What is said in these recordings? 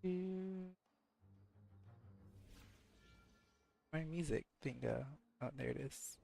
My music thing go. Oh, there it is.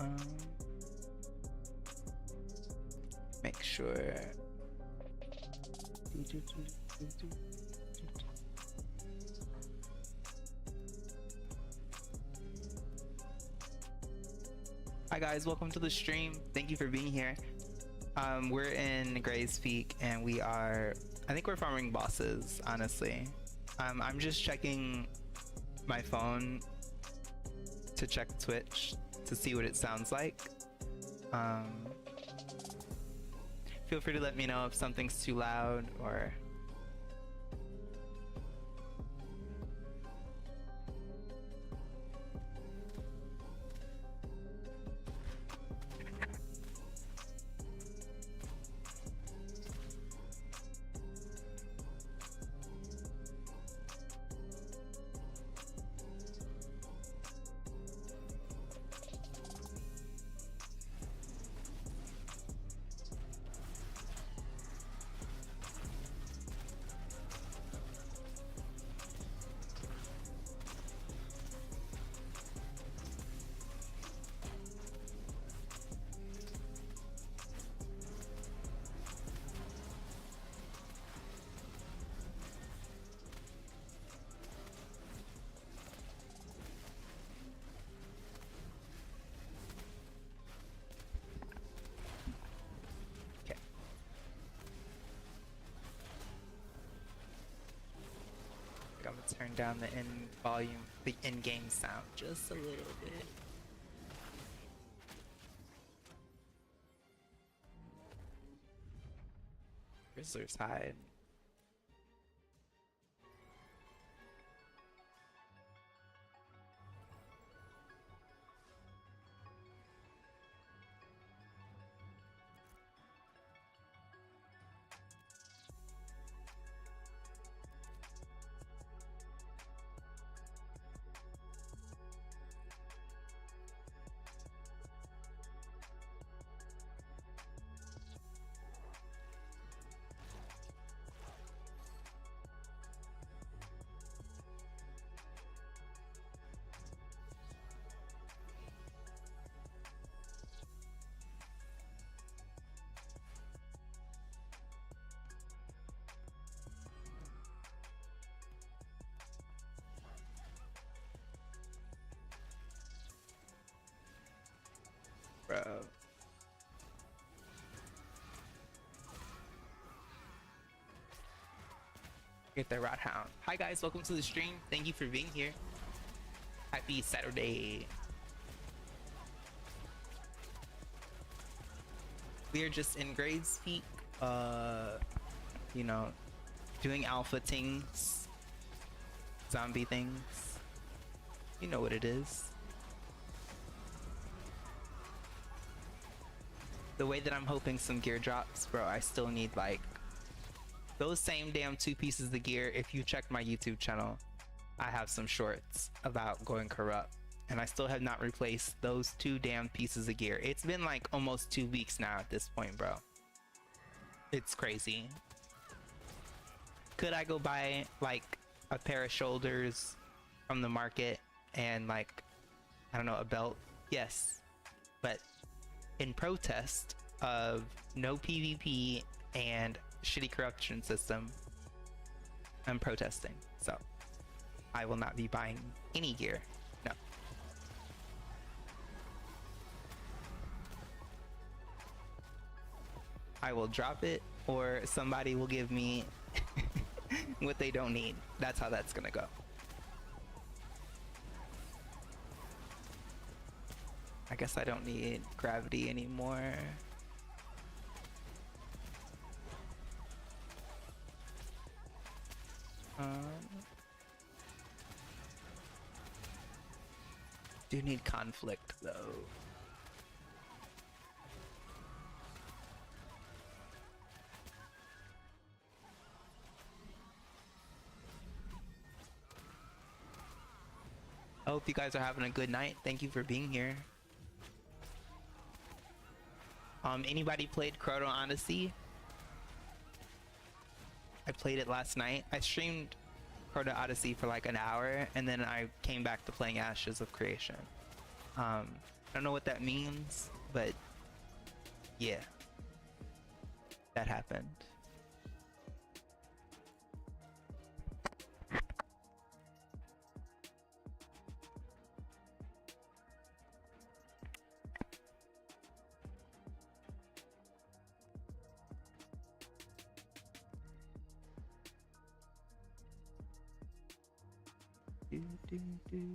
Um, make sure. Hi guys, welcome to the stream. Thank you for being here. We're in Gray's Peak and I think we're farming bosses, honestly. I'm just checking my phone to check Twitch to see what it sounds like. Feel free to let me know if something's too loud or... I'm gonna turn down the the in-game sound just a little bit. Grizzler's hide. Bro. Get the rat hound. Hi guys, welcome to the stream. Thank you for being here. Happy Saturday. We are just in Graves Peak, you know, doing alpha things, zombie things. You know what it is. The way that I'm hoping some gear drops, bro, I still need like those same damn 2 pieces of gear. If you check my YouTube channel, I have some shorts about going corrupt, and I still have not replaced those 2 damn pieces of gear. It's been like almost 2 weeks now at this point, bro. It's crazy. Could I go buy like a pair of shoulders from the market and like, I don't know, a belt? Yes, but in protest of no PvP and shitty corruption system, I'm protesting. So I will not be buying any gear. No. I will drop it, or somebody will give me what they don't need. That's how that's gonna go. I guess I don't need gravity anymore. Do need conflict though. I hope you guys are having a good night. Thank you for being here. Anybody played Chrono Odyssey? I played it last night. I streamed Chrono Odyssey for like an hour, and then I came back to playing Ashes of Creation. I don't know what that means, but yeah, that happened. Do, do, do.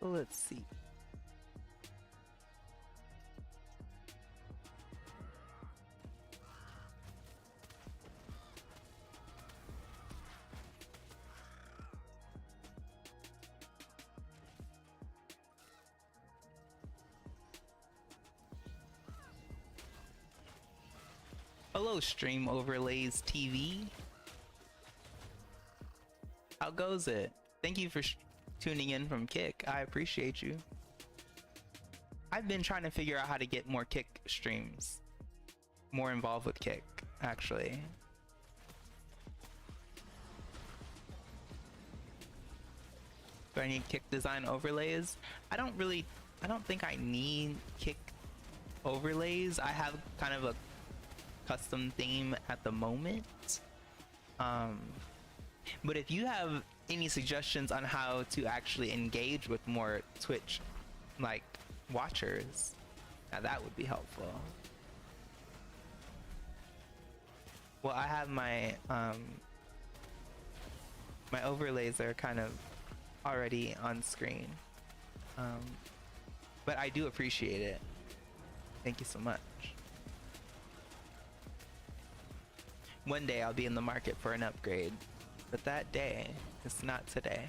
Well, let's see. Hello, Stream Overlays TV. How goes it? Thank you for tuning in from Kick. I appreciate you. I've been trying to figure out how to get more Kick streams, more involved with Kick, actually. Do I need Kick design overlays? I don't think I need Kick overlays. I have kind of a custom theme at the moment. But if you have any suggestions on how to actually engage with more Twitch like watchers, now that would be helpful. Well, I have my my overlays are kind of already on screen, but I do appreciate it. Thank you so much. One day I'll be in the market for an upgrade, but that day is not today,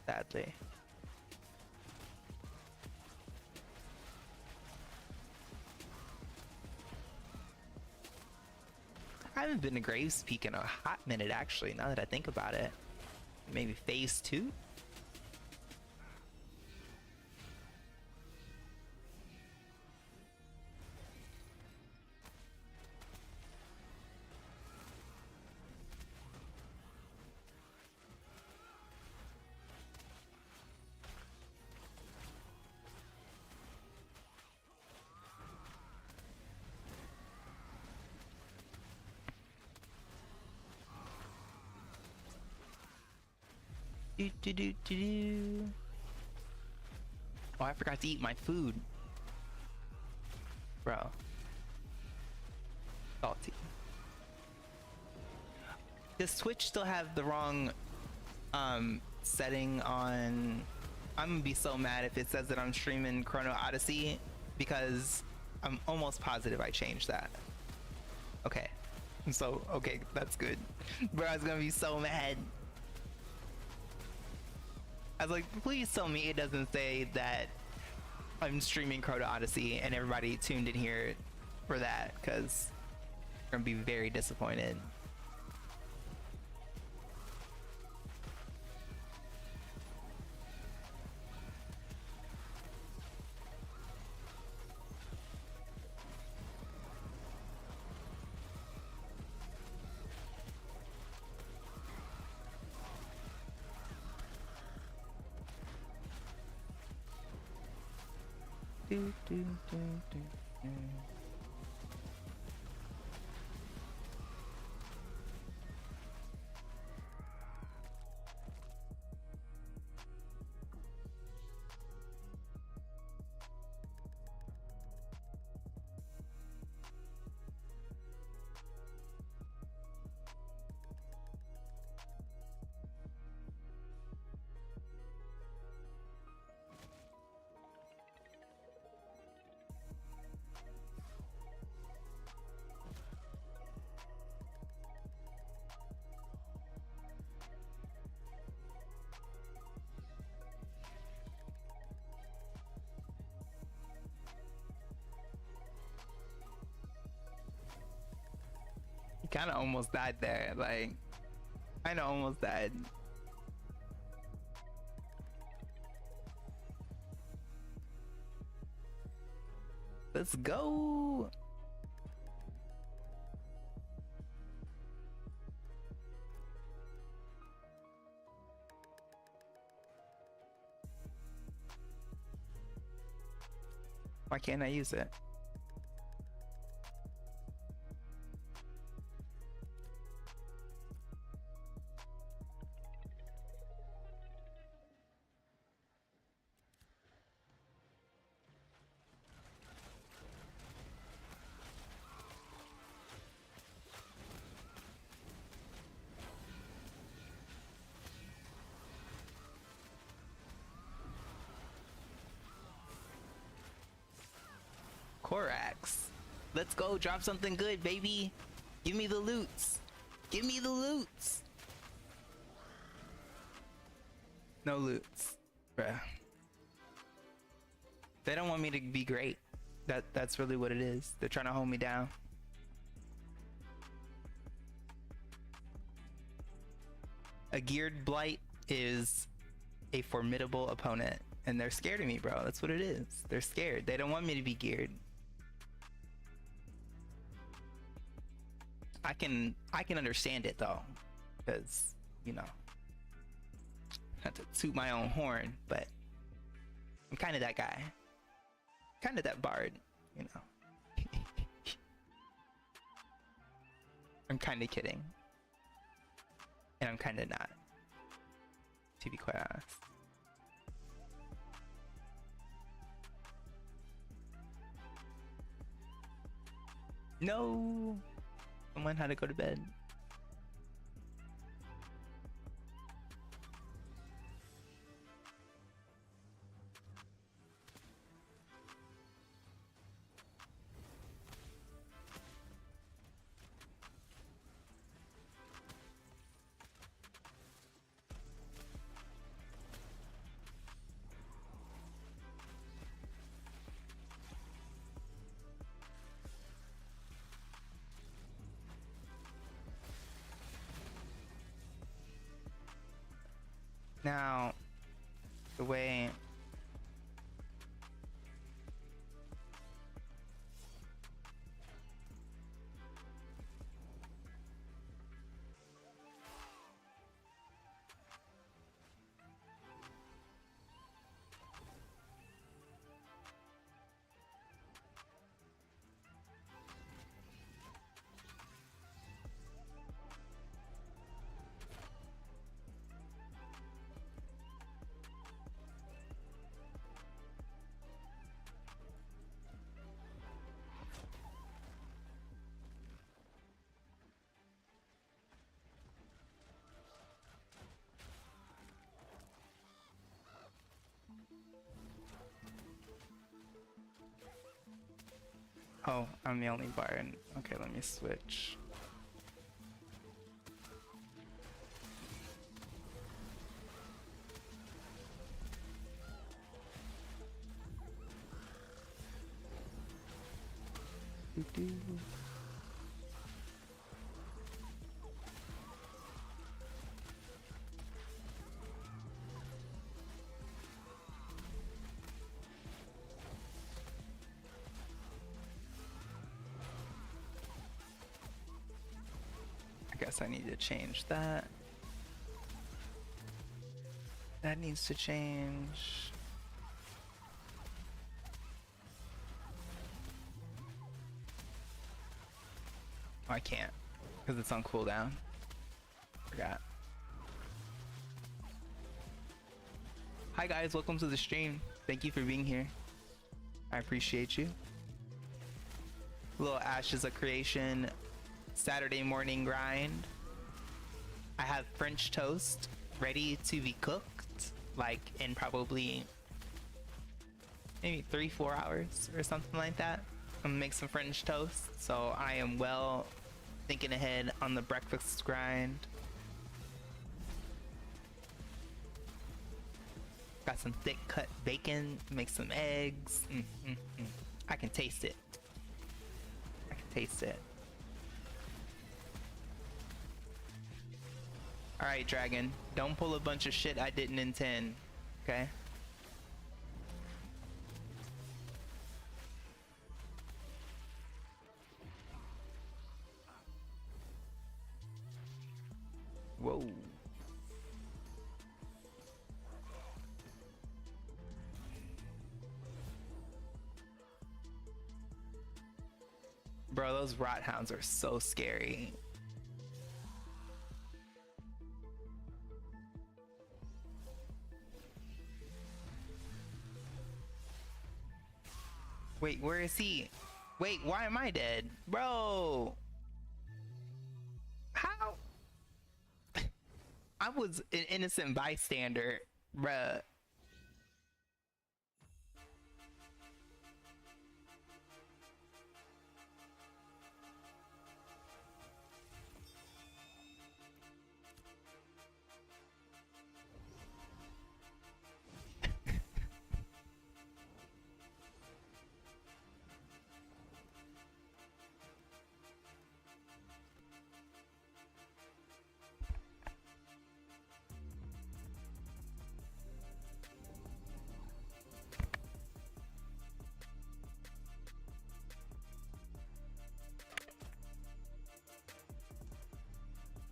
sadly. I haven't been to Graves Peak in a hot minute, actually, now that I think about it. Maybe phase 2? Oh, I forgot to eat my food. Bro. Salty. Does Twitch still have the wrong setting on... I'm gonna be so mad if it says that I'm streaming Chrono Odyssey, because I'm almost positive I changed that. Okay. So, okay, that's good. Bro, I was gonna be so mad. I was like, please tell me it doesn't say that I'm streaming Chrono Odyssey and everybody tuned in here for that, because I'm gonna be very disappointed. Do, do, do, do, do. Kind of almost died there. Like, kind of almost died. Let's go. Why can't I use it? Korax. Let's go, drop something good, baby. Give me the loots. Give me the loots. No loots. Bruh. They don't want me to be great. That's really what it is. They're trying to hold me down. A geared Blite is a formidable opponent, and they're scared of me, bro. That's what it is. They're scared. They don't want me to be geared. I can understand it though, because, you know, not to toot my own horn, but I'm kind of that guy, kind of that bard, you know. I'm kind of kidding, and I'm kind of not, to be quite honest. No, someone had to go to bed. Now, the way oh, I'm the only bard. Okay, let me switch. Doo-doo. I guess I need to change that. That needs to change. Oh, I can't because it's on cooldown. Forgot. Hi guys, welcome to the stream. Thank you for being here. I appreciate you. Little Ashes of Creation Saturday morning grind. I have French toast ready to be cooked, like in probably maybe 3-4 hours or something like that. I'm gonna make some French toast, so I am well thinking ahead on the breakfast grind. Got some thick cut bacon, make some eggs. I can taste it. I can taste it. All right, dragon. Don't pull a bunch of shit I didn't intend. Okay. Whoa. Bro, those rot hounds are so scary. Wait, where is he? Wait, why am I dead? Bro! How? I was an innocent bystander, bruh.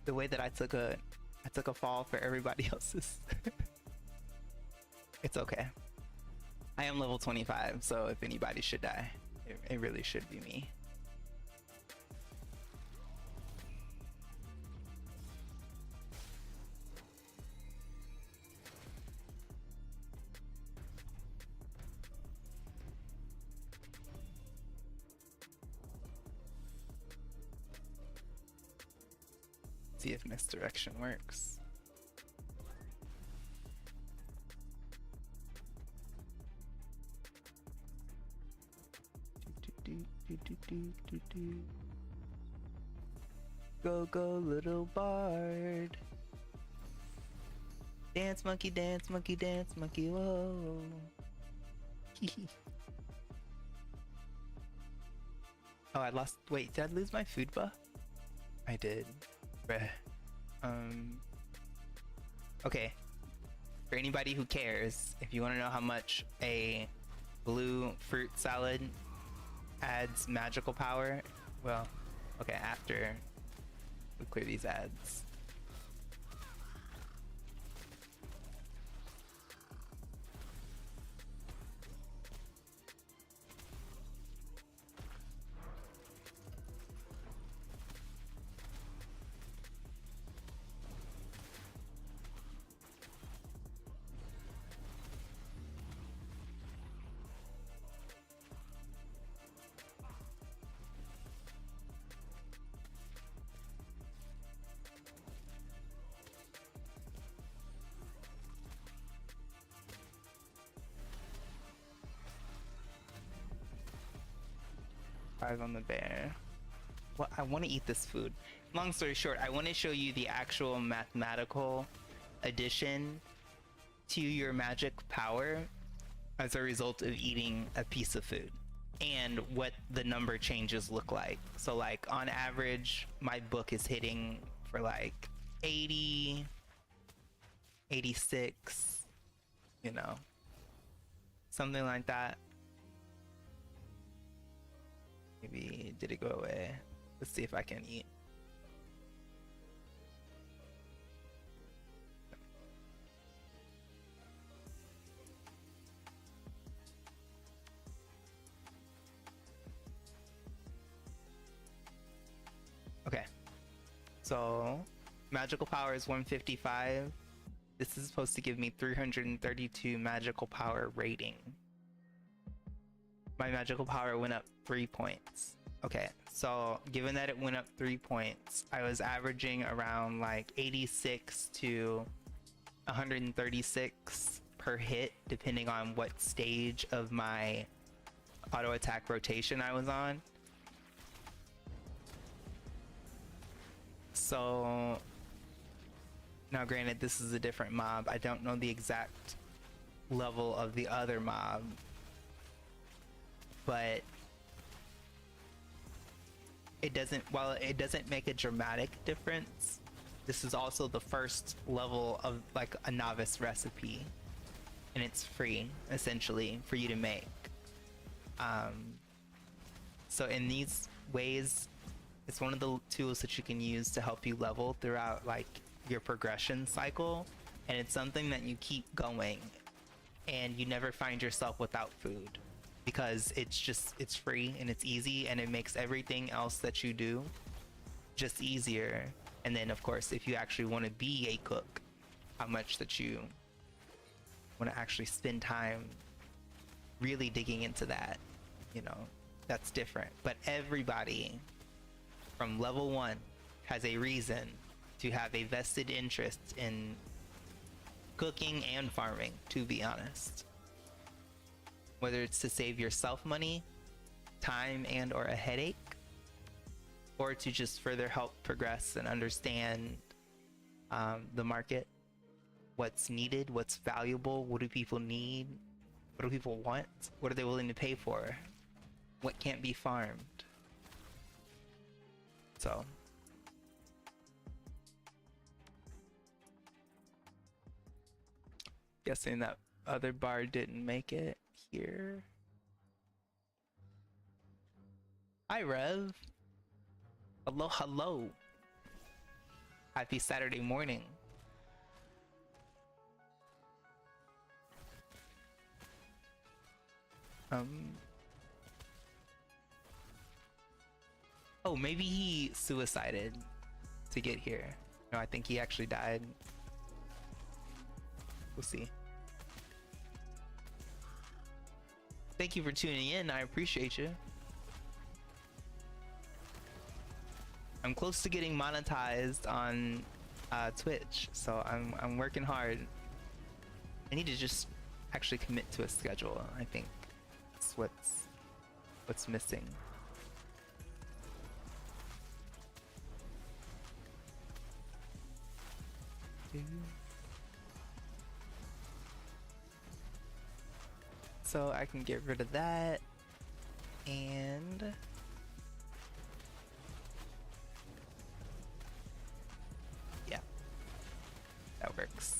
The way that I took a fall for everybody else's. It's okay. I am level 25, so if anybody should die, it really should be me. See if misdirection works. Go, go, little bard. Dance monkey, dance monkey, dance monkey, whoa. Oh, I lost. Wait, did I lose my food buff? I did. Okay, for anybody who cares, if you want to know how much a blue fruit salad adds magical power, well, okay, after we clear these ads. Five on the bear. Well, I want to eat this food. Long story short, I want to show you the actual mathematical addition to your magic power as a result of eating a piece of food and what the number changes look like. So like on average, my book is hitting for like 80, 86, you know, something like that. Maybe, did it go away? Let's see if I can eat. Okay, so magical power is 155. This is supposed to give me 332 magical power rating. My magical power went up 3 points. Okay, so given that it went up 3 points, I was averaging around like 86 to 136 per hit, depending on what stage of my auto attack rotation I was on. So now granted, this is a different mob. I don't know the exact level of the other mob, but it doesn't, while it doesn't make a dramatic difference, this is also the first level of like a novice recipe, and it's free essentially for you to make. So in these ways, it's one of the tools that you can use to help you level throughout like your progression cycle, and it's something that you keep going and you never find yourself without food, because it's free and it's easy, and it makes everything else that you do just easier. And then of course, if you actually want to be a cook, how much that you want to actually spend time really digging into that, you know, that's different. But everybody from level 1 has a reason to have a vested interest in cooking and farming, to be honest. Whether it's to save yourself money, time, and or a headache, or to just further help progress and understand the market, what's needed, what's valuable, what do people need, what do people want, what are they willing to pay for, what can't be farmed. So guessing that other bar didn't make it here. Hi Rev. Hello, hello. Happy Saturday morning. Oh, maybe he suicided to get here. No, I think he actually died. We'll see. Thank you for tuning in. I appreciate you. I'm close to getting monetized on Twitch, so I'm working hard. I need to just actually commit to a schedule. I think that's what's missing. So I can get rid of that, and yeah, that works.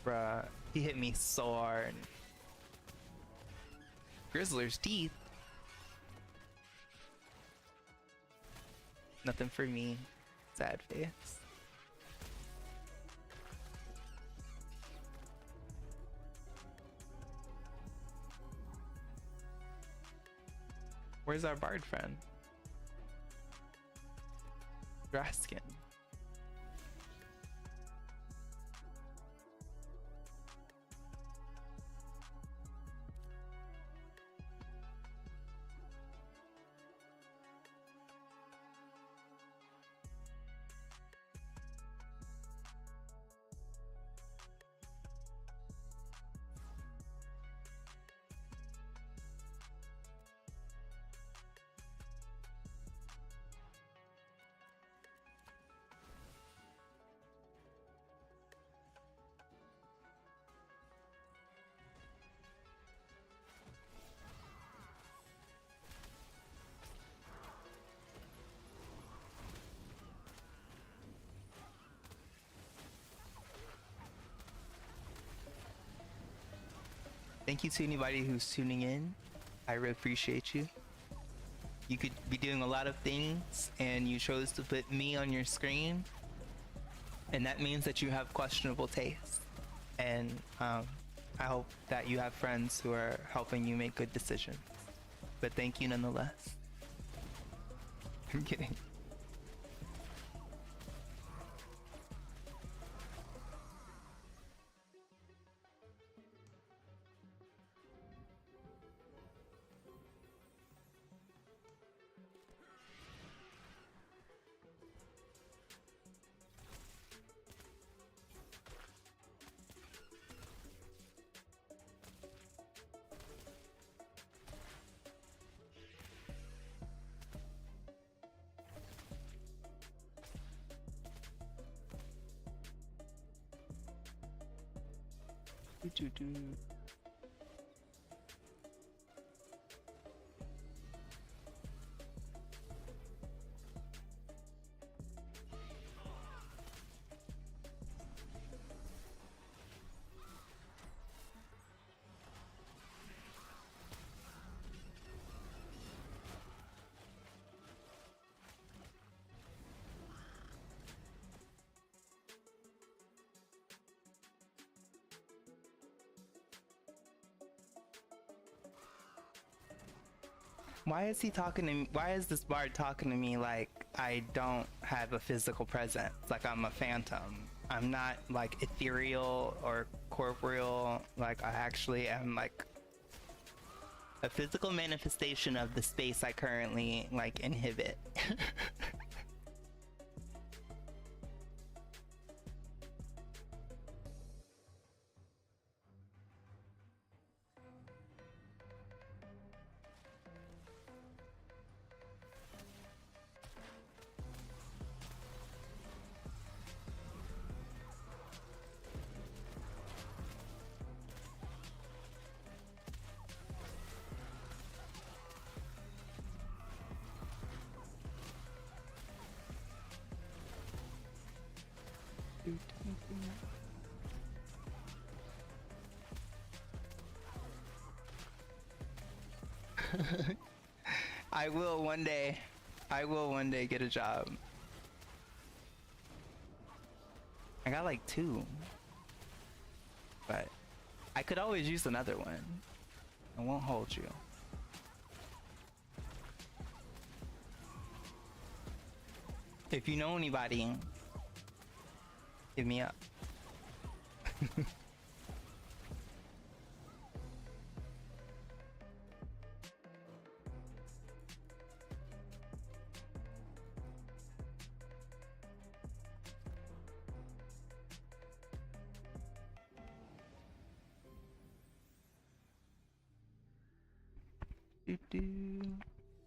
Bruh, he hit me so hard. Grizzler's teeth. Nothing for me. Sad face. Where's our bard friend? Draskin. Thank you to anybody who's tuning in. I really appreciate you. You could be doing a lot of things and you chose to put me on your screen, and that means that you have questionable taste. And I hope that you have friends who are helping you make good decisions. But thank you nonetheless. I'm kidding. Doo-doo-doo. Why is he talking to me? Why is this bard talking to me like I don't have a physical presence? Like I'm a phantom. I'm not like ethereal or corporeal. Like I actually am like a physical manifestation of the space I currently like inhibit. I will one day. I will one day get a job. I got like 2. But I could always use another one. I won't hold you. If you know anybody, hit me up.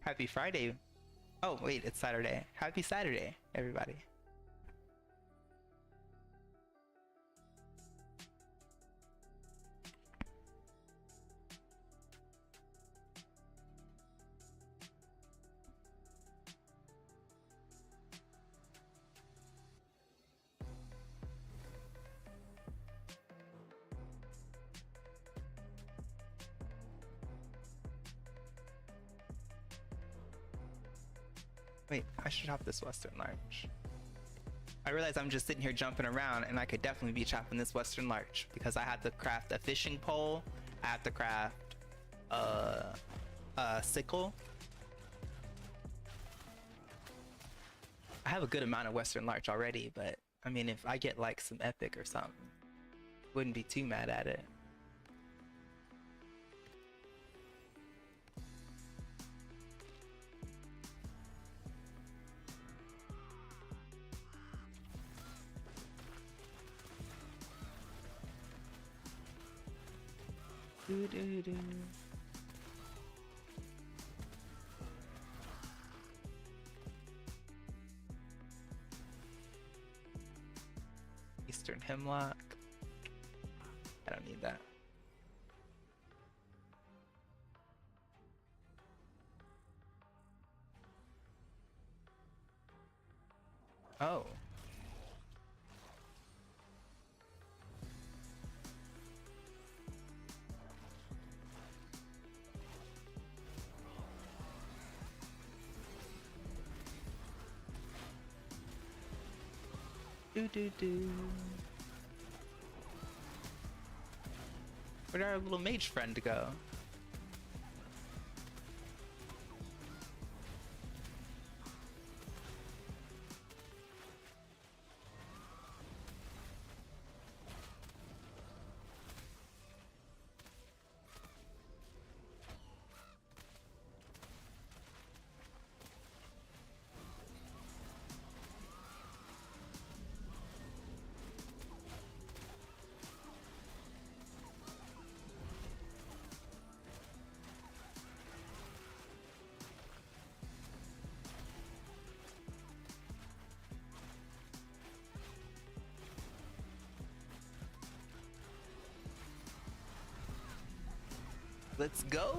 Happy Friday. Oh, wait, it's Saturday. Happy Saturday, everybody. Wait, I should chop this Western Larch. I realize I'm just sitting here jumping around and I could definitely be chopping this Western Larch because I had to craft a fishing pole, I have to craft a sickle. I have a good amount of Western Larch already, but I mean, if I get like some epic or something, wouldn't be too mad at it. Eastern Hemlock. I don't need that. Oh. Where'd our little mage friend go? Let's go.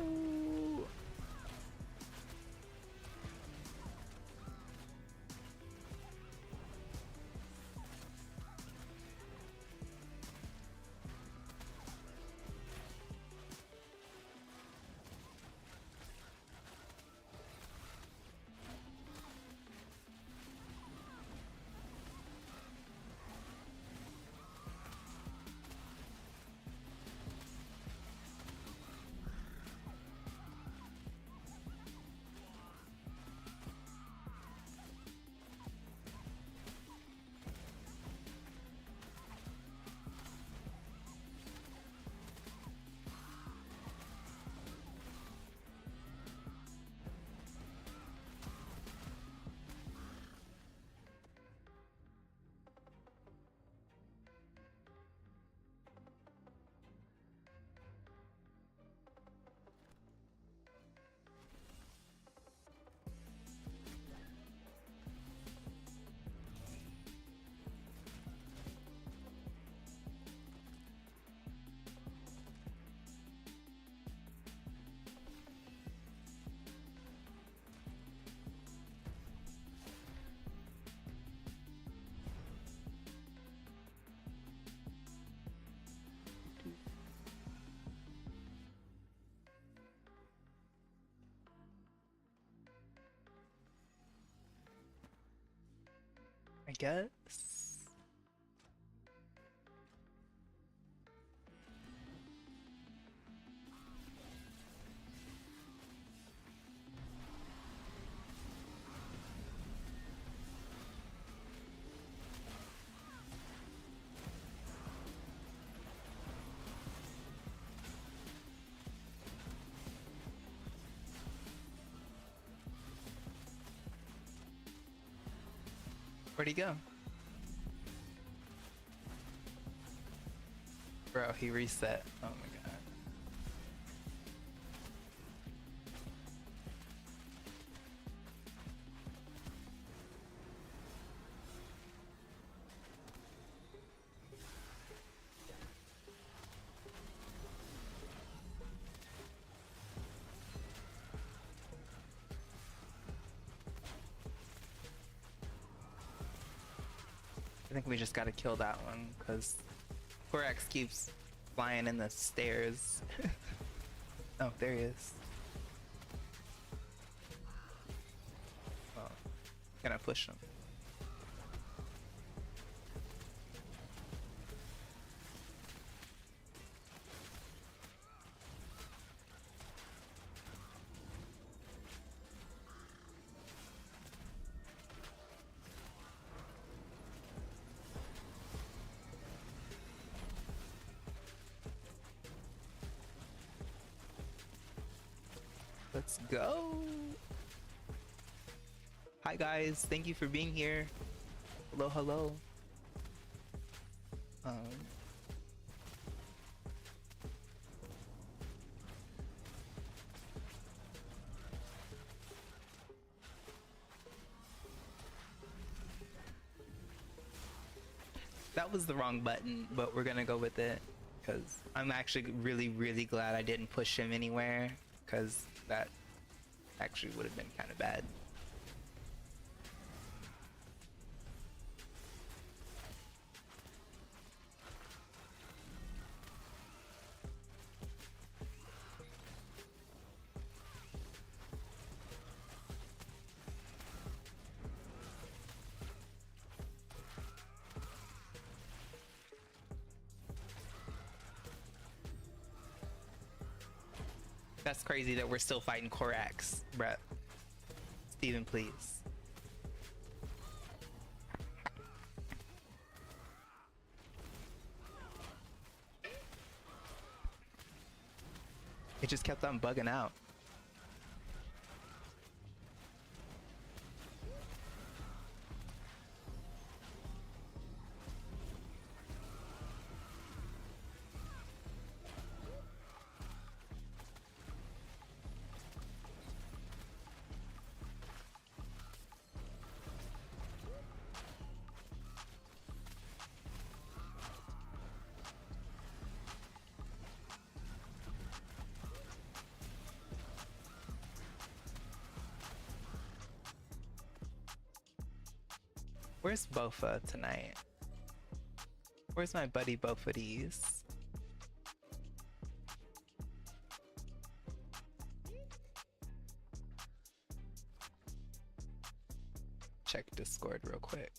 I guess. Where'd he go? Bro, he reset. Oh my god. I think we just gotta kill that one because Korax keeps flying in the stairs. Oh, there he is. Oh, gonna push him. Let's go. Hi guys, thank you for being here. Hello, hello. That was the wrong button, but we're gonna go with it because I'm actually really glad I didn't push him anywhere because that actually would have been kind of bad. That's crazy that we're still fighting Korax, bruh. Steven, please. It just kept on bugging out. Where's Bofa tonight? Where's my buddy Bofadies? Check Discord real quick.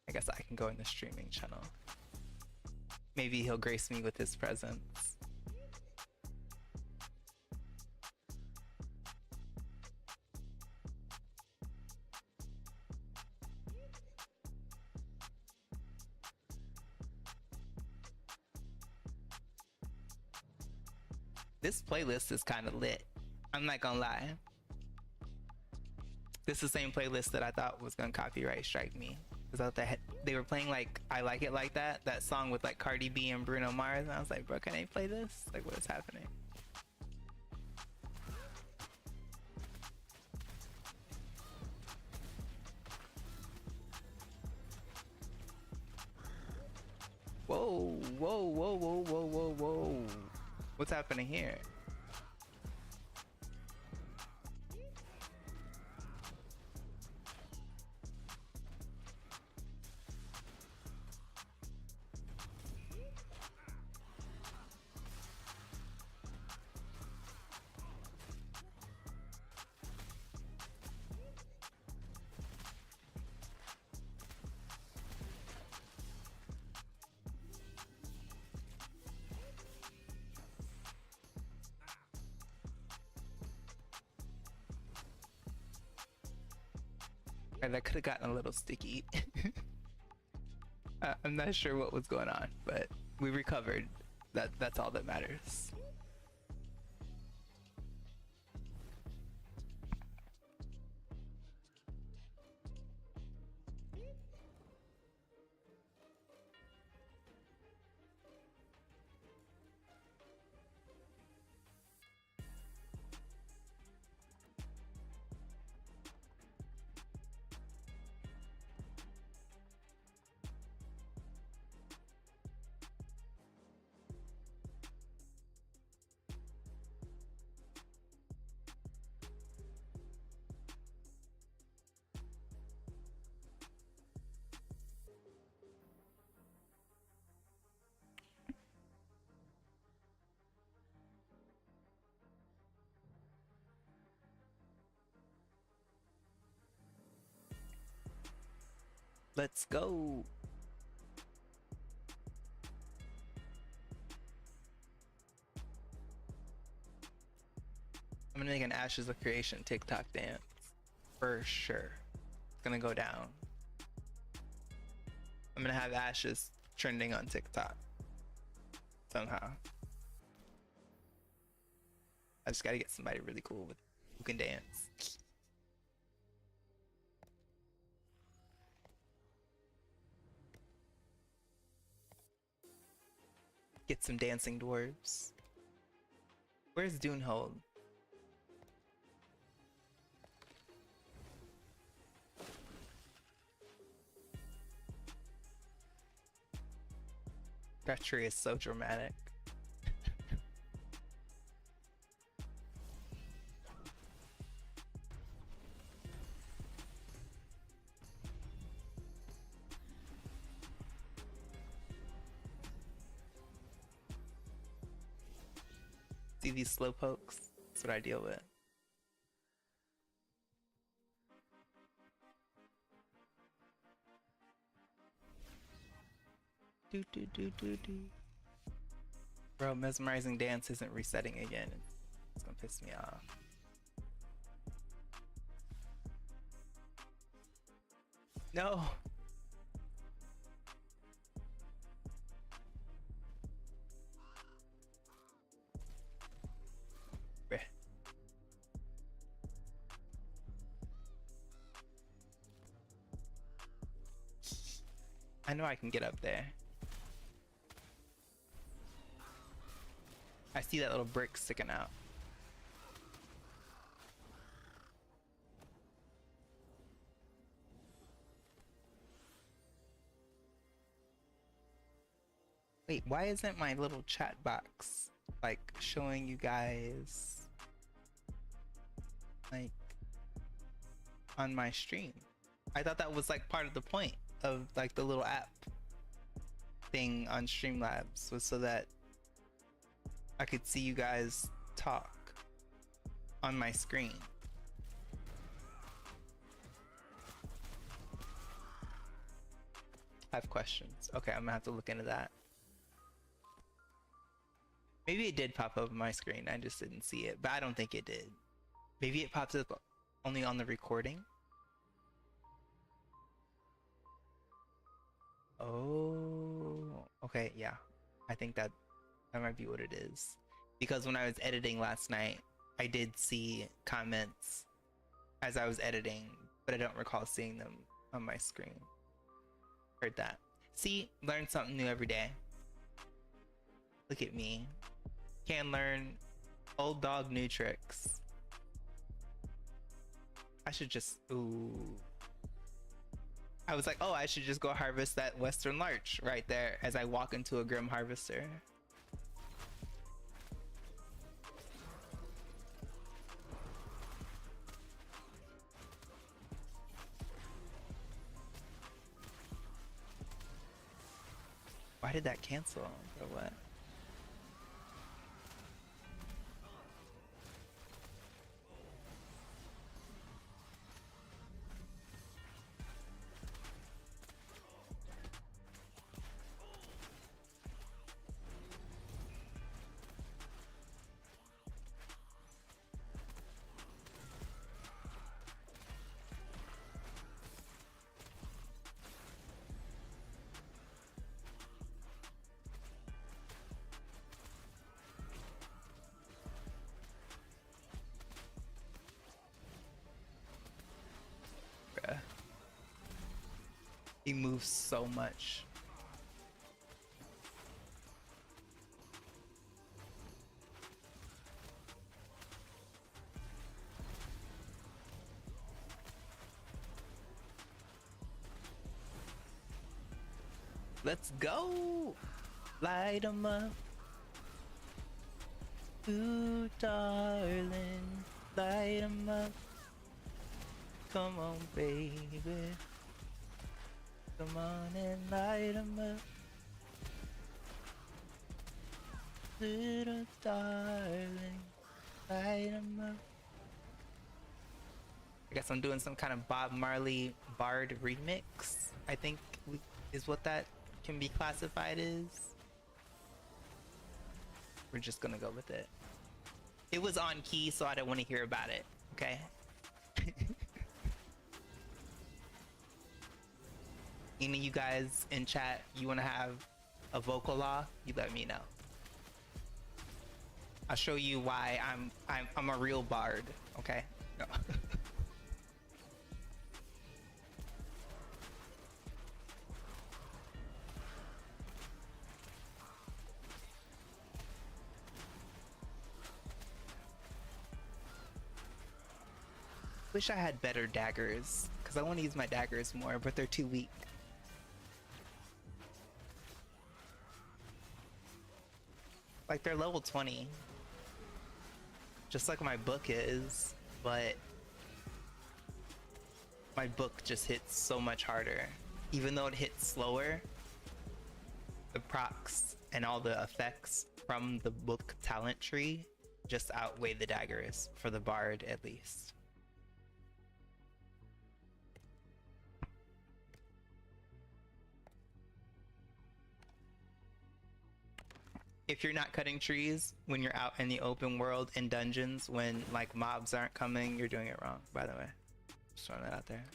I guess I can go in the streaming channel. Maybe he'll grace me with his presence. This playlist is kind of lit. I'm not gonna lie. This is the same playlist that I thought was gonna copyright strike me. Because I thought they were playing like I Like It Like that song with like Cardi B and Bruno Mars, and I was like, bro, can I play this? Like, what is happening? Whoa, whoa, whoa, whoa, whoa, whoa, whoa. What's happening here? That could have gotten a little sticky. I'm not sure what was going on, but we recovered. That's all that matters. Let's go. I'm gonna make an Ashes of Creation TikTok dance for sure. It's gonna go down. I'm gonna have Ashes trending on TikTok somehow. I just gotta get somebody really cool with who can dance. Get some dancing dwarves. Where's Dunehold? Treachery is so dramatic. See these slowpokes? That's what I deal with. Do do do do do. Bro, mesmerizing dance isn't resetting again. It's gonna piss me off. No. I know I can get up there. I see that little brick sticking out. Wait, why isn't my little chat box like showing you guys like on my stream. I thought that was like part of the point of like the little app thing on Streamlabs, was so that I could see you guys talk on my screen. I have questions. Okay, I'm gonna have to look into that. Maybe it did pop up on my screen, I just didn't see it, but I don't think it did. Maybe it pops up only on the recording. Oh, okay, yeah. I think that might be what it is. Because when I was editing last night, I did see comments as I was editing, but I don't recall seeing them on my screen. Heard that. See, learn something new every day. Look at me. Can learn old dog new tricks. I should just, ooh. I was like, oh, I should just go harvest that Western Larch right there as I walk into a Grim Harvester. Why did that cancel? Or what? He moves so much. Let's go! Light 'em up. Ooh, darling, light 'em up. Come on, baby. Come on and light 'em up. Little darling, light 'em up. I guess I'm doing some kind of Bob Marley Bard remix, I think is what that can be classified as. We're just gonna go with it. It was on key, so I don't want to hear about it, okay? Any of you guys in chat, you want to have a vocal law, you let me know. I'll show you why I'm a real bard, okay? No. Wish I had better daggers, because I want to use my daggers more, but they're too weak. Like, they're level 20. Just like my book is, but my book just hits so much harder. Even though it hits slower, the procs and all the effects from the book talent tree just outweigh the daggers, for the bard at least. If you're not cutting trees when you're out in the open world in dungeons, when like mobs aren't coming, you're doing it wrong, by the way. Just throwing that out there.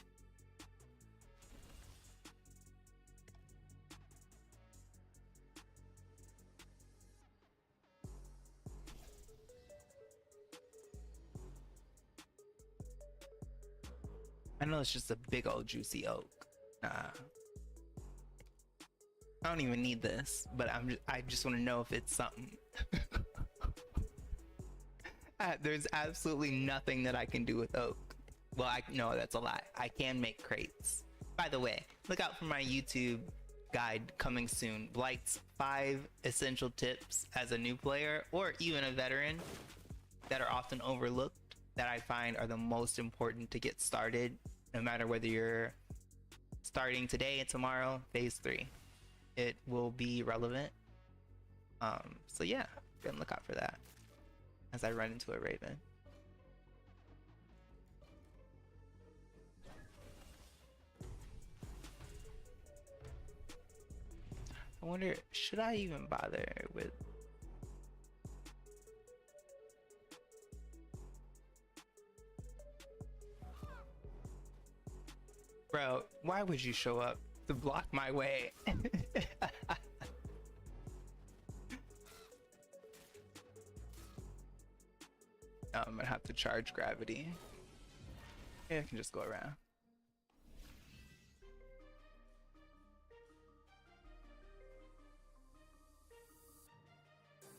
I know it's just a big old juicy oak. Nah. I don't even need this, but I just want to know if it's something. There's absolutely nothing that I can do with oak. Well, no, that's a lie. I can make crates. By the way, look out for my YouTube guide coming soon. Blite's 5 essential tips as a new player or even a veteran that are often overlooked that I find are the most important to get started, no matter whether you're starting today and tomorrow, phase 3. It will be relevant. So yeah, go and look out for that as I run into a Raven. I wonder, should I even bother with... Bro, why would you show up to block my way? I'm gonna have to charge gravity. Yeah, I can just go around.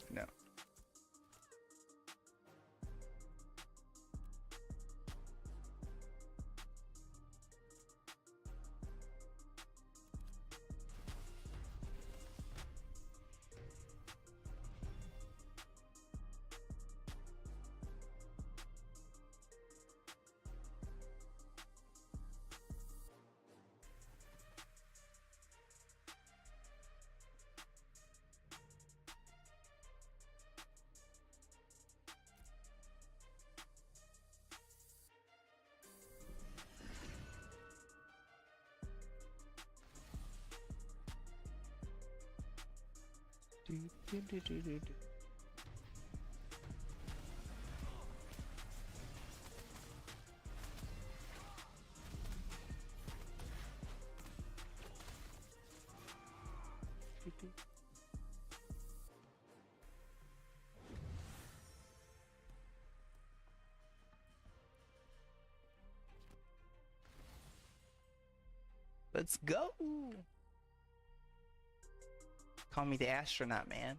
No. Let's go. Call me the astronaut, man.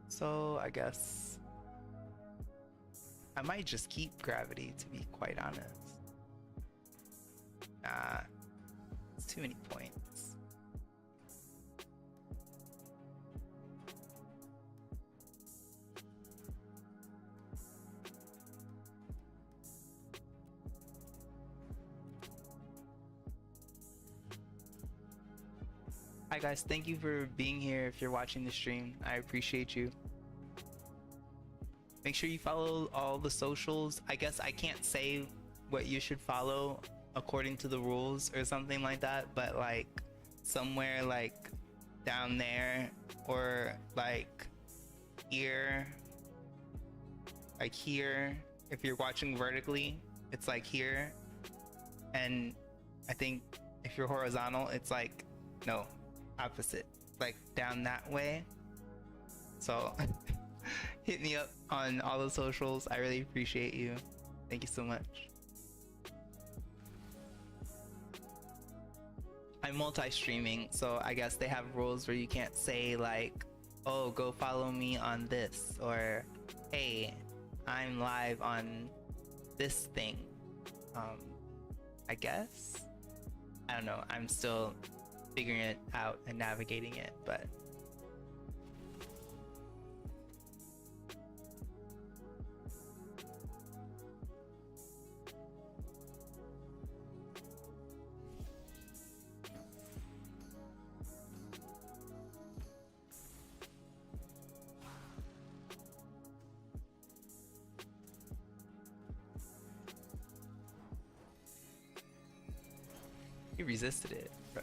So I guess I might just keep gravity, to be quite honest. Nah, it's too many points. Hi guys, thank you for being here. If you're watching the stream, I appreciate you. Make sure you follow all the socials. I guess I can't say what you should follow according to the rules or something like that, but like somewhere like down there or like here, like here. If you're watching vertically, it's like here, and I think if you're horizontal, it's like no, opposite, like down that way. So hit me up on all the socials. I really appreciate you. Thank you so much. I'm multi-streaming, so I guess they have rules where you can't say like, oh, go follow me on this, or hey, I'm live on this thing. I guess, I don't know, I'm still figuring it out and navigating it, but resisted it, bro.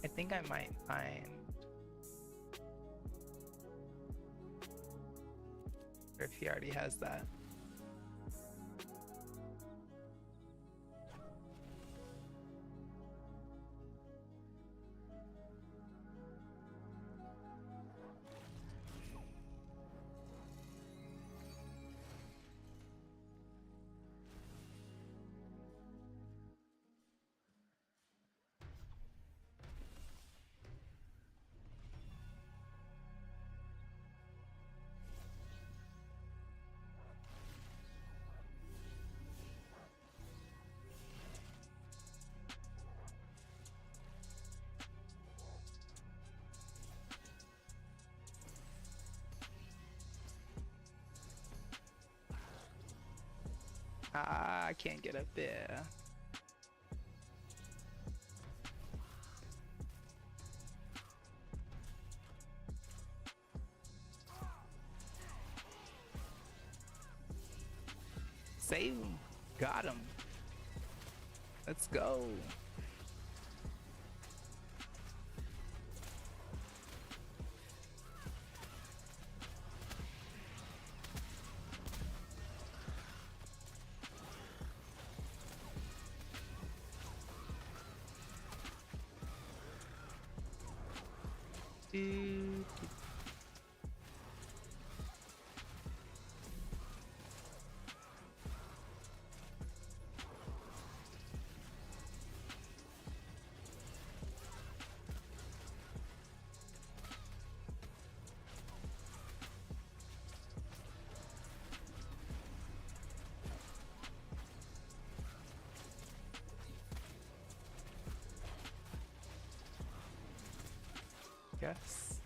I think I might find, or if he already has that. Ah, I can't get up there. Save him. Got him. Let's go. Yes.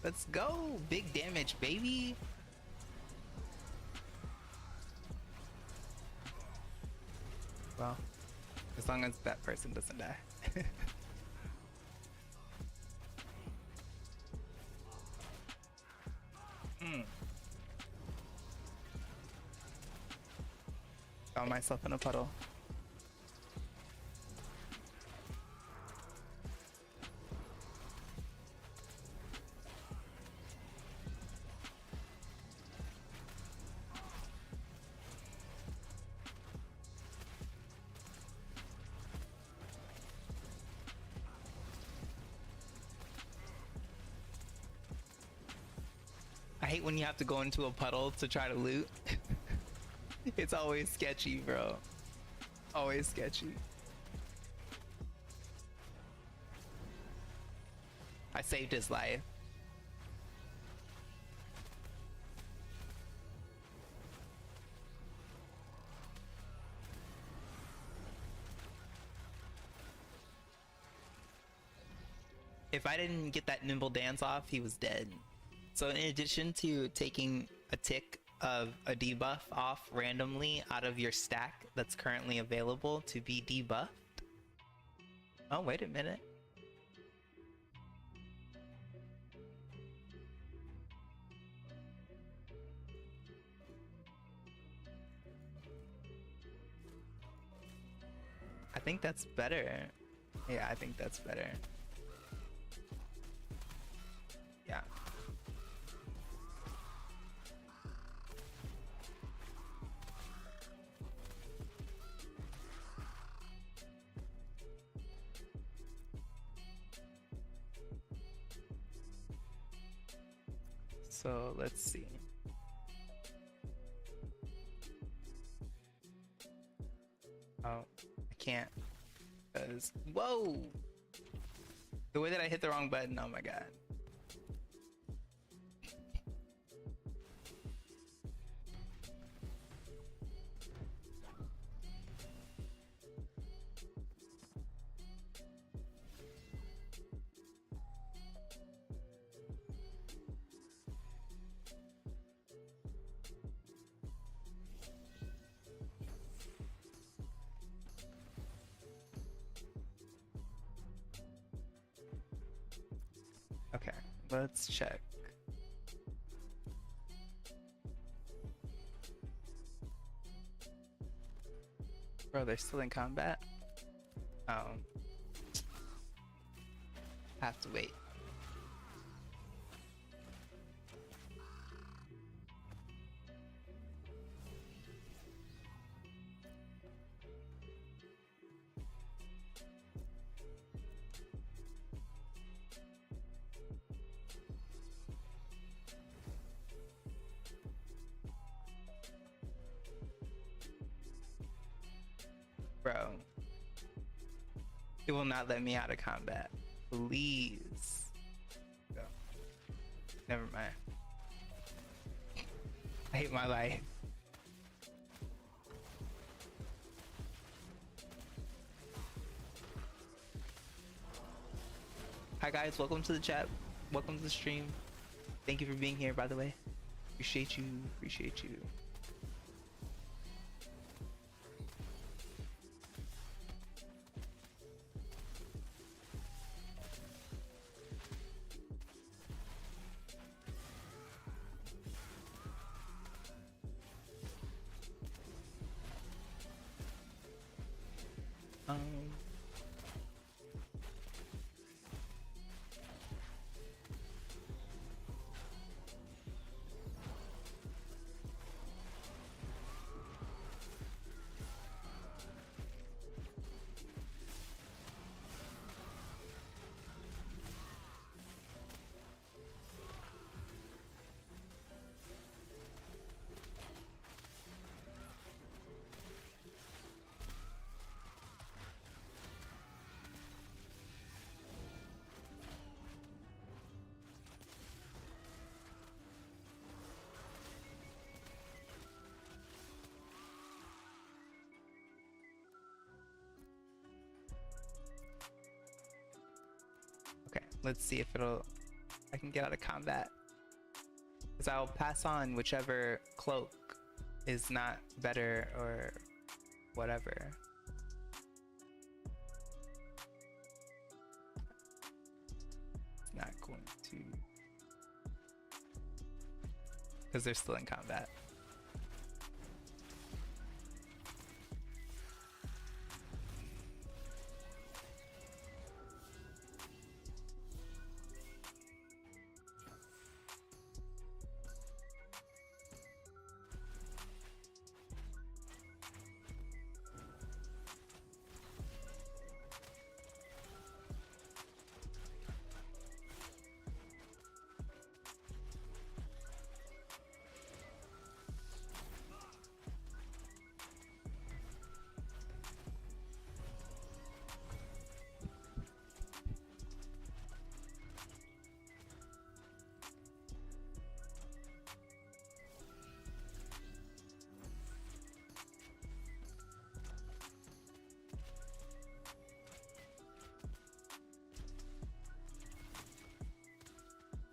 Let's go. Big damage, baby. Well, as long as that person doesn't die. Found myself in a puddle. I hate when you have to go into a puddle to try to loot. It's always sketchy, bro. Always sketchy. I saved his life. If I didn't get that nimble dance off, he was dead. So in addition to taking a tick of a debuff off randomly out of your stack that's currently available to be debuffed. Oh, wait a minute. I think that's better. Yeah, I think that's better. Yeah. So let's see. Oh, I can't. Because, whoa! The way that I hit the wrong button, oh my god. Okay, let's check. Bro, they're still in combat? Oh. Have to wait. Bro. It will not let me out of combat. Please. Go. Never mind. I hate my life. Hi guys, welcome to the chat. Welcome to the stream. Thank you for being here, by the way. Appreciate you, appreciate you. Let's see if I can get out of combat. Because I'll pass on whichever cloak is not better or whatever. It's not going to. Because they're still in combat.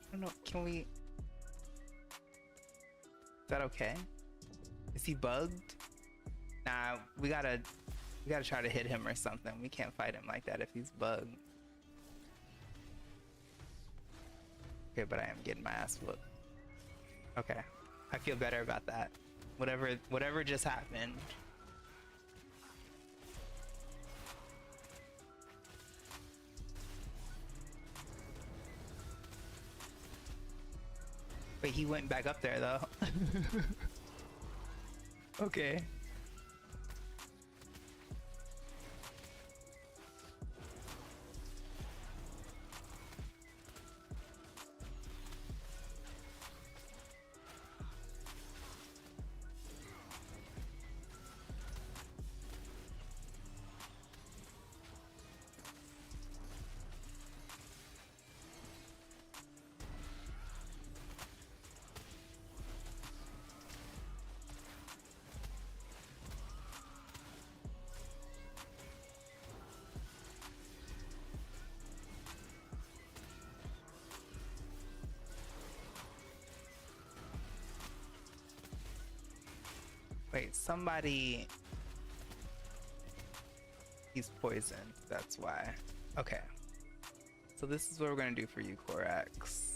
I don't know, can we... Is that okay? Is he bugged? Nah, we gotta try to hit him or something. We can't fight him like that if he's bugged. Okay, but I am getting my ass whooped. Okay, I feel better about that. Whatever just happened. Wait, he went back up there though. Okay. Wait, somebody... He's poisoned, that's why. Okay. So this is what we're gonna do for you, Korax.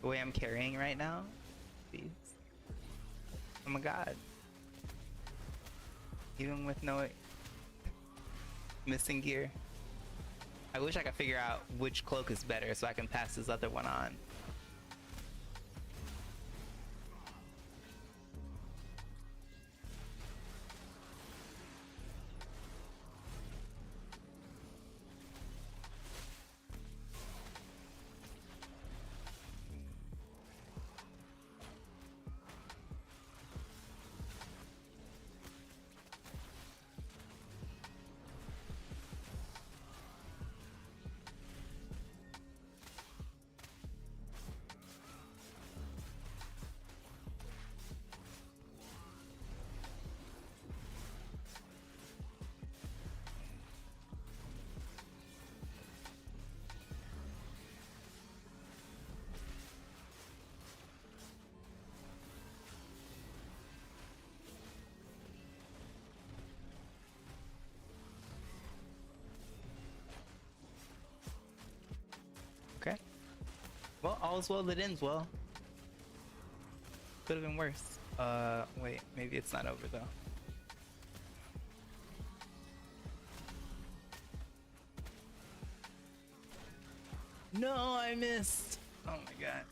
The way I'm carrying right now? Please. Oh my god. Even with no missing gear. I wish I could figure out which cloak is better so I can pass this other one on. Okay. Well, all's well that ends well. Could have been worse. Wait, maybe it's not over though. No, I missed. Oh my god.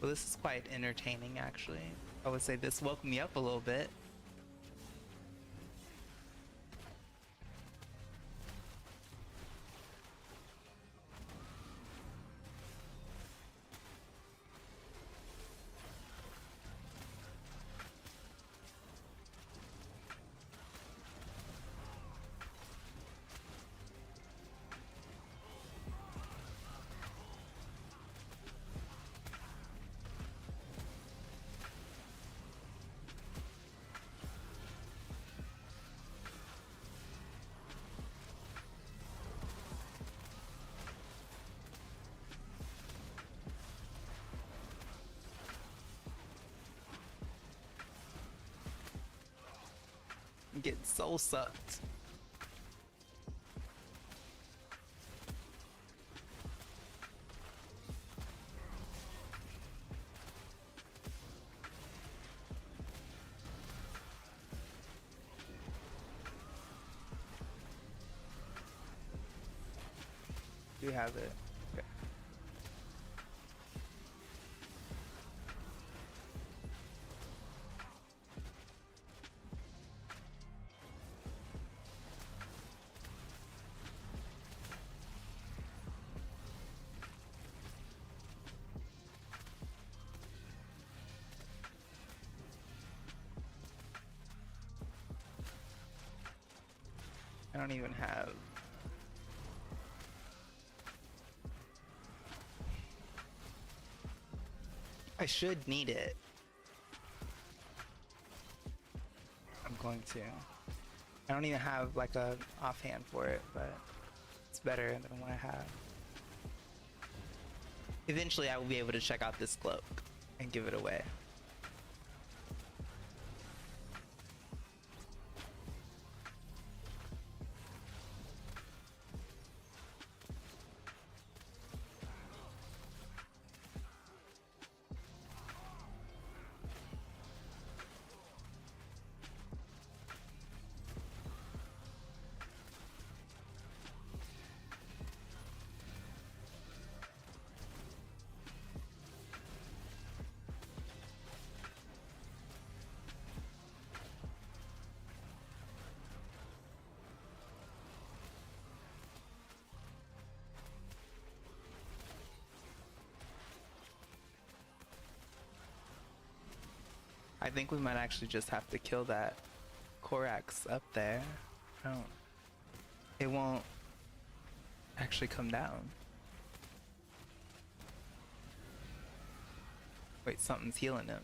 Well, this is quite entertaining, actually. I would say this woke me up a little bit. I'm getting soul sucked. You have it. Okay. I don't even have. I should need it. I'm going to. I don't even have like a offhand for it, but it's better than what I have. Eventually I will be able to check out this cloak and give it away. I think we might actually just have to kill that Korax up there. No, it won't actually come down. Wait, something's healing him.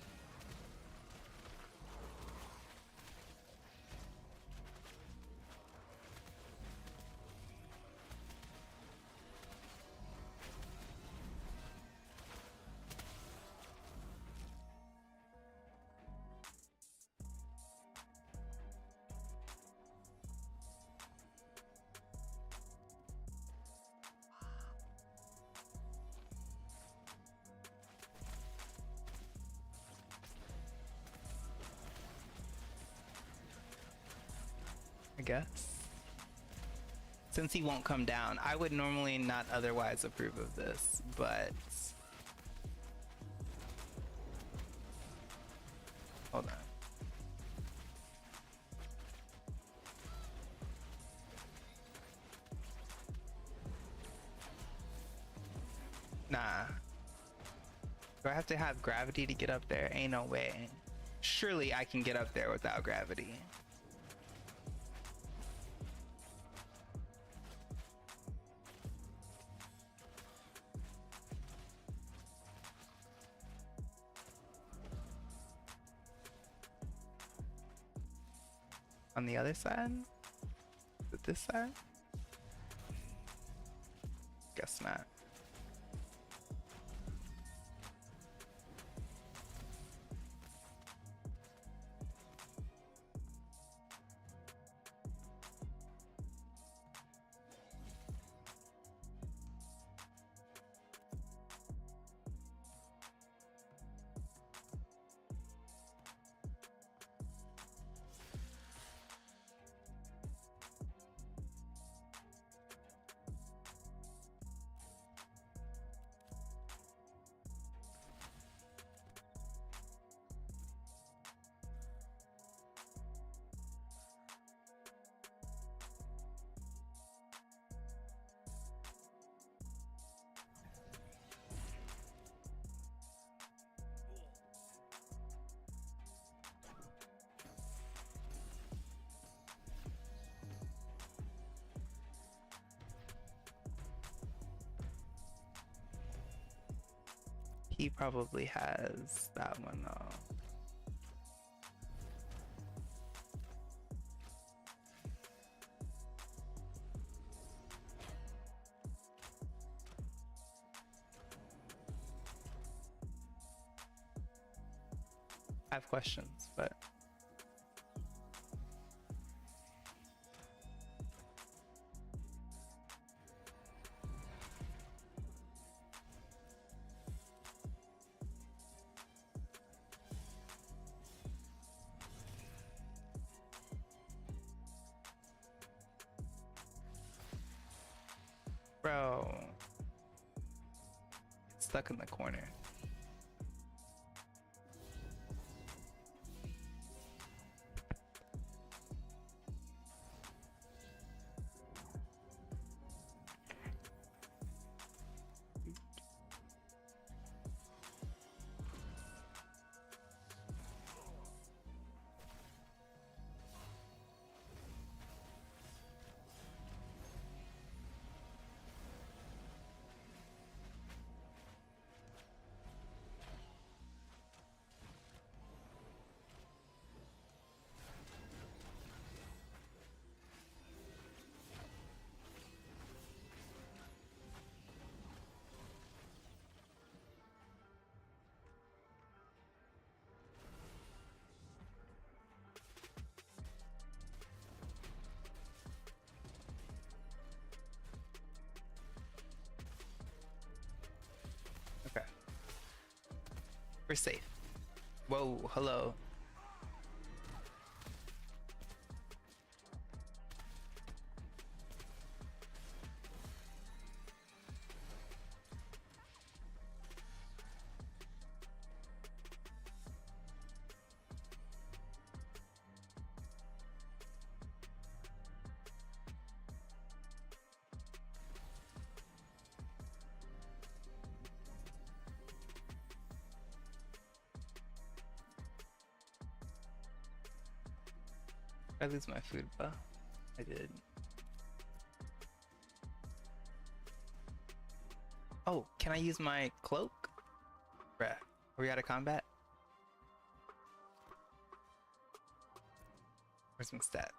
I guess. Since he won't come down, I would normally not otherwise approve of this, but... Hold on. Nah. Do I have to have gravity to get up there? Ain't no way. Surely I can get up there without gravity. On the other side? Is it this side? Guess not. He probably has that one though. I have questions, but Bro. It's stuck in the corner. Okay. We're safe. Whoa, hello. I lose my food, but I did. Oh, can I use my cloak? Bruh, are we out of combat? Where's my stats?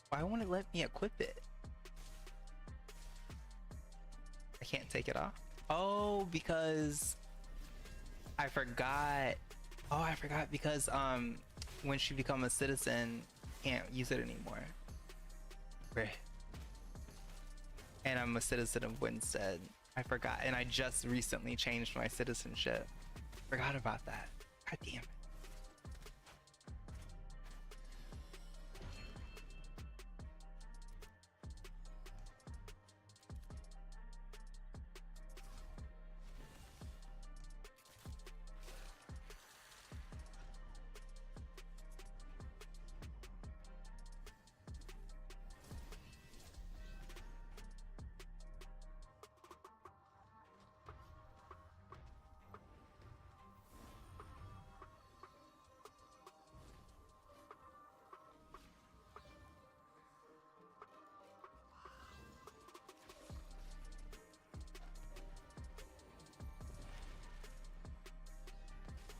Why won't it let me equip it? I can't take it off? Oh, because I forgot. Oh, I forgot because when she become a citizen, can't use it anymore. Right. And I'm a citizen of Winstead. I forgot, and I just recently changed my citizenship. Forgot about that. God damn it.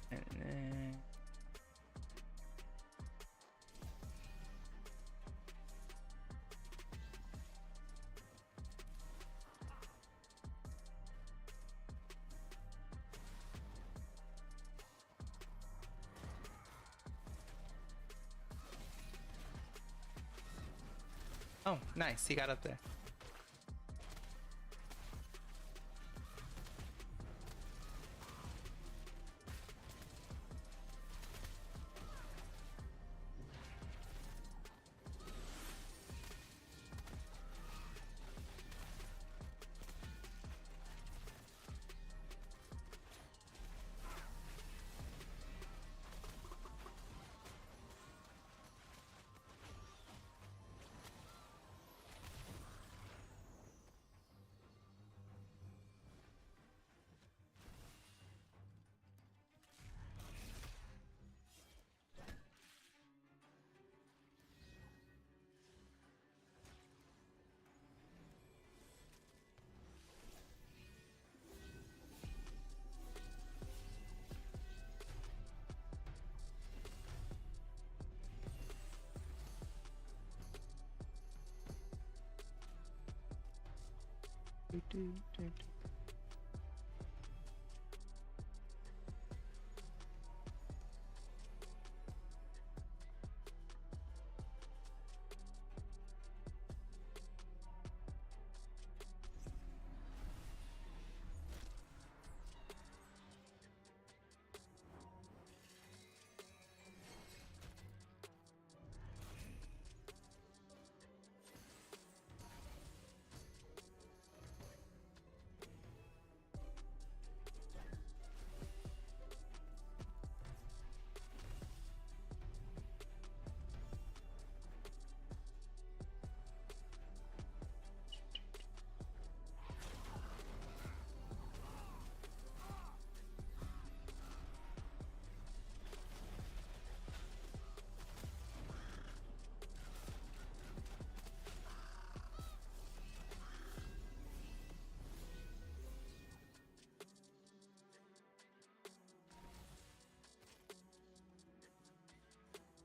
And then... Oh, nice. He got up there.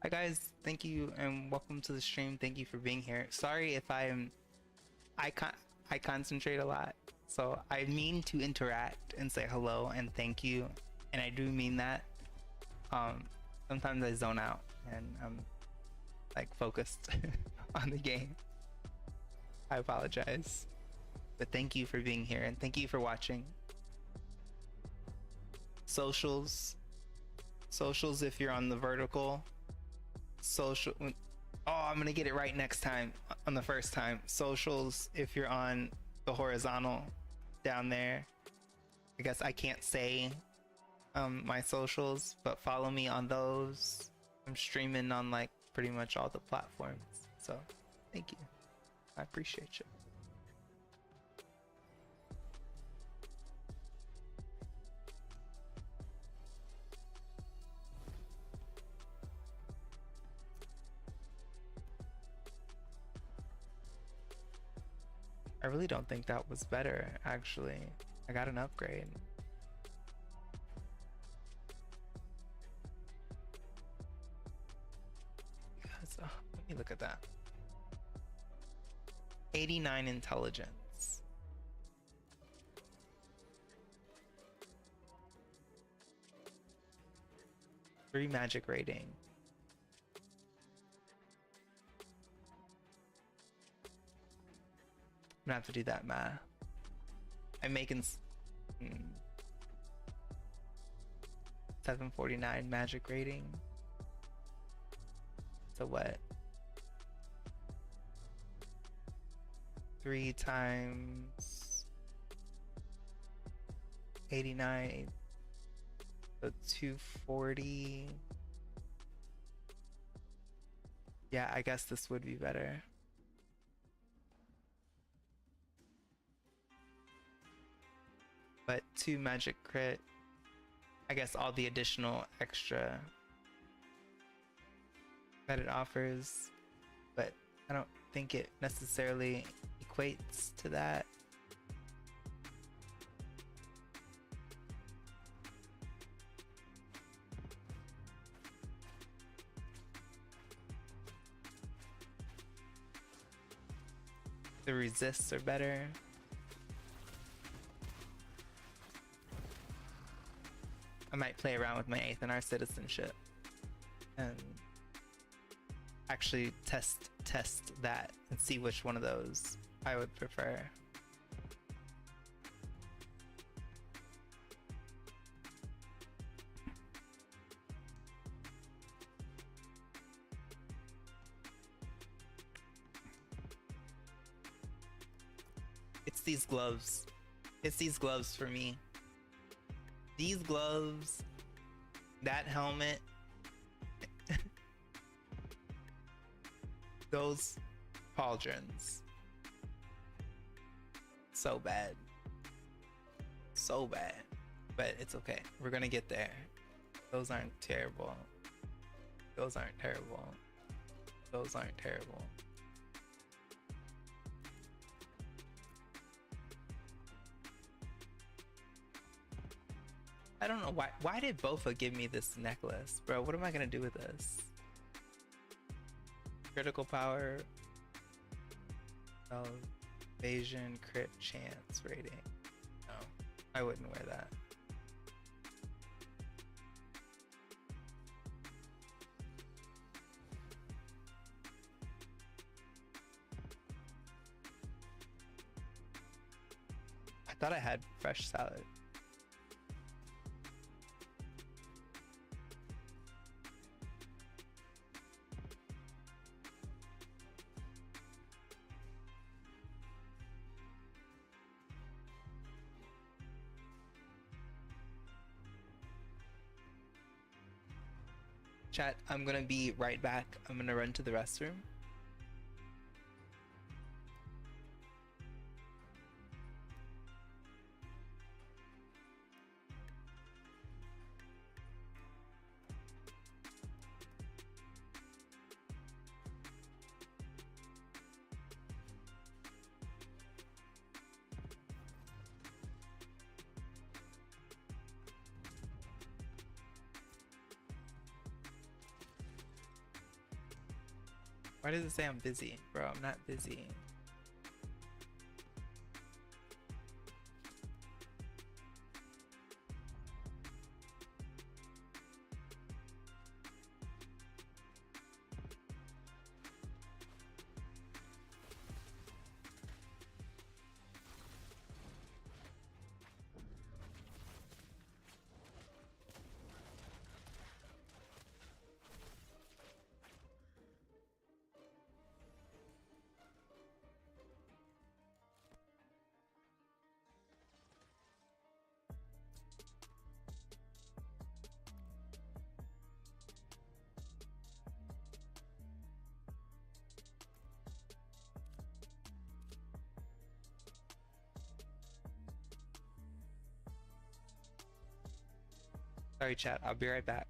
Hi guys, thank you and welcome to the stream. Thank you for being here. Sorry if I concentrate a lot, so I mean to interact and say hello and thank you, and I do mean that. Sometimes I zone out and I'm like focused on the game. I apologize, but thank you for being here and thank you for watching. Socials if you're on the vertical. Social, oh, I'm gonna get it right next time on the first time. Socials if you're on the horizontal down there. I guess I can't say my socials, but follow me on those. I'm streaming on like pretty much all the platforms, so thank you. I appreciate you. I really don't think that was better, actually. I got an upgrade. Because, let me look at that. 89 intelligence. Three magic rating. I'm gonna have to do that math. I'm making 749 magic rating. So what? 3 times 89. So 240. Yeah, I guess this would be better. But 2 magic crit. I guess all the additional extra that it offers, but I don't think it necessarily equates to that. The resists are better. I might play around with my 8th and our citizenship and actually test that and see which one of those I would prefer. It's these gloves. It's these gloves for me. These gloves, that helmet, those pauldrons. So bad. So bad. But it's okay. We're gonna get there. Those aren't terrible. Those aren't terrible. Those aren't terrible. I don't know why did Bofa give me this necklace, bro? What am I gonna do with this? Critical power, evasion, crit chance rating. No, I wouldn't wear that. I thought I had fresh salad. Chat, I'm gonna be right back. I'm gonna run to the restroom. Why does it say I'm busy? Bro, I'm not busy. Sorry, chat. I'll be right back.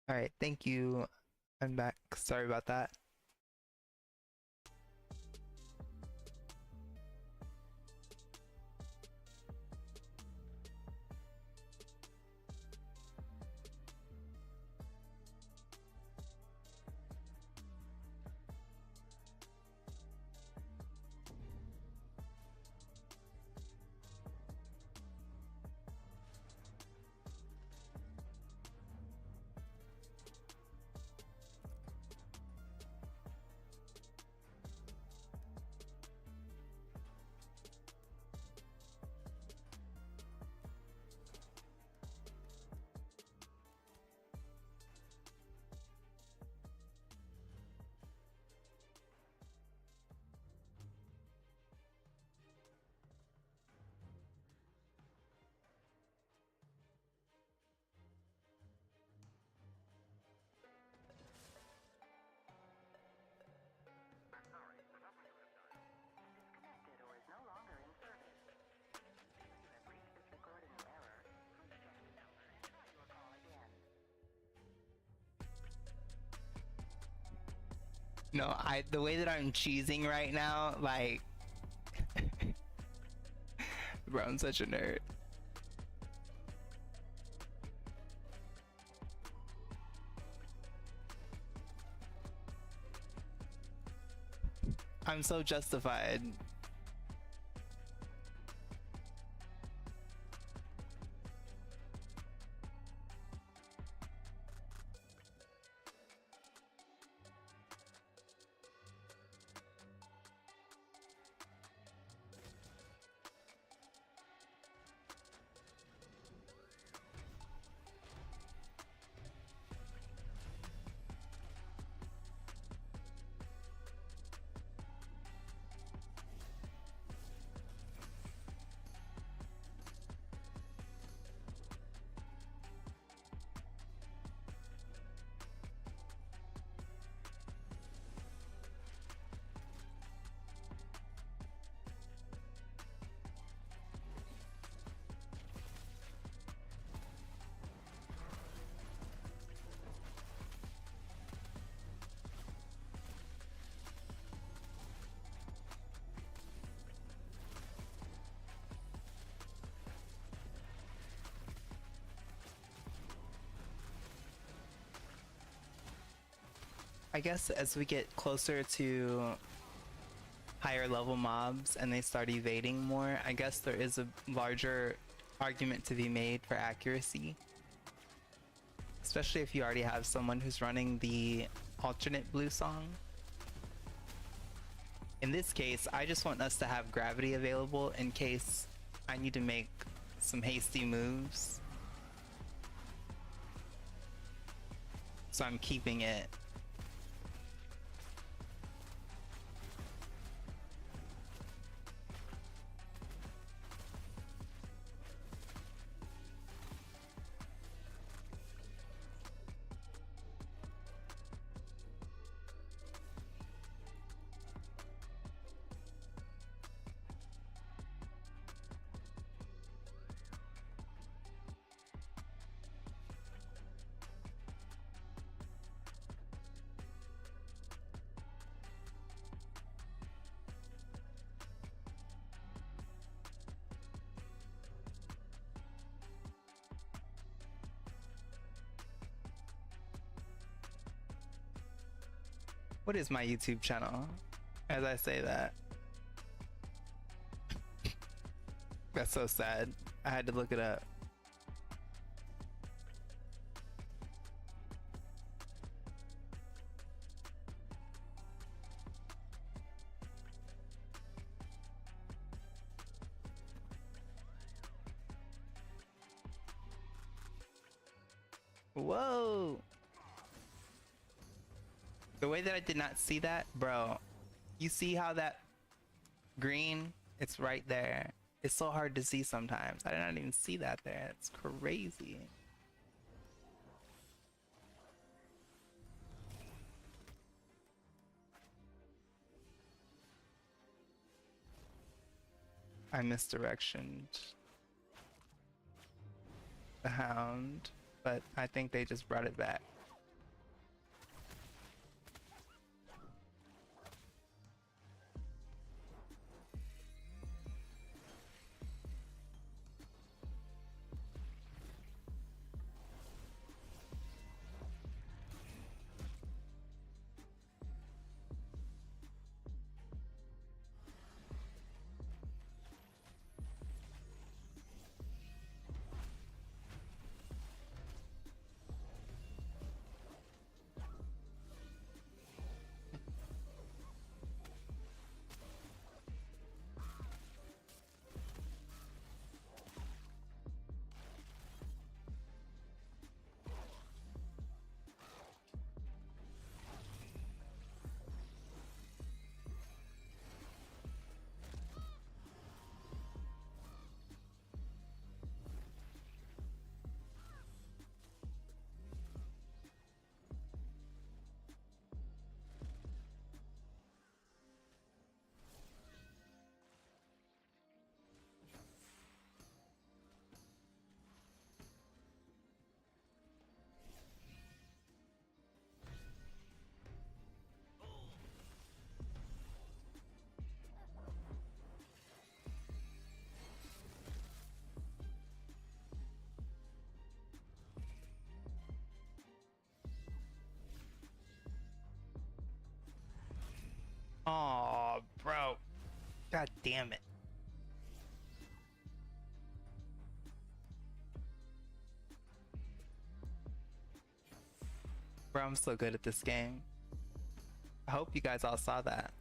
All right, thank you. I'm back. Sorry about that. No, the way that I'm cheesing right now, like, bro, I'm such a nerd. I'm so justified. I guess as we get closer to higher level mobs and they start evading more, I guess there is a larger argument to be made for accuracy. Especially if you already have someone who's running the alternate blue song. In this case, I just want us to have gravity available in case I need to make some hasty moves. So I'm keeping it. What is my YouTube channel? As I say that. That's so sad. I had to look it up. Whoa! The way that I did not see that, bro. You see how that green, it's right there. It's so hard to see sometimes. I did not even see that there. It's crazy. I misdirectioned the hound, but I think they just brought it back. Oh, bro. God damn it. Bro, I'm so good at this game. I hope you guys all saw that.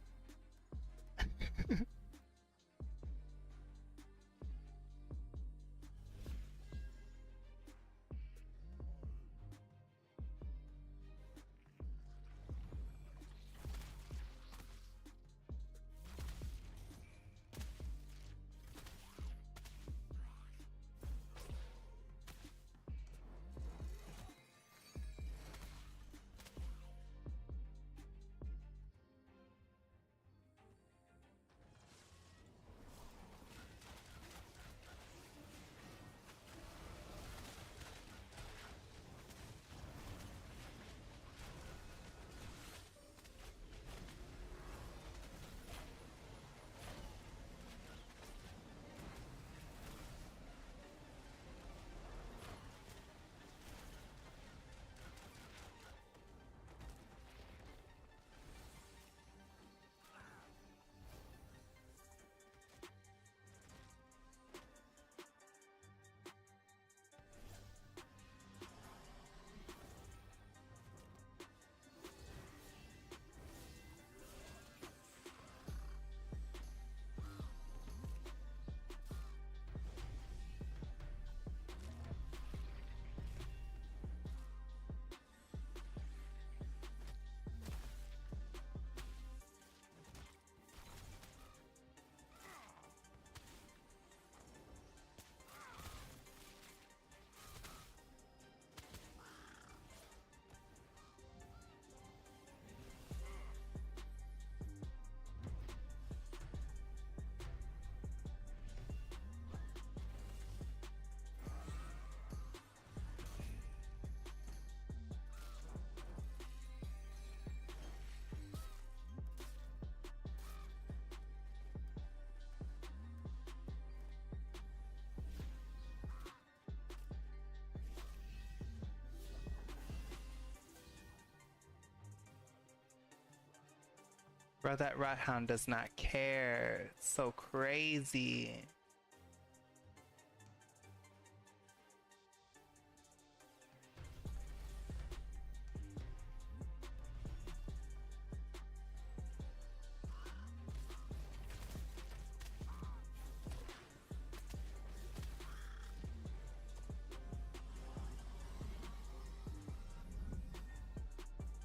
Bro, that rat hound does not care. It's so crazy.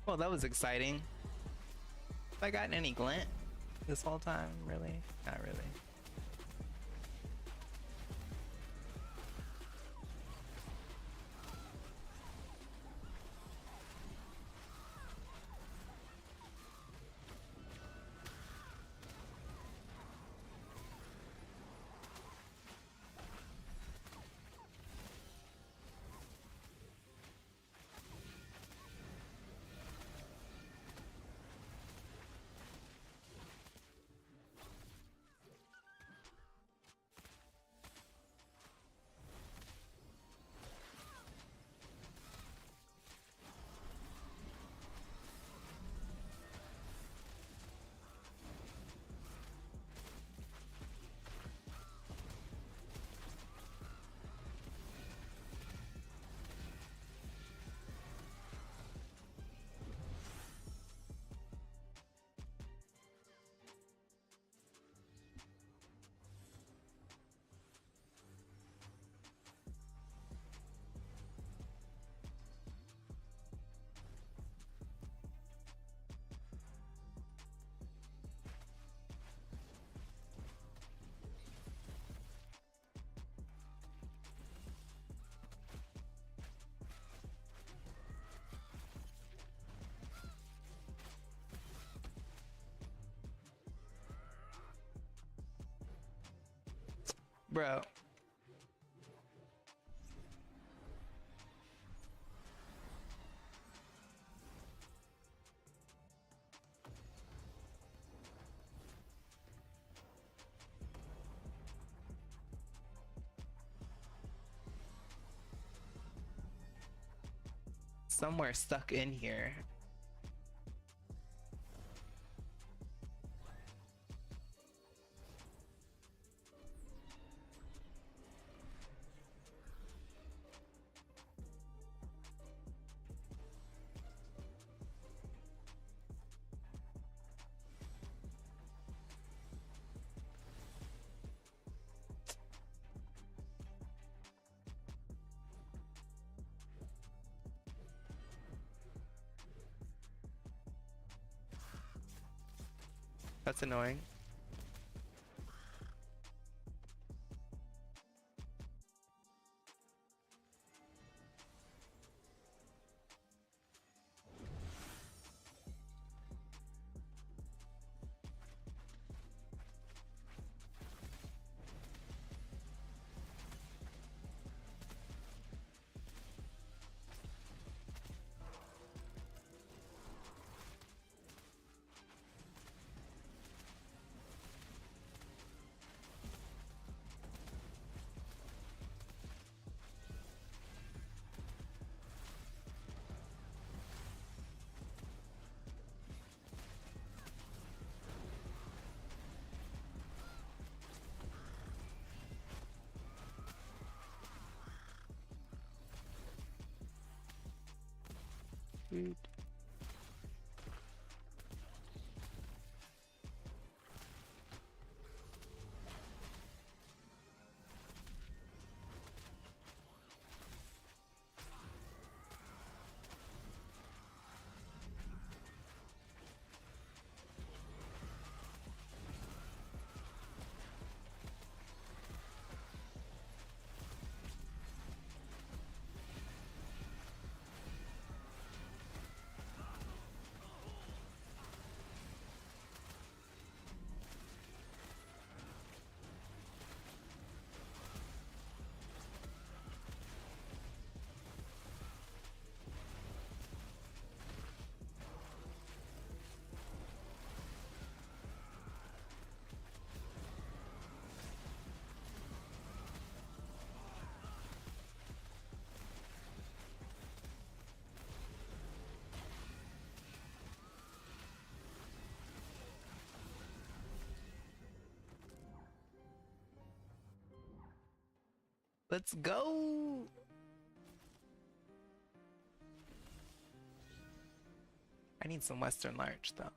Well, that was exciting. Have I gotten any glint this whole time? Really? Not really. Bro. Somewhere stuck in here. That's annoying. Dude. Let's go. I need some Western larch though.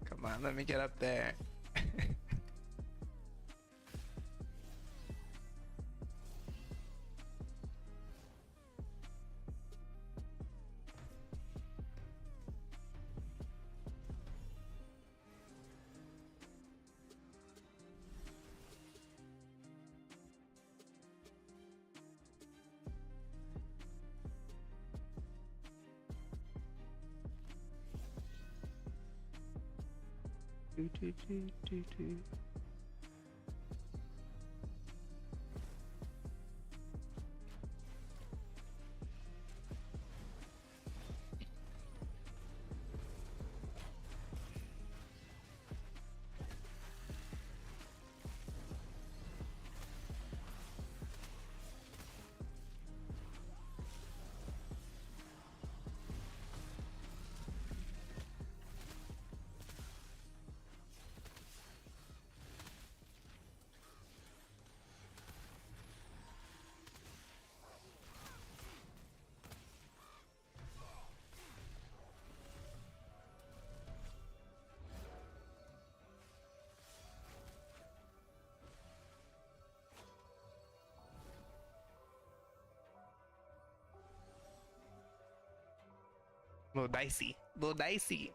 Come on, let me get up there. Do, do, do, do, do. A little dicey. A little dicey.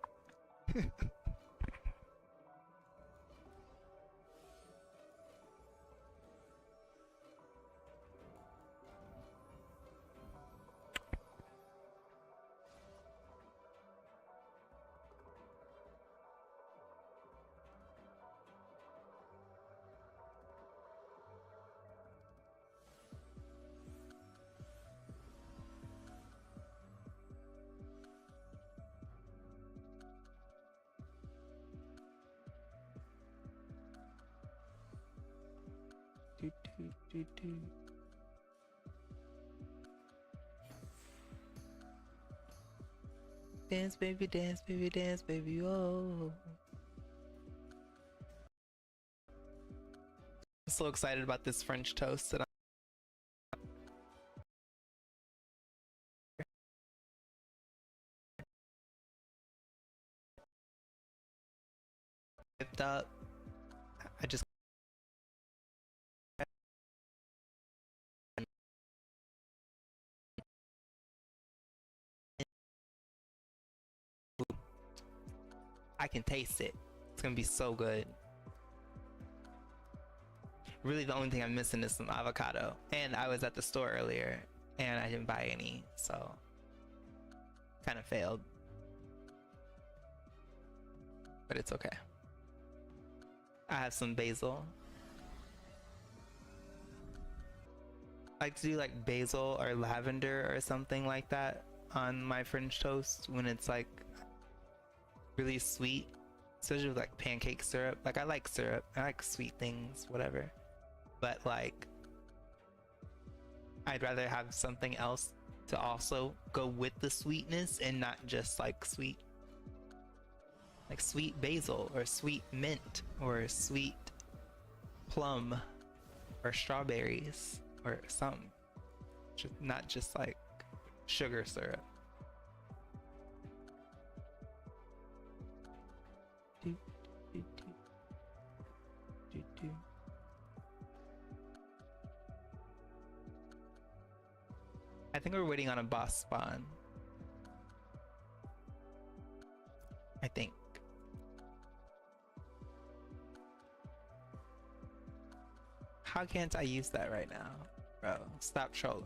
Do, do, do, do. Dance, baby, dance, baby, dance, baby, oh. I'm so excited about this French toast that I picked up. I just I can taste it. It's gonna be so good. Really, the only thing I'm missing is some avocado. And I was at the store earlier and I didn't buy any, so kind of failed. But it's okay. I have some basil. I like to do like basil or lavender or something like that on my French toast when it's like really sweet, especially with like pancake syrup. Like I like syrup, I like sweet things, whatever, but like I'd rather have something else to also go with the sweetness and not just like sweet, like sweet basil or sweet mint or sweet plum or strawberries or something, just not just like sugar syrup. Do, do, do, do, do. I think we're waiting on a boss spawn. I think. How can't I use that right now? Bro, stop trolling.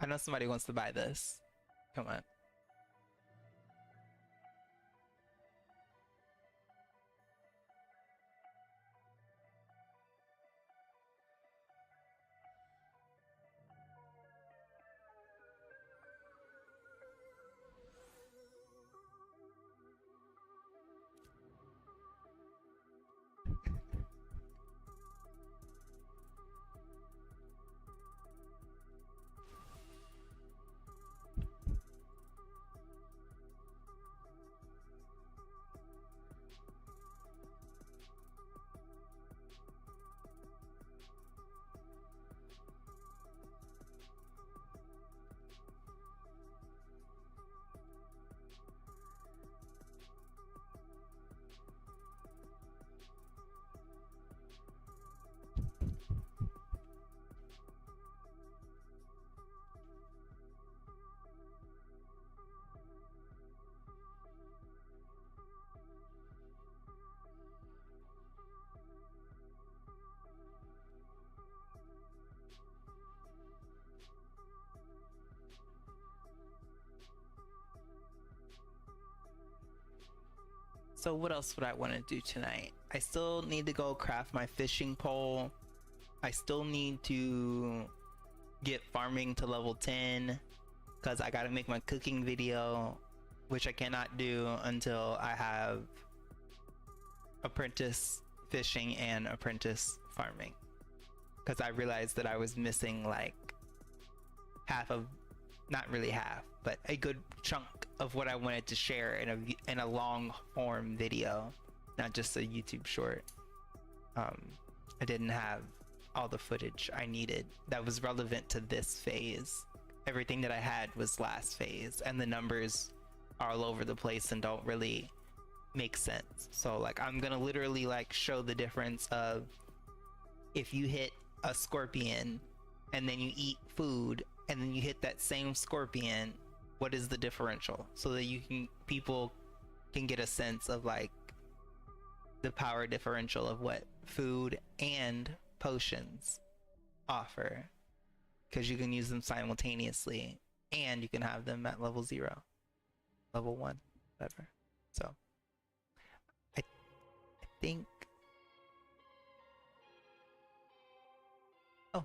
I know somebody wants to buy this. Come on. So what else would I want to do tonight? I still need to go craft my fishing pole. I still need to get farming to level 10 because I gotta make my cooking video, which I cannot do until I have apprentice fishing and apprentice farming, because I realized that I was missing like half of, not really half, but a good chunk of what I wanted to share in a long form video, not just a YouTube short. I didn't have all the footage I needed that was relevant to this phase. Everything that I had was last phase, and the numbers are all over the place and don't really make sense. So like I'm gonna literally like show the difference of if you hit a scorpion and then you eat food and then you hit that same scorpion, what is the differential, so that people can get a sense of like the power differential of what food and potions offer, because you can use them simultaneously and you can have them at level 0, level 1, whatever. So I think, oh,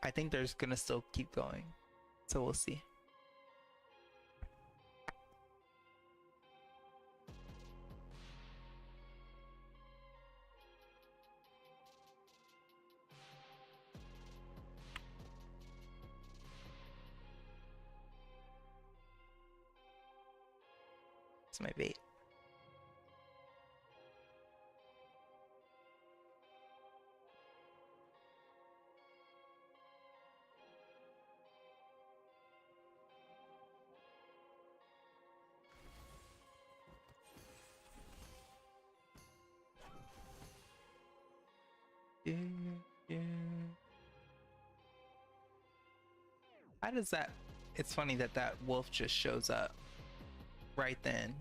I think they're just gonna still keep going, so we'll see. It's my bait. Yeah, yeah. How does that? It's funny that that wolf just shows up right then.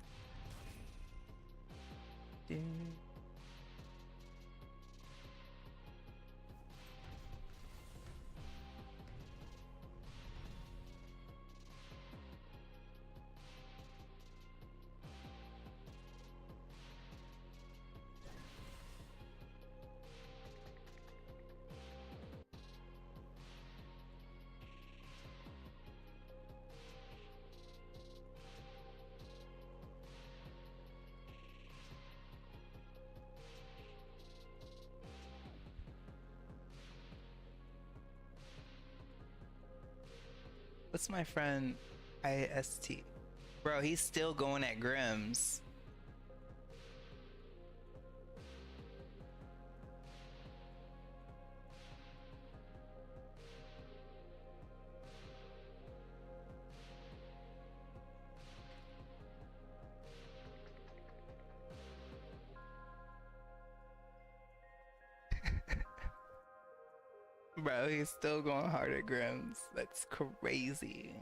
Dude. What's my friend IST? Bro, he's still going at Grimm's. Bro, he's still going hard at Grimm's. That's crazy.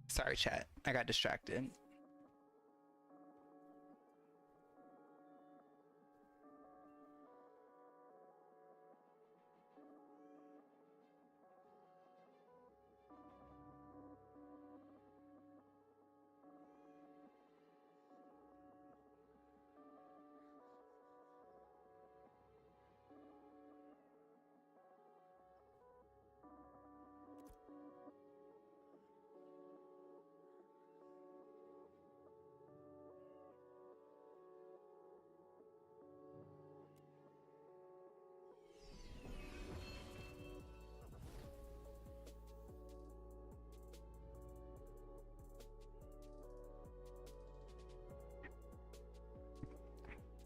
Sorry, chat. I got distracted.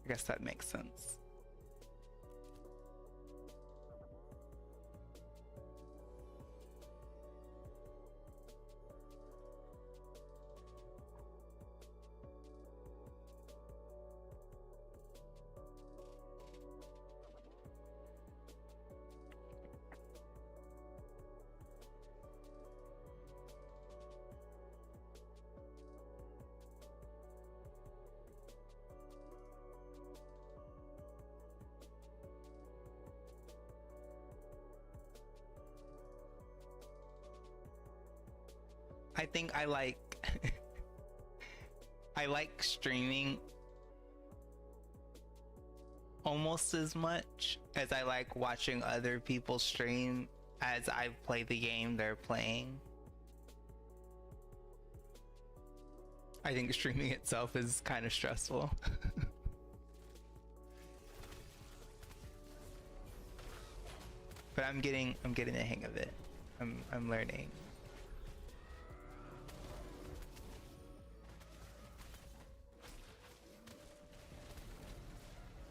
I guess that makes sense. I think I like I like streaming almost as much as I like watching other people stream as I play the game they're playing. I think streaming itself is kind of stressful. But I'm getting the hang of it. I'm learning.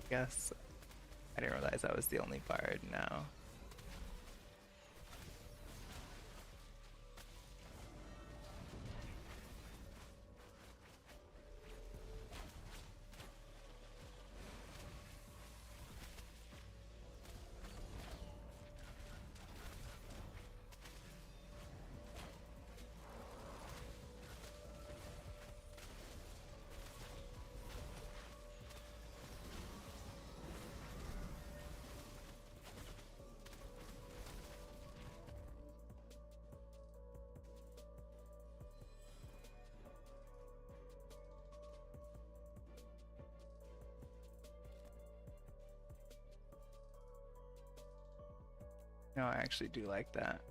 Guess I didn't realize I was the only bard now. No, I actually do like that.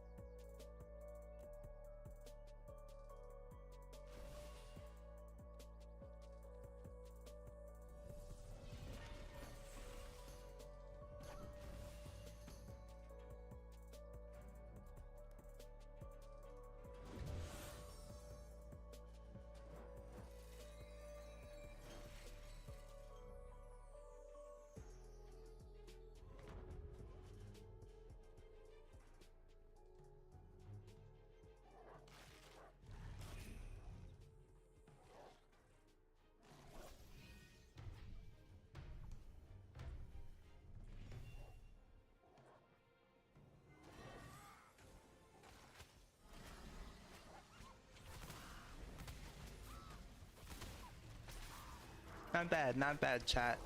Not bad, not bad, chat.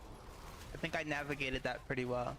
I think I navigated that pretty well.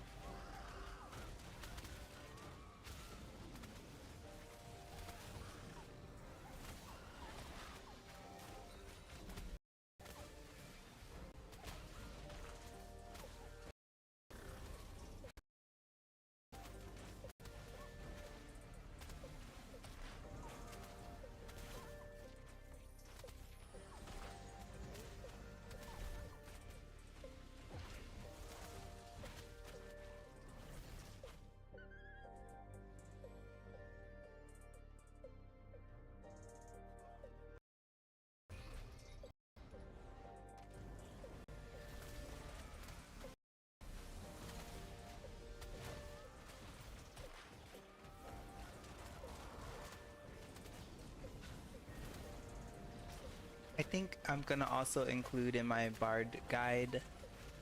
I think I'm gonna also include in my Bard guide,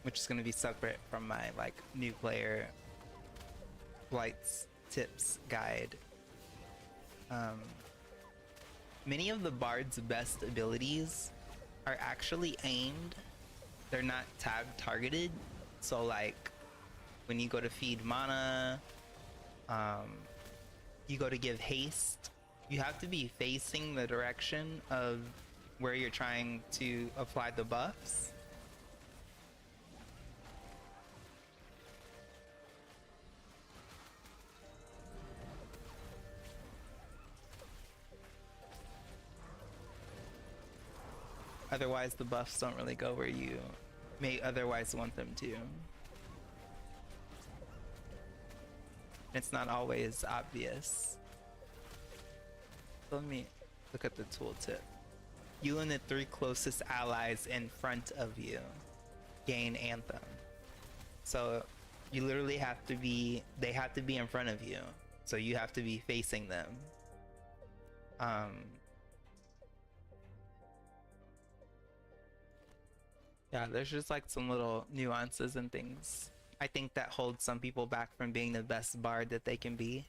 which is gonna be separate from my like new player Blite's tips guide. Many of the Bard's best abilities are actually aimed. They're not tab targeted. So like when you go to feed mana, you go to give haste, you have to be facing the direction of where you're trying to apply the buffs. Otherwise the buffs don't really go where you may otherwise want them to. It's not always obvious. Let me look at the tooltip. You and the 3 closest allies in front of you gain Anthem. So you literally have to be, they have to be in front of you. So you have to be facing them. Yeah, there's just like some little nuances and things I think that holds some people back from being the best bard that they can be.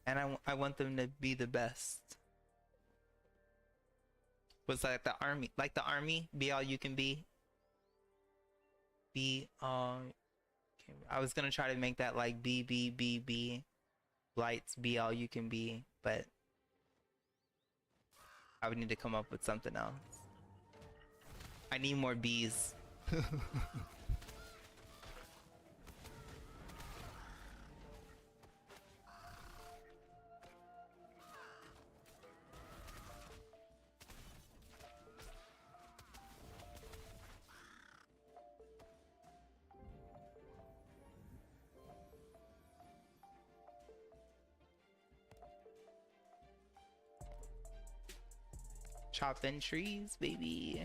And I want them to be the best. Was like the army, be all you can be. Be all. I was gonna try to make that like be. Blights, be all you can be, but I would need to come up with something else. I need more bees. Chopping trees, baby.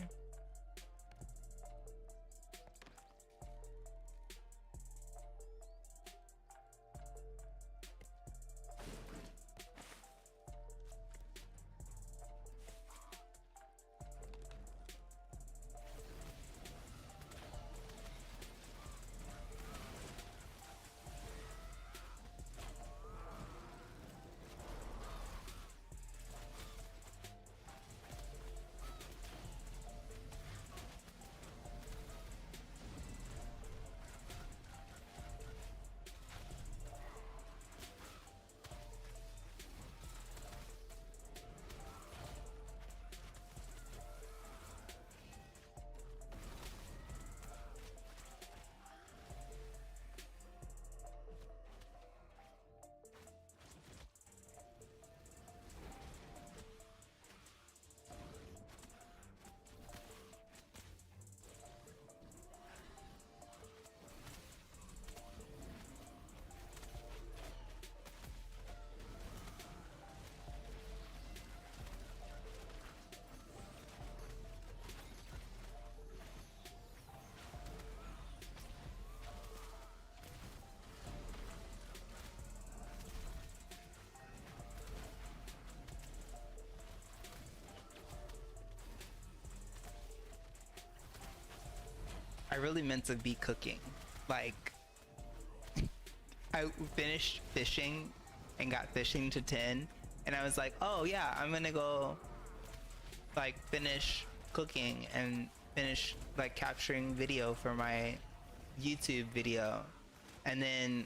I really meant to be cooking. Like, I finished fishing and got fishing to 10, and I was like, oh yeah, I'm gonna go like finish cooking and finish like capturing video for my YouTube video, and then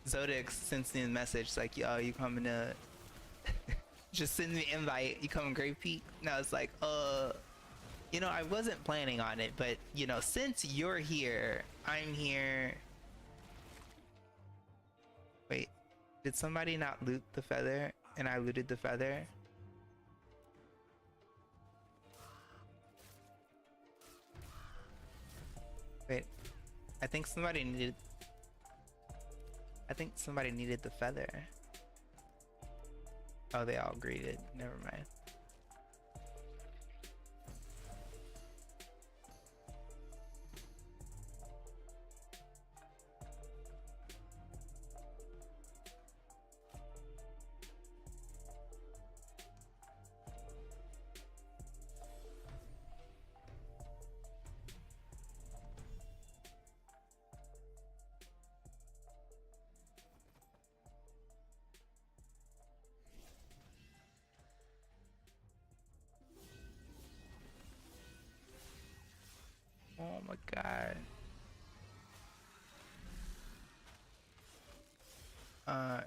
Zodix sends me a message like, yo, you coming to just send me an invite, you coming Great Peak? And I was like, you know, I wasn't planning on it, but you know, since you're here, I'm here. Wait, did somebody not loot the feather and I looted the feather? Wait, I think somebody needed the feather. Oh, they all greeted. Never mind. Oh my god. Uh,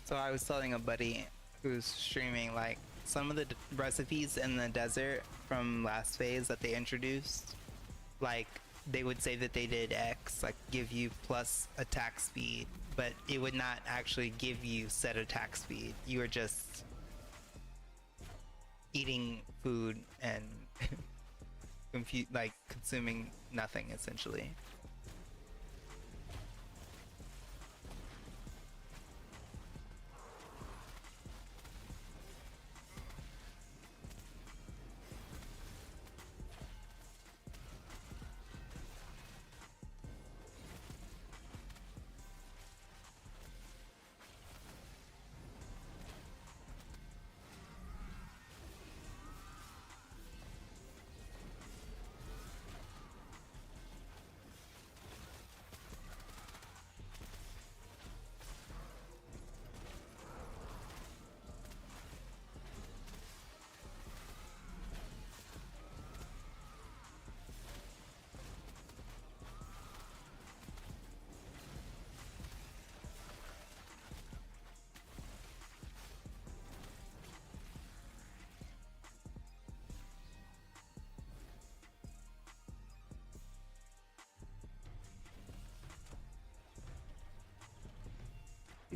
So I was telling a buddy who's streaming like some of the recipes in the desert from last phase that they introduced, like they would say that they did X, like give you plus attack speed, but it would not actually give you set attack speed. You were just eating food and like consuming nothing essentially.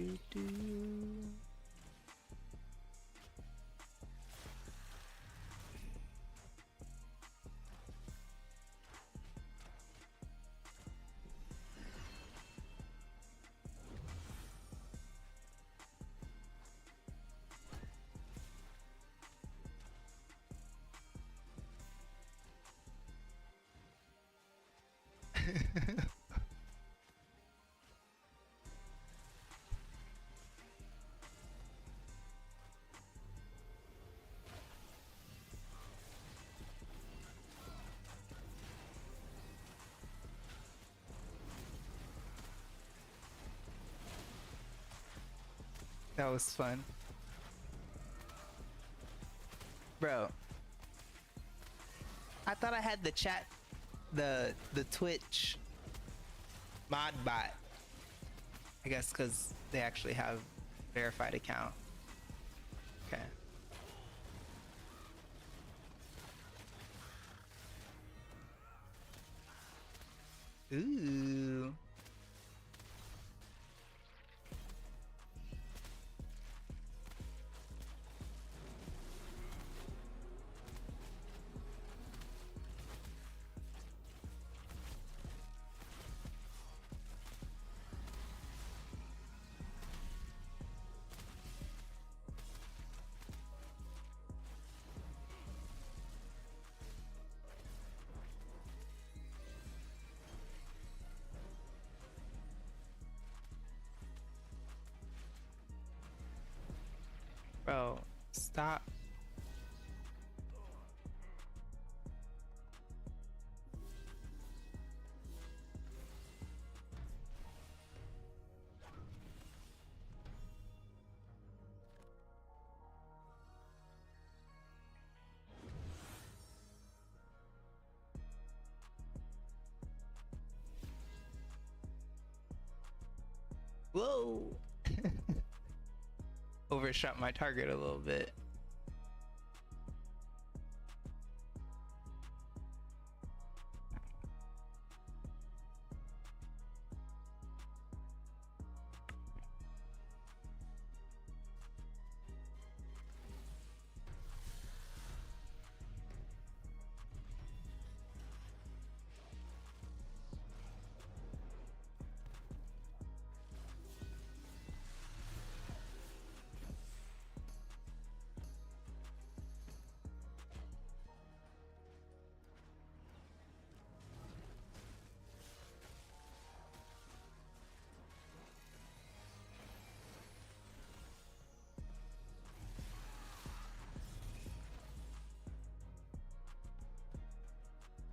Do, do. That was fun. Bro, I thought I had the chat, the Twitch mod bot. I guess because they actually have verified account. Okay. Ooh. Bro, stop. Whoa. Overshot my target a little bit.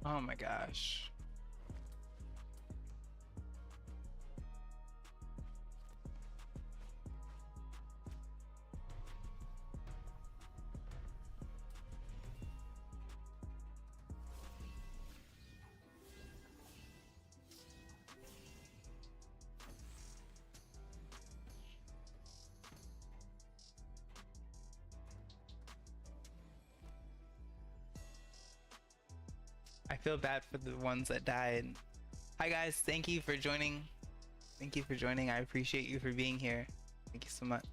Oh my gosh. I feel bad for the ones that died. Hi guys, thank you for joining. Thank you for joining. I appreciate you for being here. Thank you so much.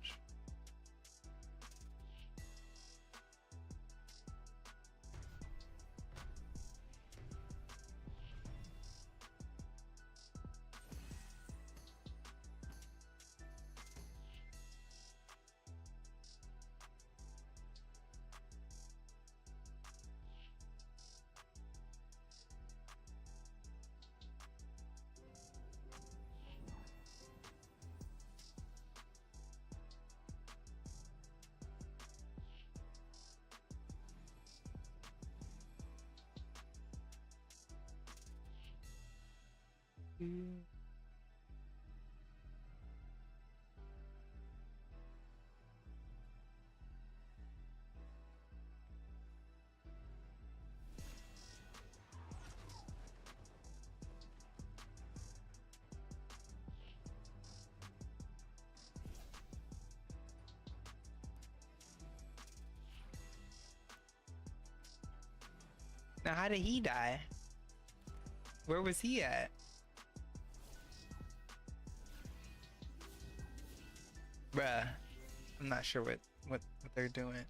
Now, how did he die? Where was he at? Bruh. I'm not sure what they're doing.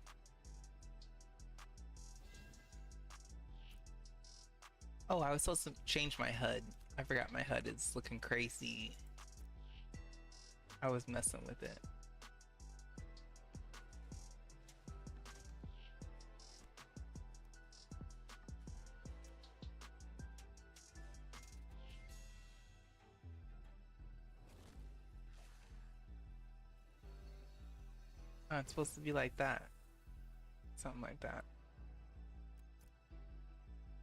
Oh, I was supposed to change my HUD. I forgot my HUD is looking crazy. I was messing with it. Oh, it's supposed to be like that. Something like that.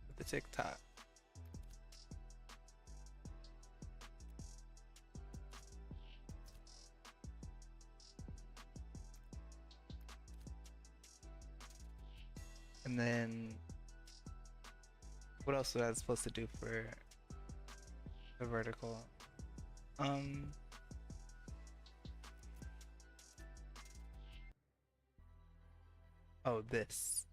With the TikTok. And then what else was I supposed to do for the vertical? Oh, this.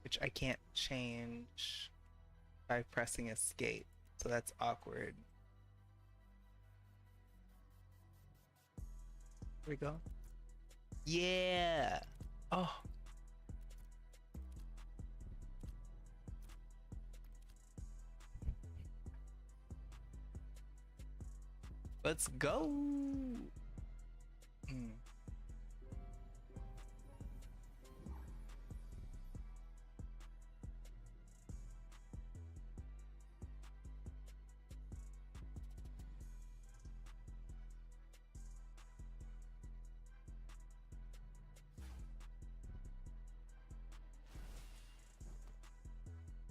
Which I can't change by pressing escape. So that's awkward. Here we go. Yeah. Oh. Let's go.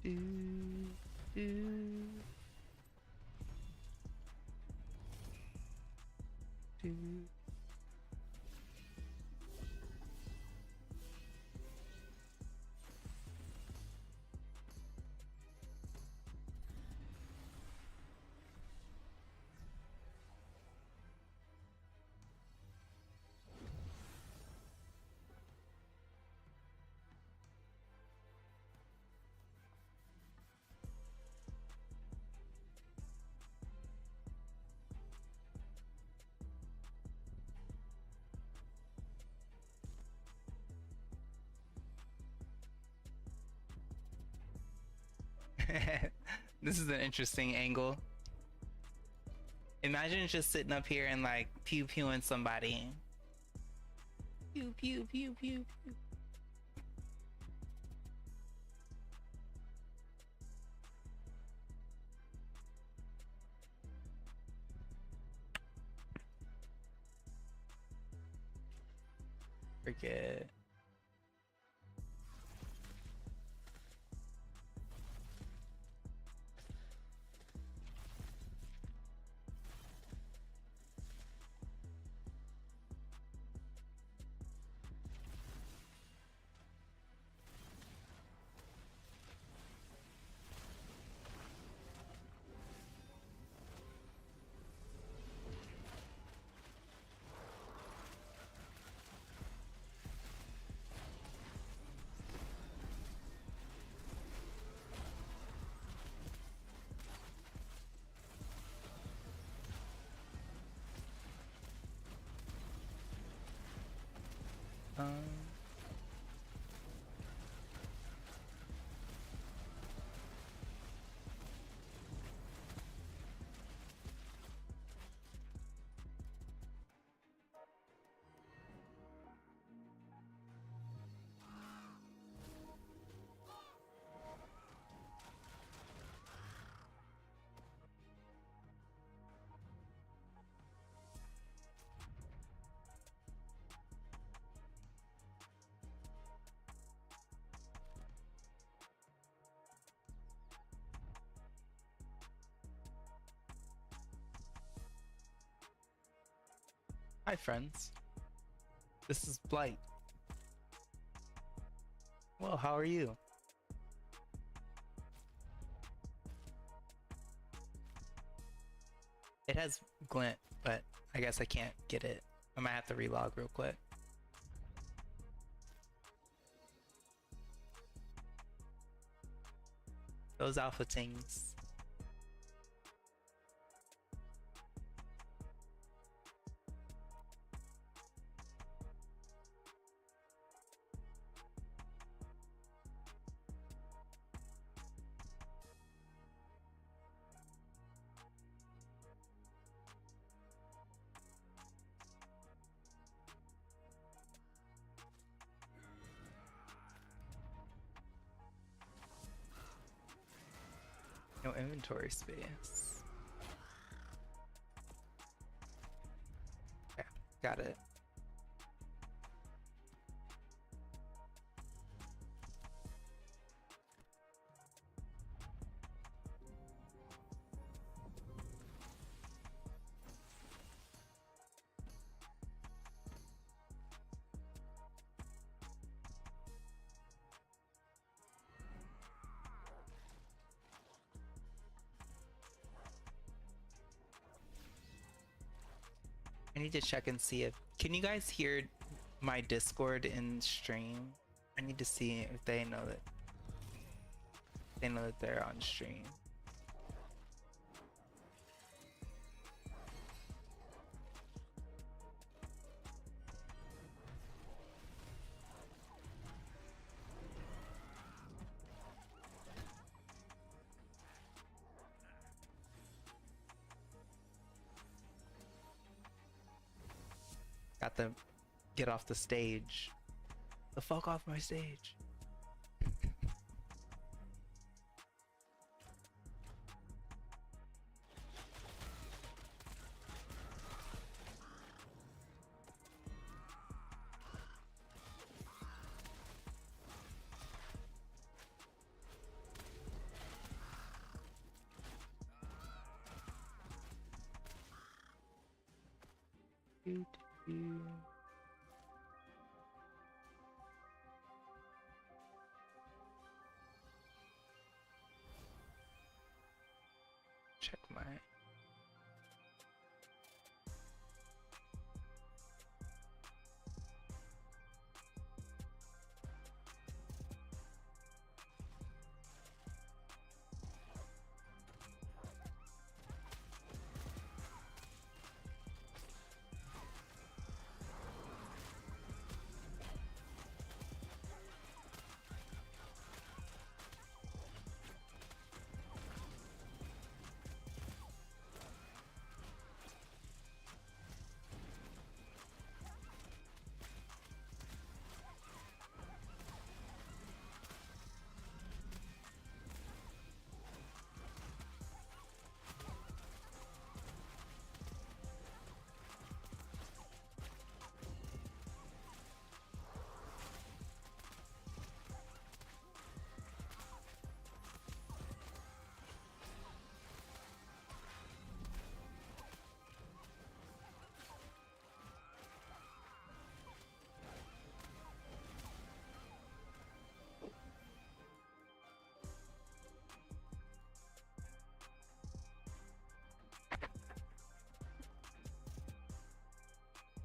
Do, do, do. This is an interesting angle. Imagine just sitting up here and like pew pewing somebody. Pew pew pew pew pew. Forget. Um, Hi friends, this is Blite. Well, how are you? It has glint, but I guess I can't get it. I might have to relog real quick. Those alpha Tingz. No inventory space. Okay, got it. I need to check and see if, can you guys hear my Discord in stream? I need to see if they know that they're on stream. Got them get off the stage. The fuck off my stage. Check my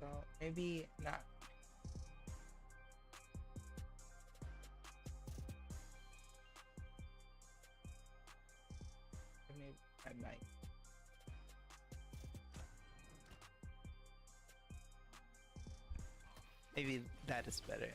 so maybe not. Maybe I might. Maybe that is better.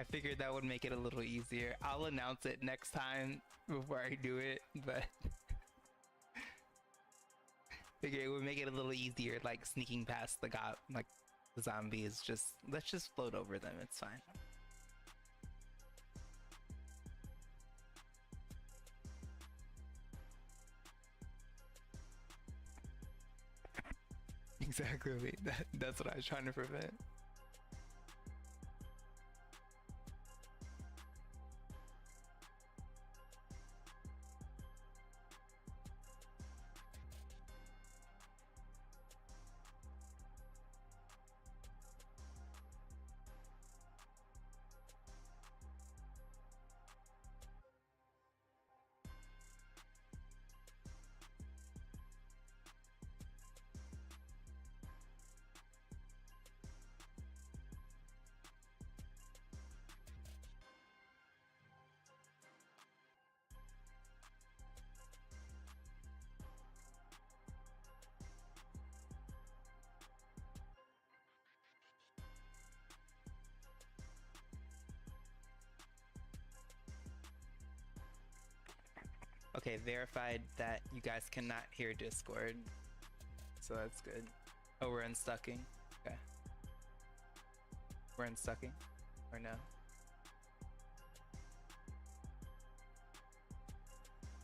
I figured that would make it a little easier. I'll announce it next time before I do it, but figure it would make it a little easier, like sneaking past the the zombies. Just let's just float over them. It's fine. Exactly. That's what I was trying to prevent. Okay, verified that you guys cannot hear Discord. So that's good. Oh, we're unstucking. Okay. We're unstucking? Or no?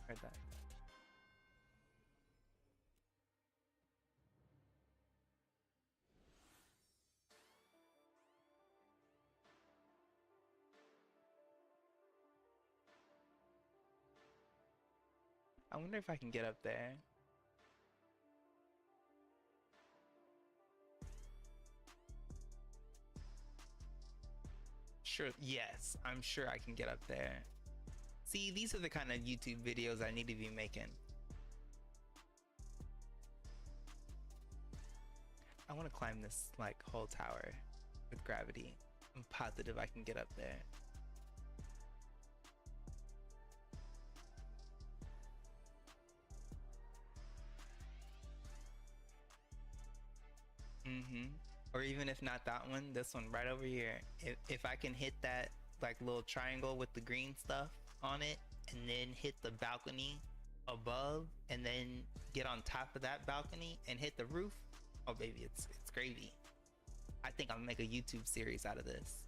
Heard that. I wonder if I can get up there. Sure, yes, I'm sure I can get up there. See, these are the kind of YouTube videos I need to be making. I want to climb this like whole tower with gravity. I'm positive I can get up there. Or even if not that one, this one right over here. If I can hit that like little triangle with the green stuff on it, and then hit the balcony above, and then get on top of that balcony and hit the roof, oh baby, it's gravy. I think I'll make a YouTube series out of this.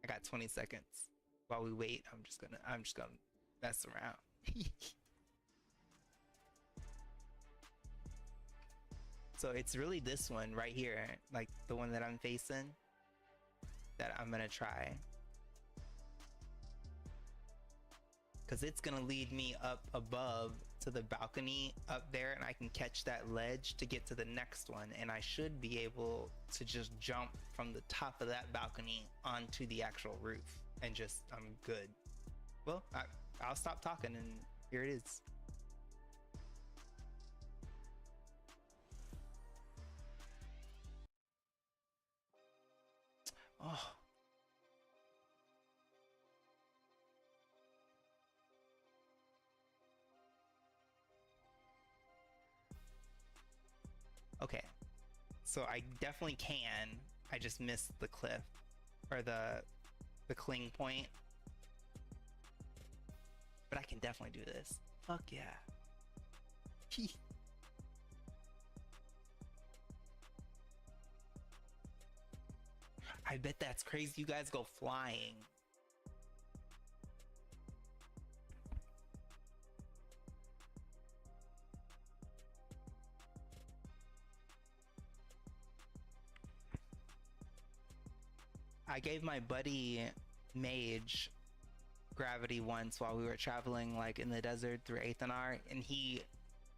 I got 20 seconds. While we wait, I'm just gonna mess around. So it's really this one right here, like the one that I'm facing, that I'm gonna try. Cause it's gonna lead me up above to the balcony up there, and I can catch that ledge to get to the next one, and I should be able to just jump from the top of that balcony onto the actual roof, and just, I'm good. Well, I'll stop talking, and here it is. Oh. Okay. So I definitely can. I just missed the cliff, or the cling point. But I can definitely do this. Fuck yeah. I bet that's crazy. You guys go flying. I gave my buddy Mage gravity once while we were traveling like in the desert through Aethanar, and he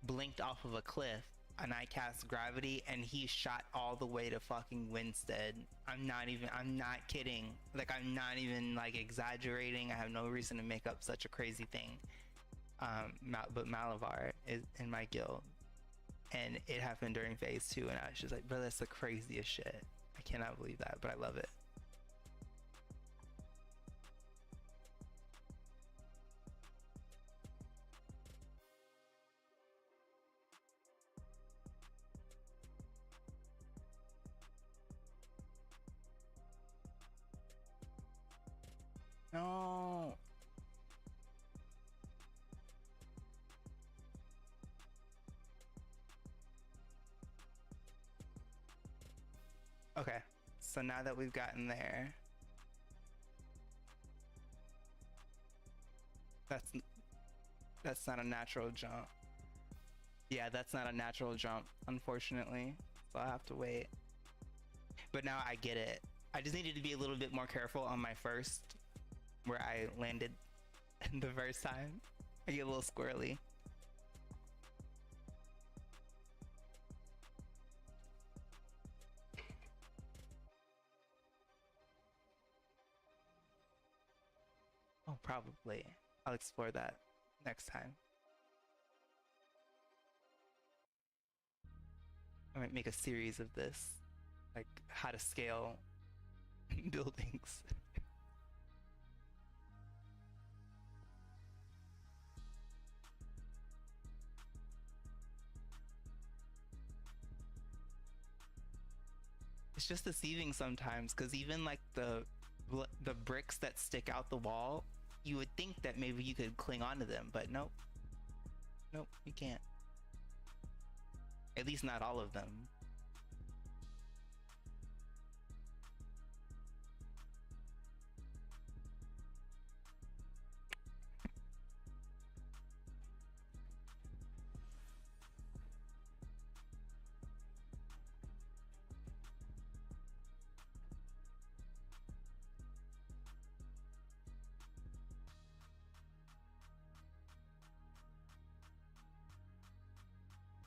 blinked off of a cliff, and I cast gravity and he shot all the way to fucking Winstead. I'm not kidding. Like, I'm not even like exaggerating. I have no reason to make up such a crazy thing. But Malavar is in my guild, and it happened during phase 2, and I was just like, bro, that's the craziest shit. I cannot believe that, but I love it. No. Okay, so now that we've gotten there, that's not a natural jump. Yeah, that's not a natural jump, unfortunately. So I'll have to wait. But now I get it. I just needed to be a little bit more careful on my first, where I landed the first time. I get a little squirrely. Oh, probably. I'll explore that next time. I might make a series of this, like how to scale buildings. It's just deceiving sometimes, because even like the bricks that stick out the wall, you would think that maybe you could cling onto them, but nope. Nope, you can't. At least not all of them.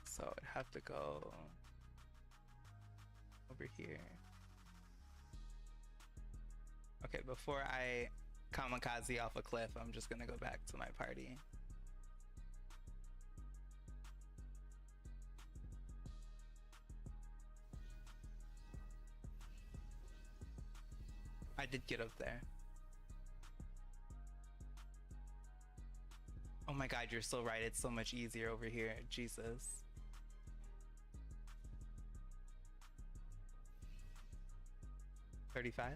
So I'd have to go over here. Okay, before I kamikaze off a cliff, I'm just gonna go back to my party. I did get up there. Oh my god, you're so right. It's so much easier over here. Jesus. $35?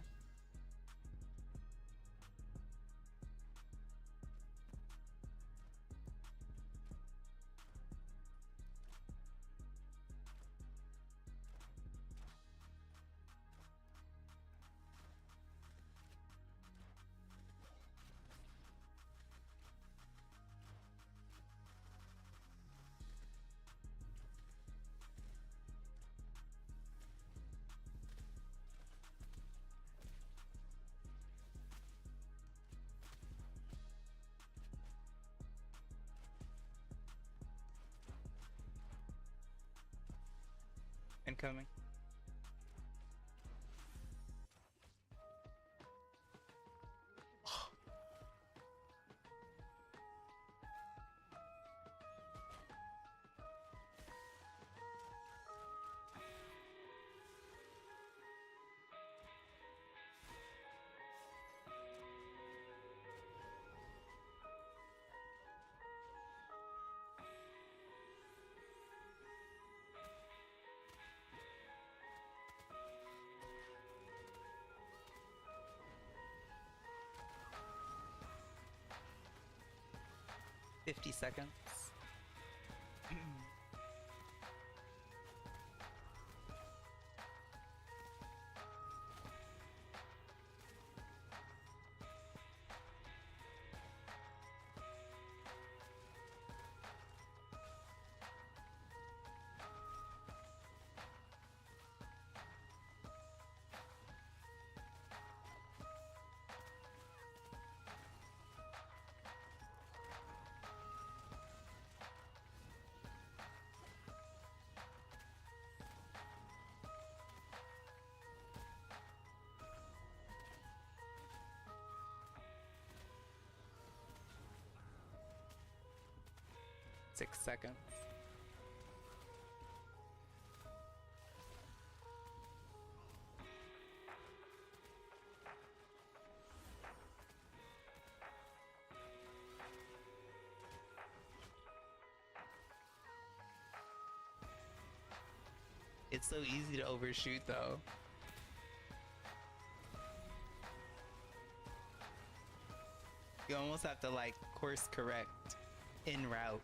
Incoming. $50 seconds. Six seconds. It's so easy to overshoot though. You almost have to like course correct en route.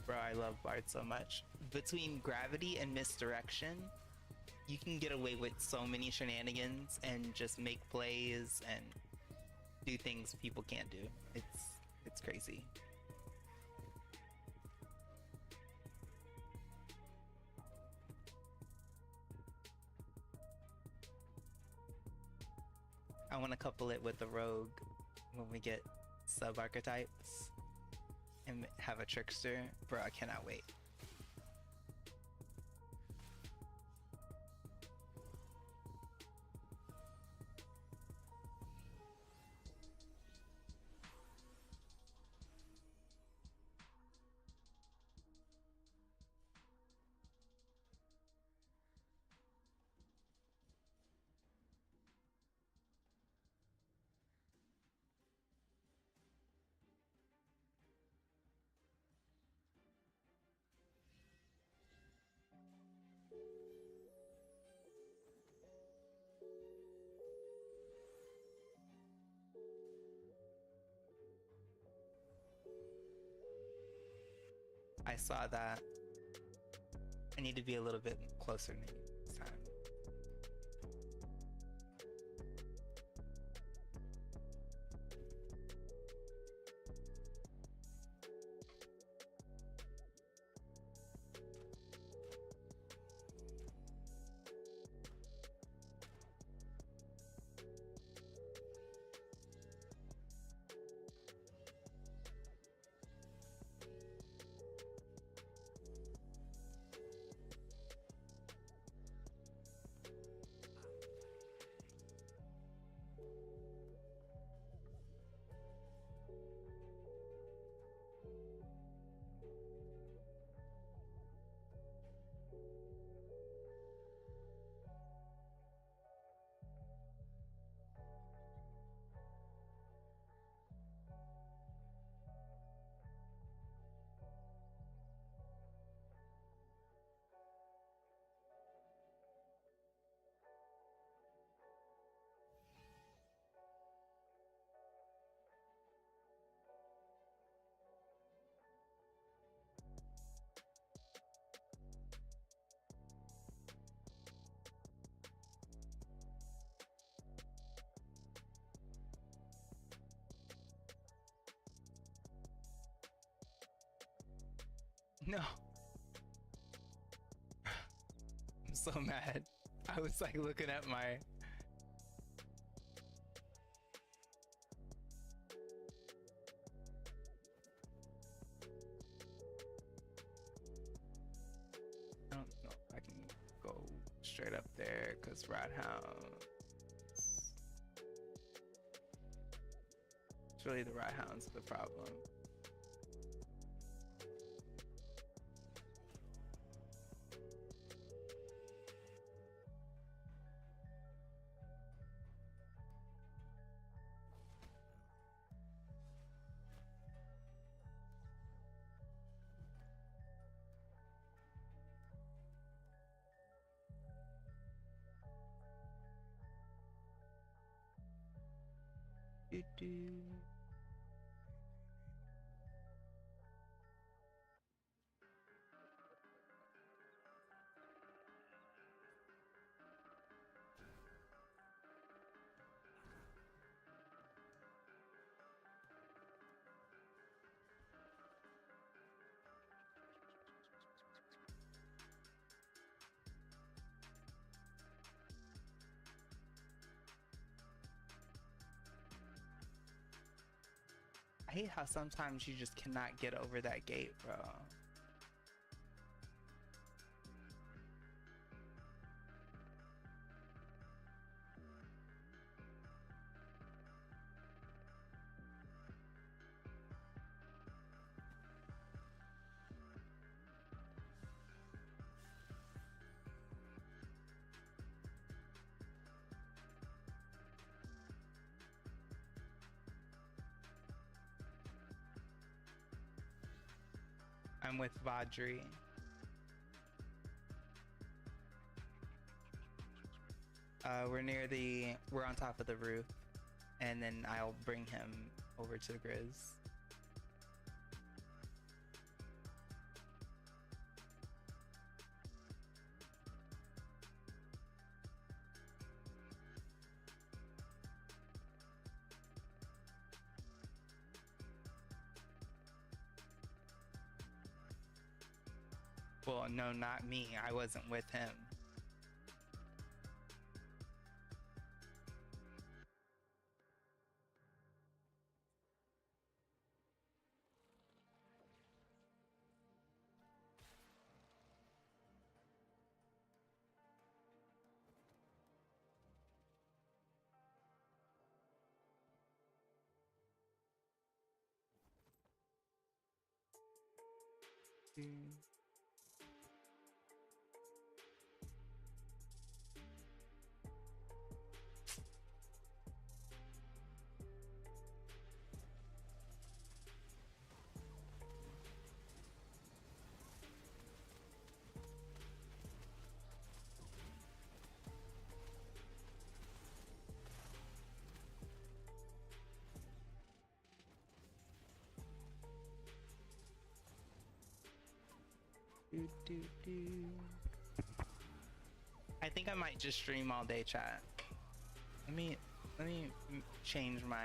Bro, I love Blite so much. Between gravity and misdirection, you can get away with so many shenanigans and just make plays and do things people can't do. It's crazy. I want to couple it with the rogue when we get sub archetypes and have a trickster. Bro, I cannot wait. I saw that. I need to be a little bit closer next time. No. I'm so mad. I was like looking at my... I don't know if I can go straight up there because Radhound... It's really the Radhound's the problem. Do-do. I hate how sometimes you just cannot get over that gate, bro. I'm with Vadri. We're on top of the roof, and then I'll bring him over to Grizz. Well, no, not me. I wasn't with him. I think I might just stream all day, chat. Let me change my.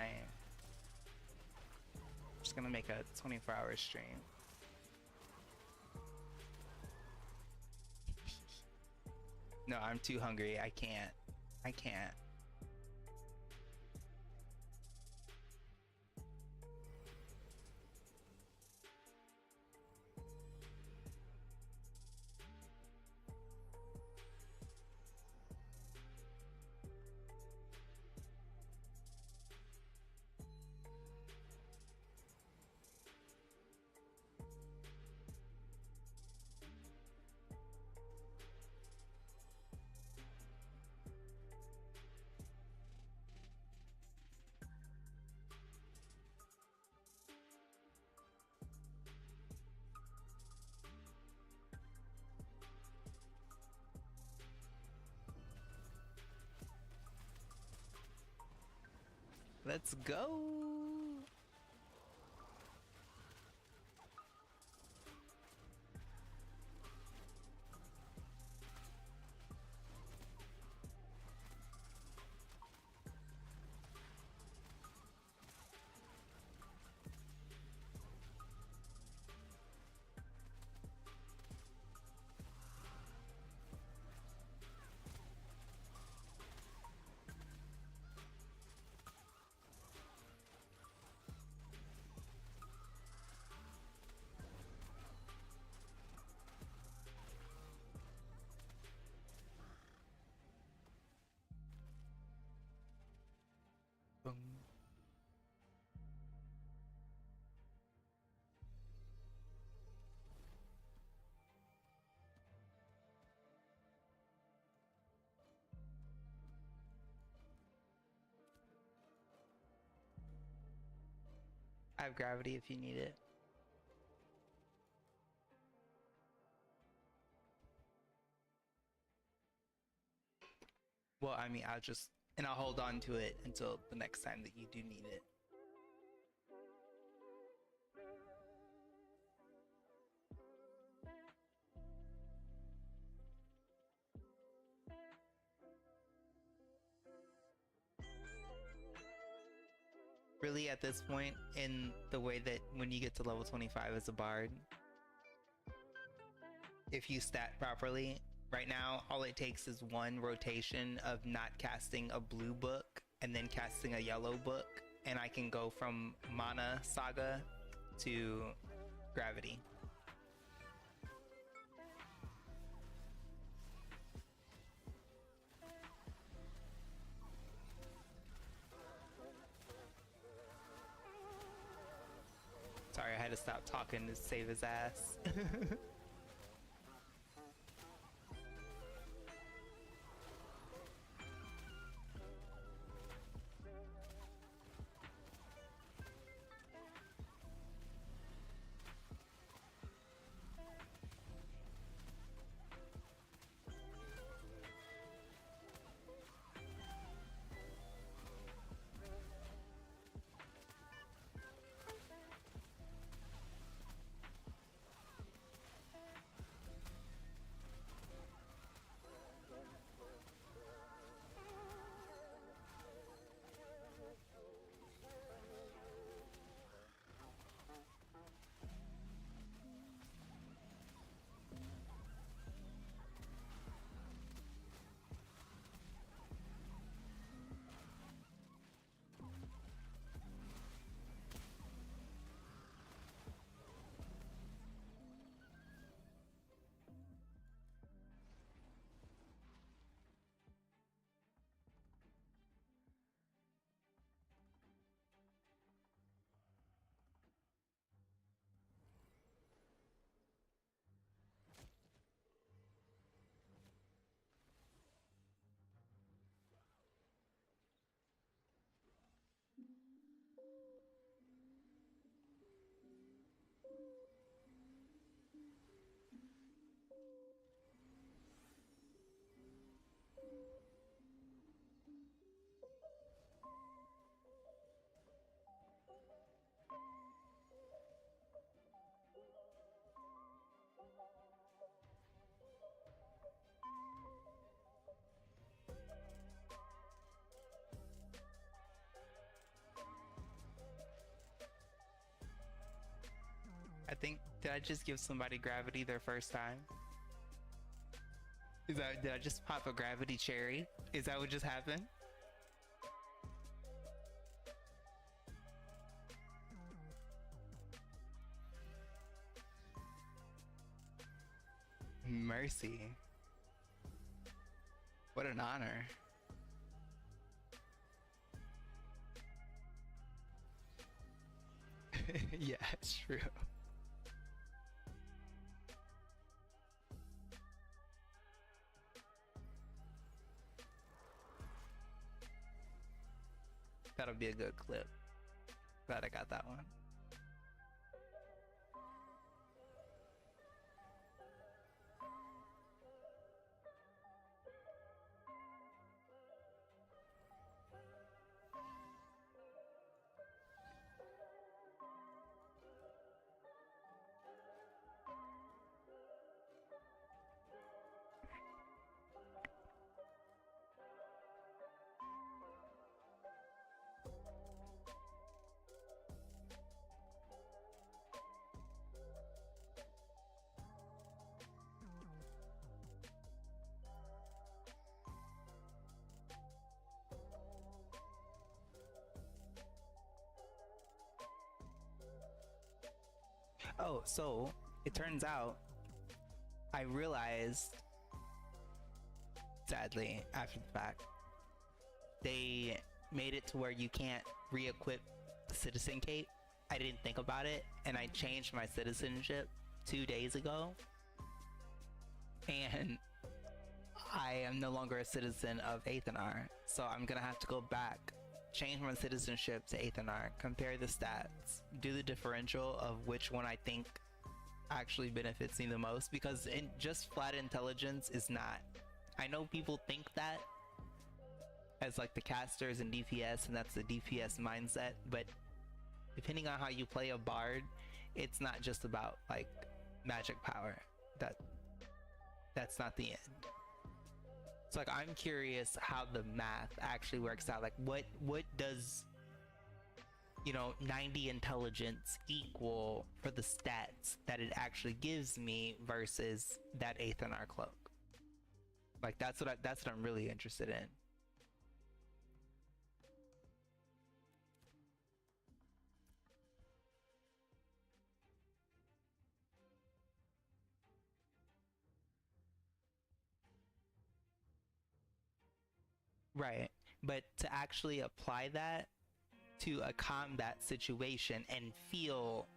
I'm just gonna make a 24-hour stream. No, I'm too hungry. I can't. I can't. Let's go. Boom. I have gravity if you need it. Well, I mean, I'll hold on to it until the next time that you do need it. Really, at this point, in the way that when you get to level 25 as a bard, if you stat properly, right now, all it takes is one rotation of not casting a blue book and then casting a yellow book, and I can go from Mana Saga to Gravity. Sorry, I had to stop talking to save his ass. think, did I just give somebody gravity their first time? Did I just pop a gravity cherry? Is that what just happened? Mercy. What an honor. Yeah, it's true. That'll be a good clip. Glad I got that one. Oh, so it turns out I realized, sadly, after the fact, they made it to where you can't re-equip the citizen cape. I didn't think about it, and I changed my citizenship 2 days ago, and I am no longer a citizen of Aethernar, so I'm gonna have to go back, change my citizenship to Aethernar, compare the stats, do the differential of which one I think actually benefits me the most, because just flat intelligence is not. I know people think that as like the casters and DPS, and that's the DPS mindset, but depending on how you play a bard, it's not just about like magic power. That's not the end. So like, I'm curious how the math actually works out. Like what does, you know, 90 intelligence equal for the stats that it actually gives me versus that Aethernar cloak? Like that's what I'm really interested in. Right, but to actually apply that to a combat situation and feel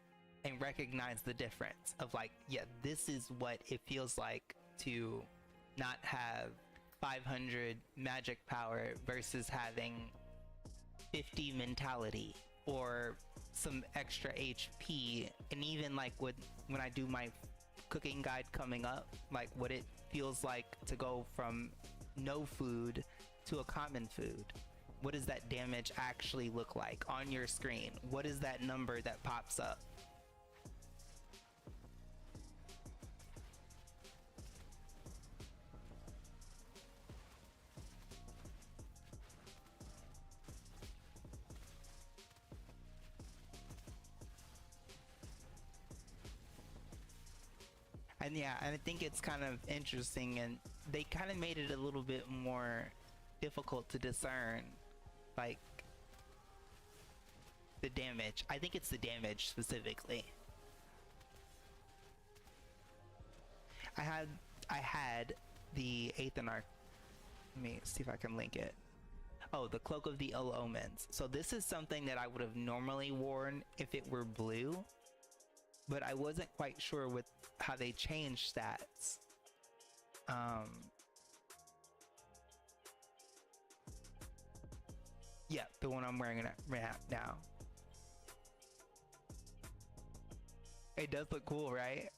and recognize the difference of like, yeah, this is what it feels like to not have 500 magic power versus having 50 mentality or some extra HP. And even like when I do my cooking guide coming up, like what it feels like to go from no food to a common food. What does that damage actually look like on your screen? What is that number that pops up? And yeah, and I think it's kind of interesting, and they kind of made it a little bit more difficult to discern, like the damage. I think it's the damage specifically. I had the Aethernar. Let me see if I can link it. Oh, the Cloak of the Ill Omens. So this is something that I would have normally worn if it were blue, but I wasn't quite sure with how they changed stats. Yeah, the one I'm wearing right now. It does look cool, right?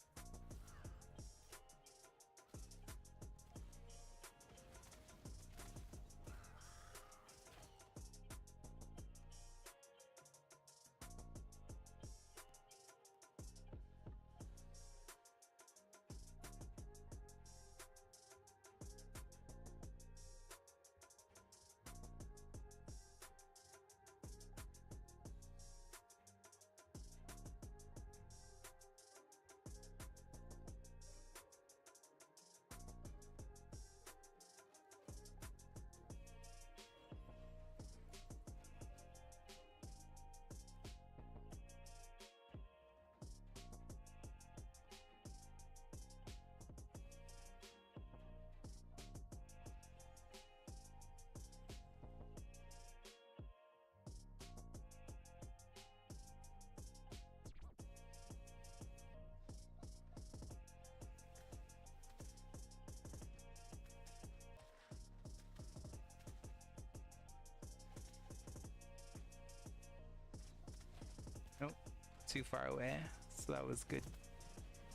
too far away, so that was good.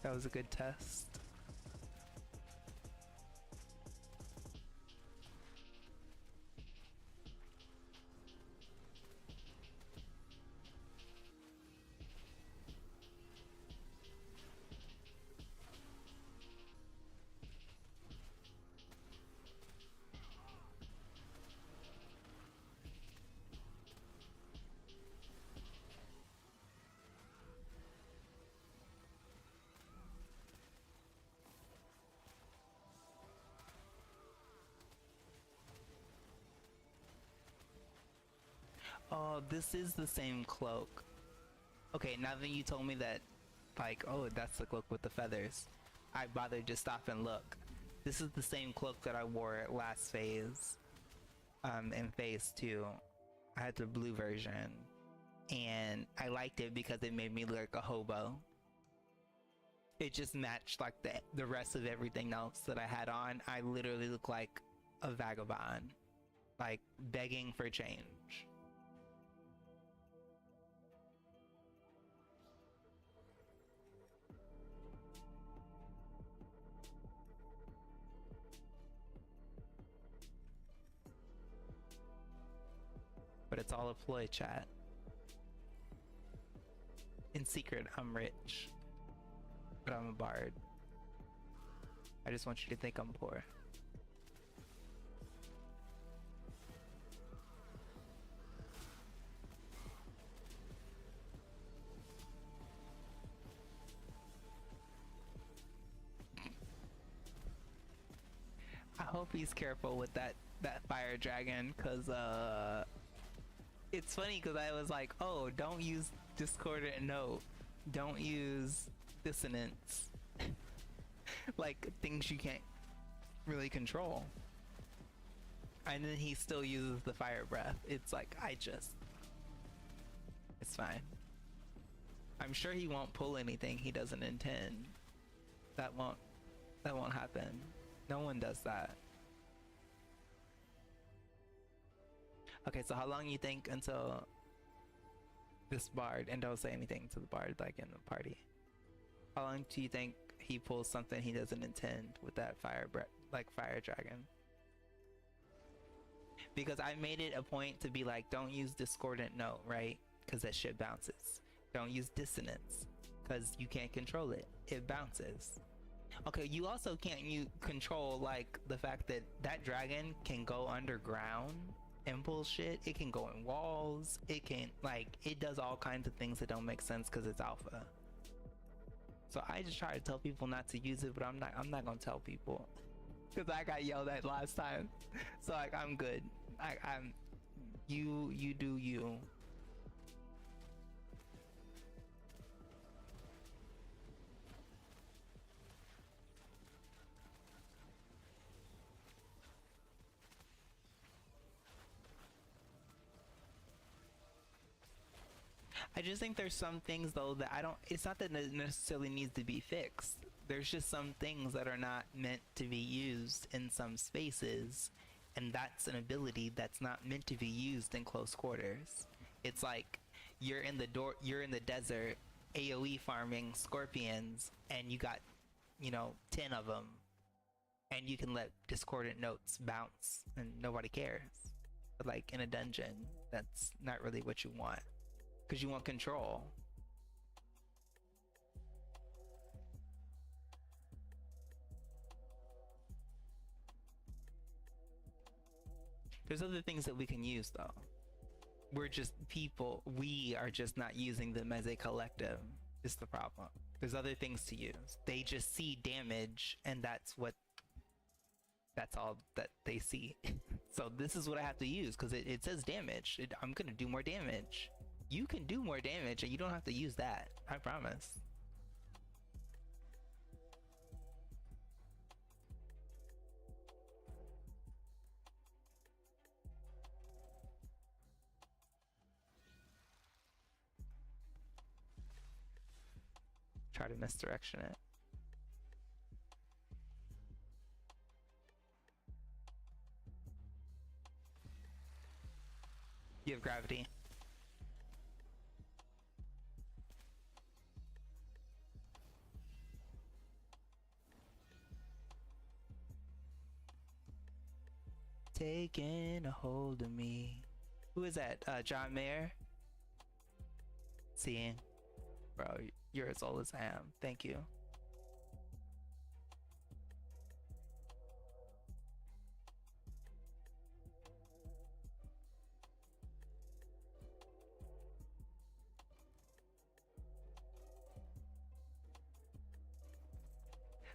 That was a good test. Oh, this is the same cloak. Okay, now that you told me that, like, oh, that's the cloak with the feathers, I bothered to stop and look. This is the same cloak that I wore at last phase, in phase 2. I had the blue version, and I liked it because it made me look like a hobo. It just matched like the rest of everything else that I had on. I literally look like a vagabond, like begging for change. But it's all a ploy, chat. In secret, I'm rich, but I'm a bard. I just want you to think I'm poor. I hope he's careful with that fire dragon, cause it's funny because I was like, oh, don't use discordant note, don't use dissonance, like things you can't really control. And then he still uses the fire breath. It's like, it's fine. I'm sure he won't pull anything he doesn't intend. That won't happen. No one does that. Okay, so how long you think until this bard, and don't say anything to the bard like in the party, how long do you think he pulls something he doesn't intend with that fire dragon? Because I made it a point to be like, don't use discordant note, right? Because that shit bounces. Don't use dissonance, because you can't control it. It bounces. Okay, you also can't control like the fact that that dragon can go underground and bullshit. It can go in walls. It can, like, it does all kinds of things that don't make sense because it's alpha. So I just try to tell people not to use it, but I'm not gonna tell people because I got yelled at last time. So like, I'm good. You do you. I just think there's some things though that it's not that it necessarily needs to be fixed. There's just some things that are not meant to be used in some spaces, and that's an ability that's not meant to be used in close quarters. It's like you're in the desert AoE farming scorpions, and you got, 10 of them, and you can let discordant notes bounce and nobody cares. But like in a dungeon, that's not really what you want. Because you want control. There's other things that we can use though. We're just people. We are just not using them as a collective is the problem. There's other things to use. They just see damage, and that's all that they see. So this is what I have to use because it says damage. I'm gonna do more damage. You can do more damage and you don't have to use that. I promise. Try to misdirection it. You have gravity. taking a hold of me. Who is that? John Mayer? See? Bro, you're as old as I am. Thank you.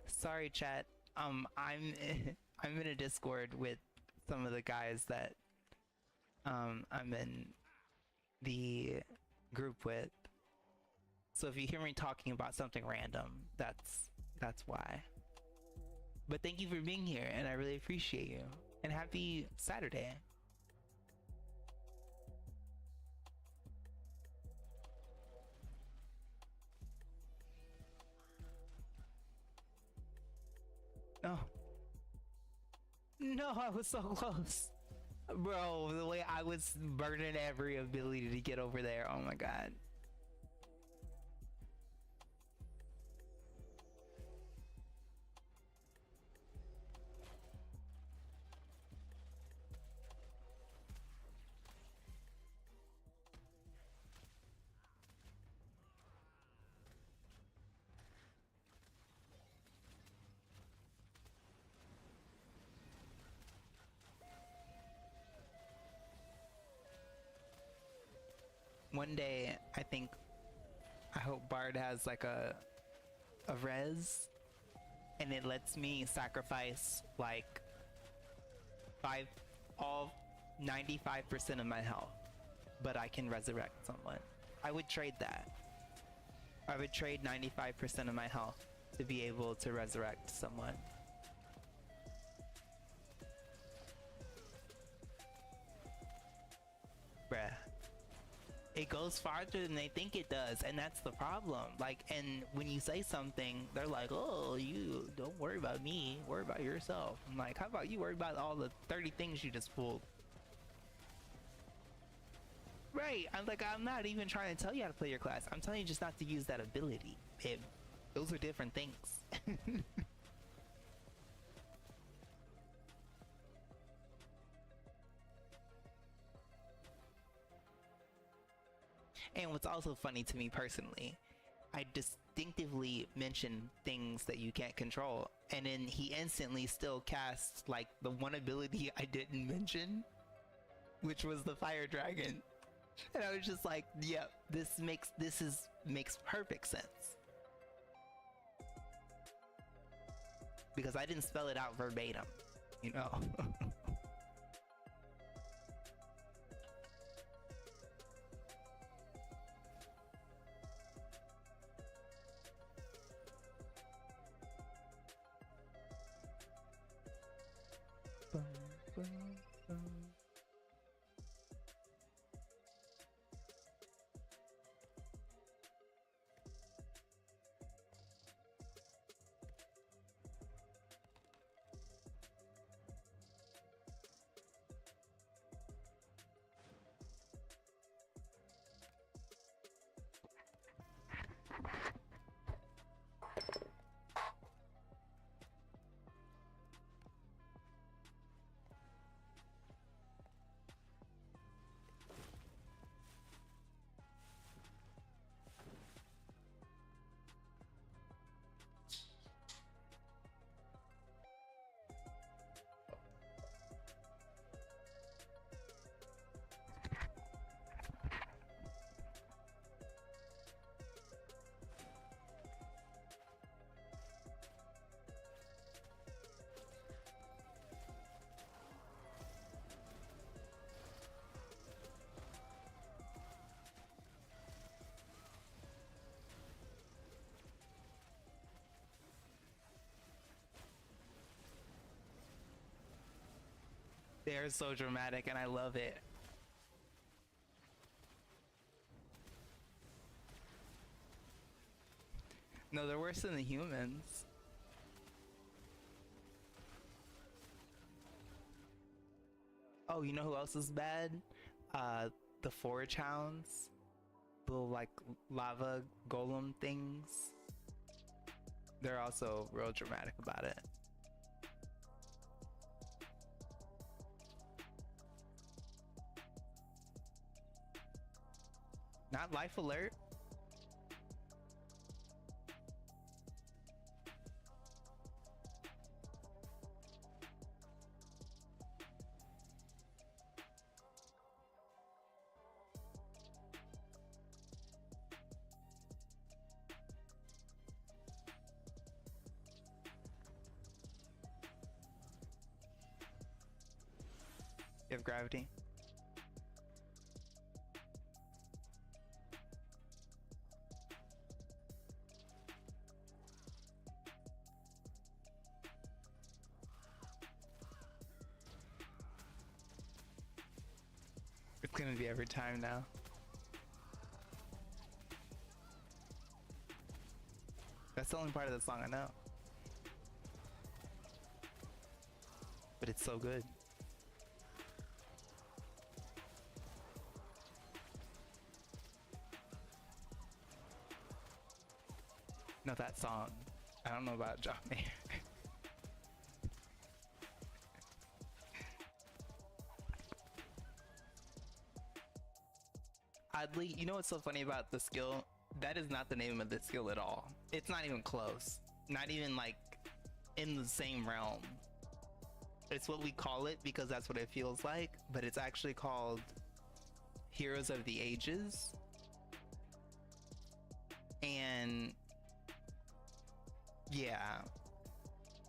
Sorry, chat. I'm I'm in a Discord with some of the guys that I'm in the group with. So if you hear me talking about something random, that's why. But thank you for being here, and I really appreciate you. And happy Saturday. No. No, I was so close. Bro, the way I was burning every ability to get over there. Oh my god. One day, I hope Bard has like a res, and it lets me sacrifice like 95% of my health, but I can resurrect someone. I would trade that. I would trade 95% of my health to be able to resurrect someone. Bruh. It goes farther than they think it does, and that's the problem. Like, and when you say something, they're like, oh, you don't worry about me, worry about yourself. I'm like, how about you worry about all the 30 things you just pulled? Right, I'm like, I'm not even trying to tell you how to play your class. I'm telling you just not to use that ability, babe. Those are different things. And what's also funny to me personally, I distinctively mentioned things that you can't control, and then he instantly still casts like the one ability I didn't mention, which was the fire dragon. And I was just like, yep, this makes perfect sense. Because I didn't spell it out verbatim, you know. They're so dramatic and I love it. No, they're worse than the humans. Oh, you know who else is bad? The forage hounds. Little like lava golem things. They're also real dramatic about it. Not life alert. You have gravity. It's gonna be every time now. That's the only part of the song I know. But it's so good. No, that song. I don't know about John Mayer. Oddly, you know what's so funny about the skill? That is not the name of the skill at all. It's not even close. Not even like in the same realm. It's what we call it because that's what it feels like, but it's actually called Heroes of the Ages. And yeah,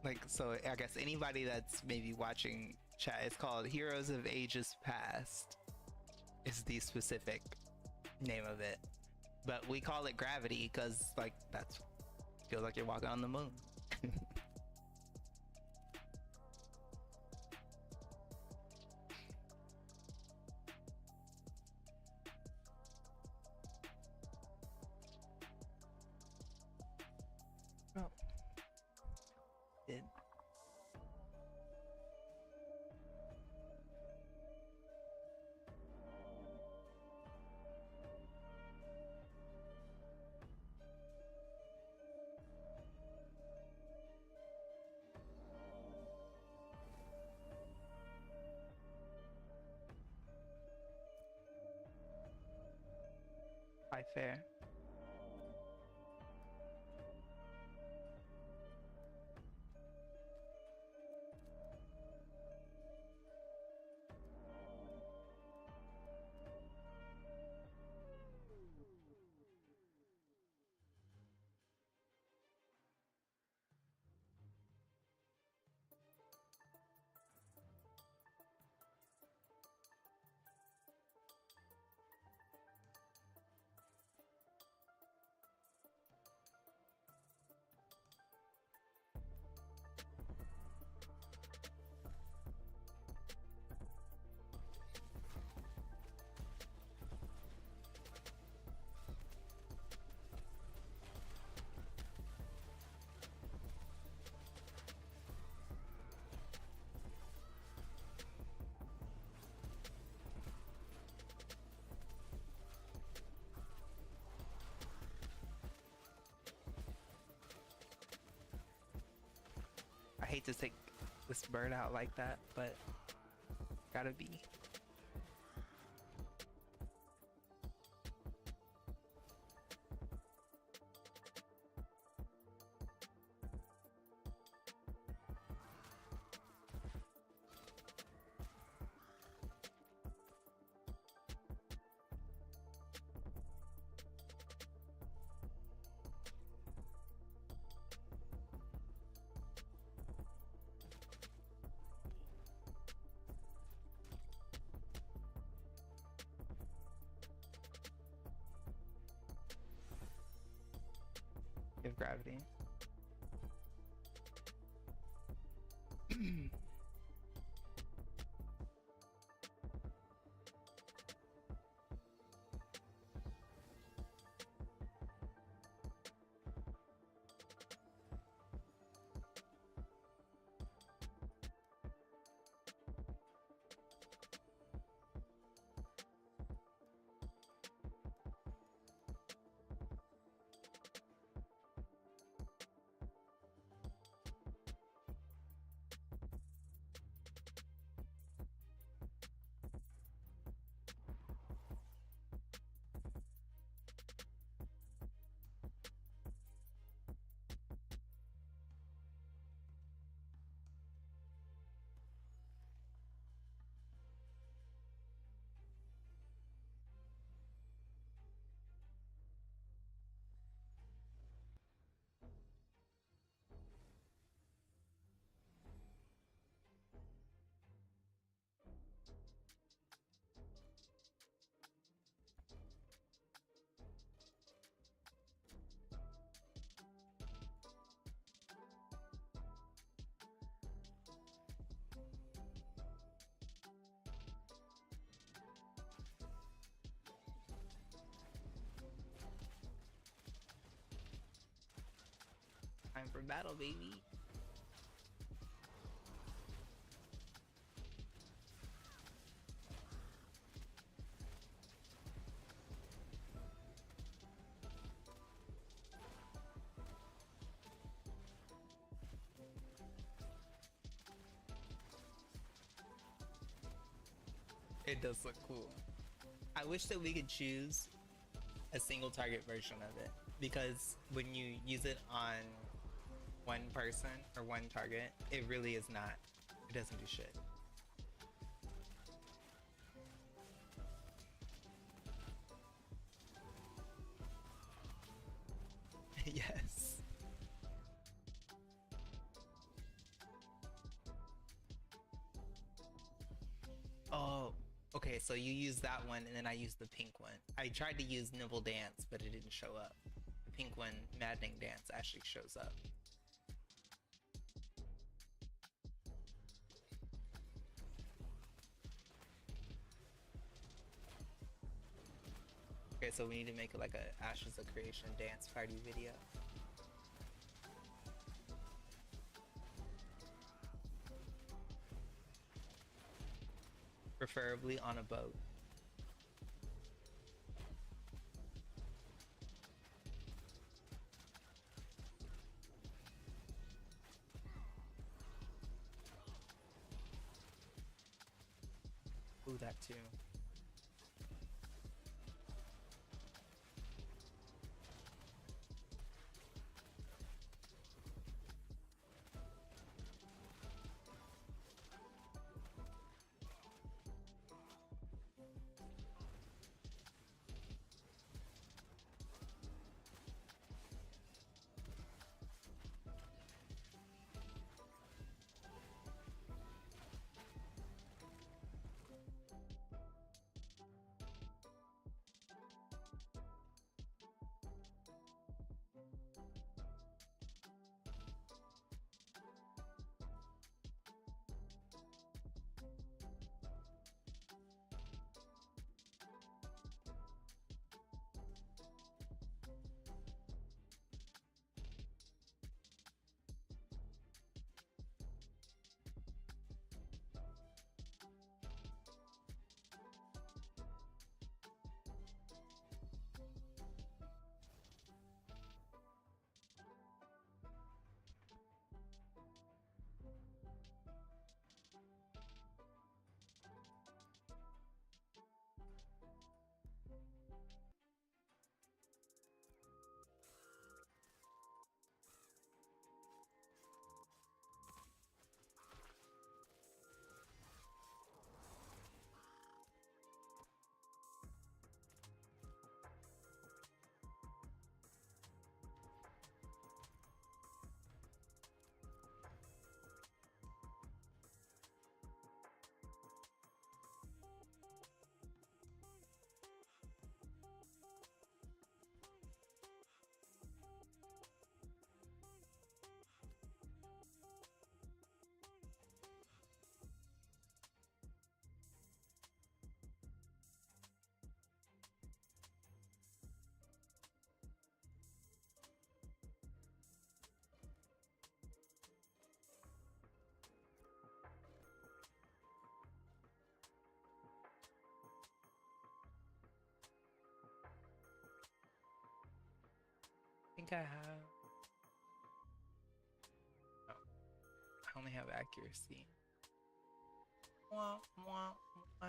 like, so I guess anybody that's maybe watching chat, it's called Heroes of Ages Past is the specific name of it, but we call it gravity because like that's feels like you're walking on the moon. Oh, did fair? I hate to take this bird out like that, but gotta be. You have gravity. Time for battle, baby. It does look cool. I wish that we could choose a single target version of it, because when you use it on one person or one target, it really is not, it doesn't do shit. Yes. Oh, okay, so you use that one and then I use the pink one. I tried to use Nibble Dance, but it didn't show up. The pink one, Maddening Dance, actually shows up. Okay, so we need to make it like a Ashes of Creation dance party video. Preferably on a boat. Ooh, that too. I think I have... Oh, I only have accuracy. Wah, wah, wah.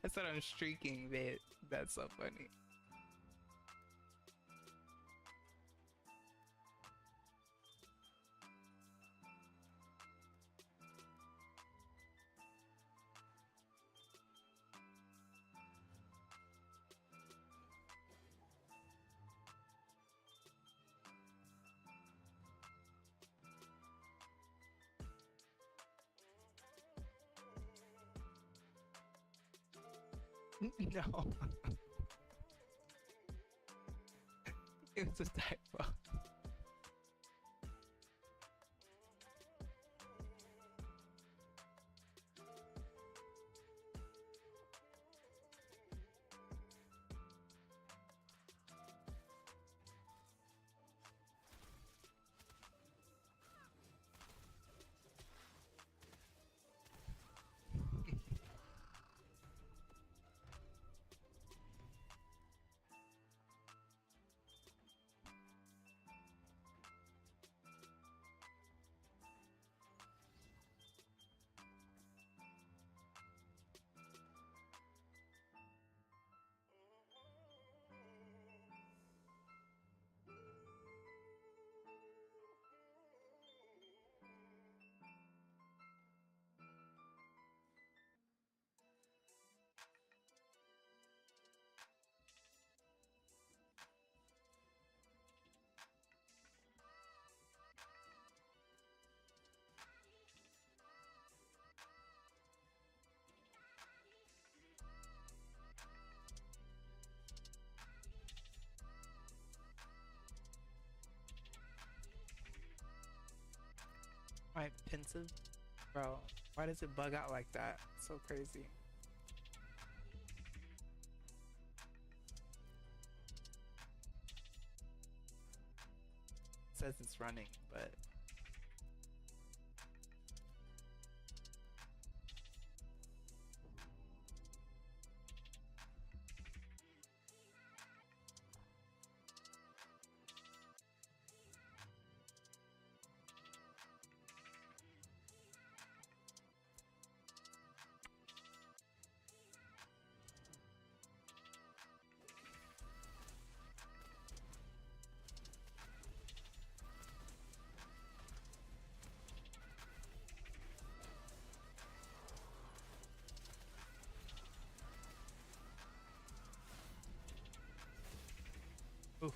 I said I'm streaking, babe. That's so funny. No. It was a typo. My pensive? Bro, why does it bug out like that? So crazy. It says it's running, but oof.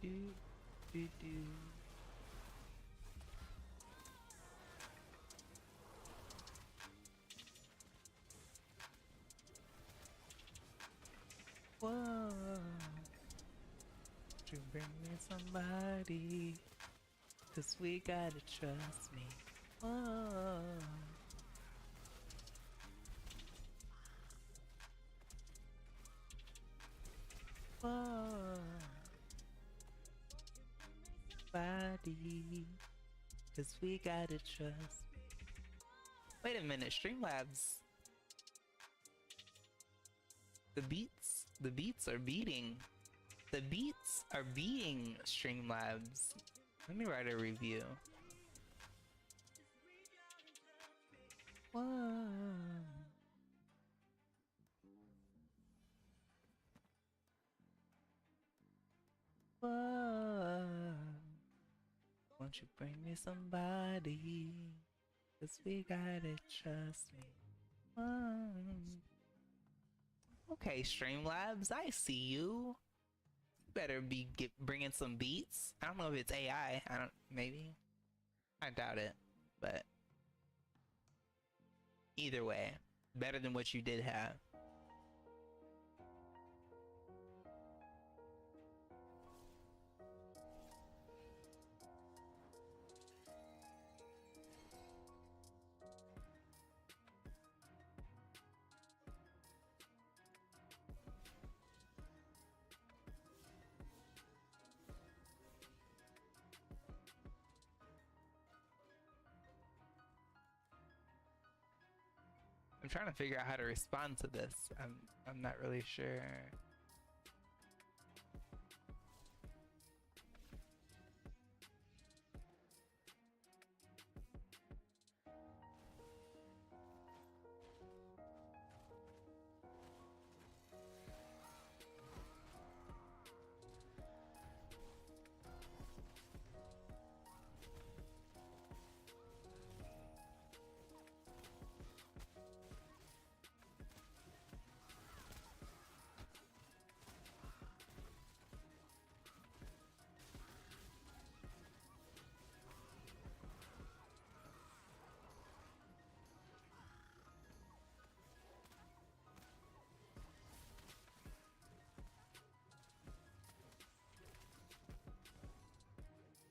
Do, do, do. Whoa. You bring me somebody, 'cause we gotta trust me. Whoa. Whoa. Body, 'cause we gotta trust. Wait a minute, Streamlabs. The beats are beating. The beats are beating Streamlabs. Let me write a review. Whoa. Whoa. Won't you bring me somebody? 'Cause we gotta trust me. Whoa. Okay, Streamlabs, I see you. Better be bringing some beats. I don't know if it's AI. Maybe. I doubt it. But either way, better than what you did have. I'm trying to figure out how to respond to this. I'm not really sure.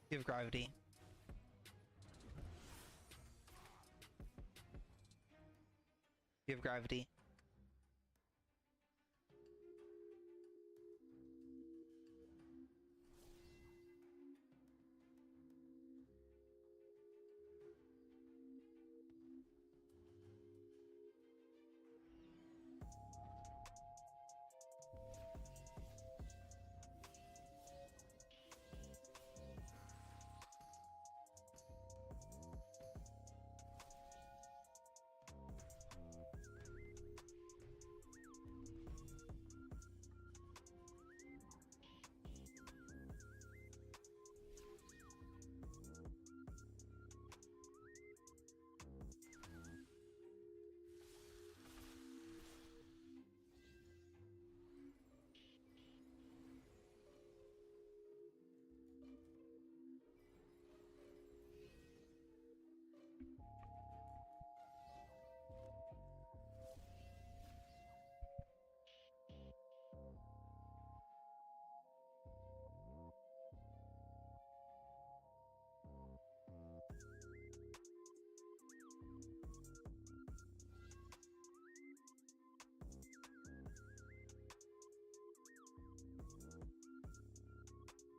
You have gravity. You have gravity.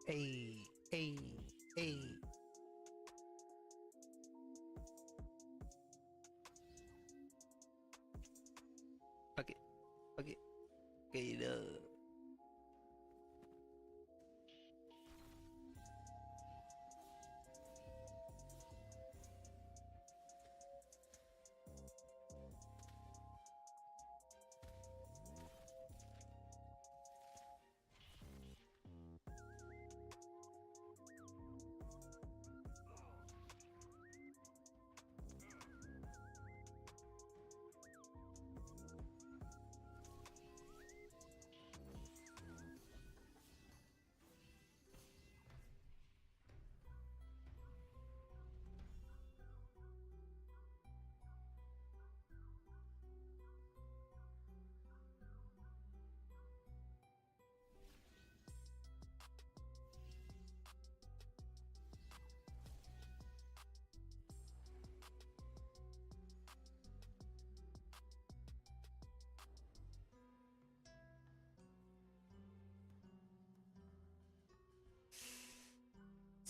Hey, hey, hey. Okay, okay, okay.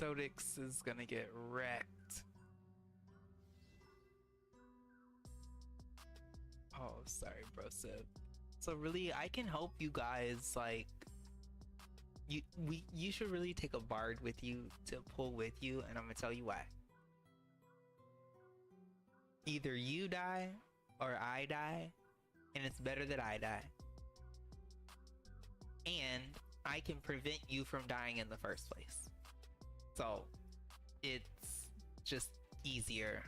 Sodix is gonna get wrecked. Oh, sorry, bro. So really, I can help you guys. Like, you should really take a bard with you to pull with you, and I'm gonna tell you why. Either you die or I die, and it's better that I die. And I can prevent you from dying in the first place. So it's just easier.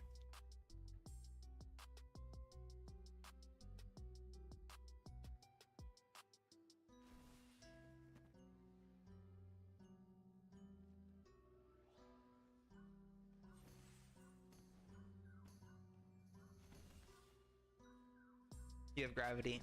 You have gravity.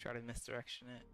Try to misdirection it.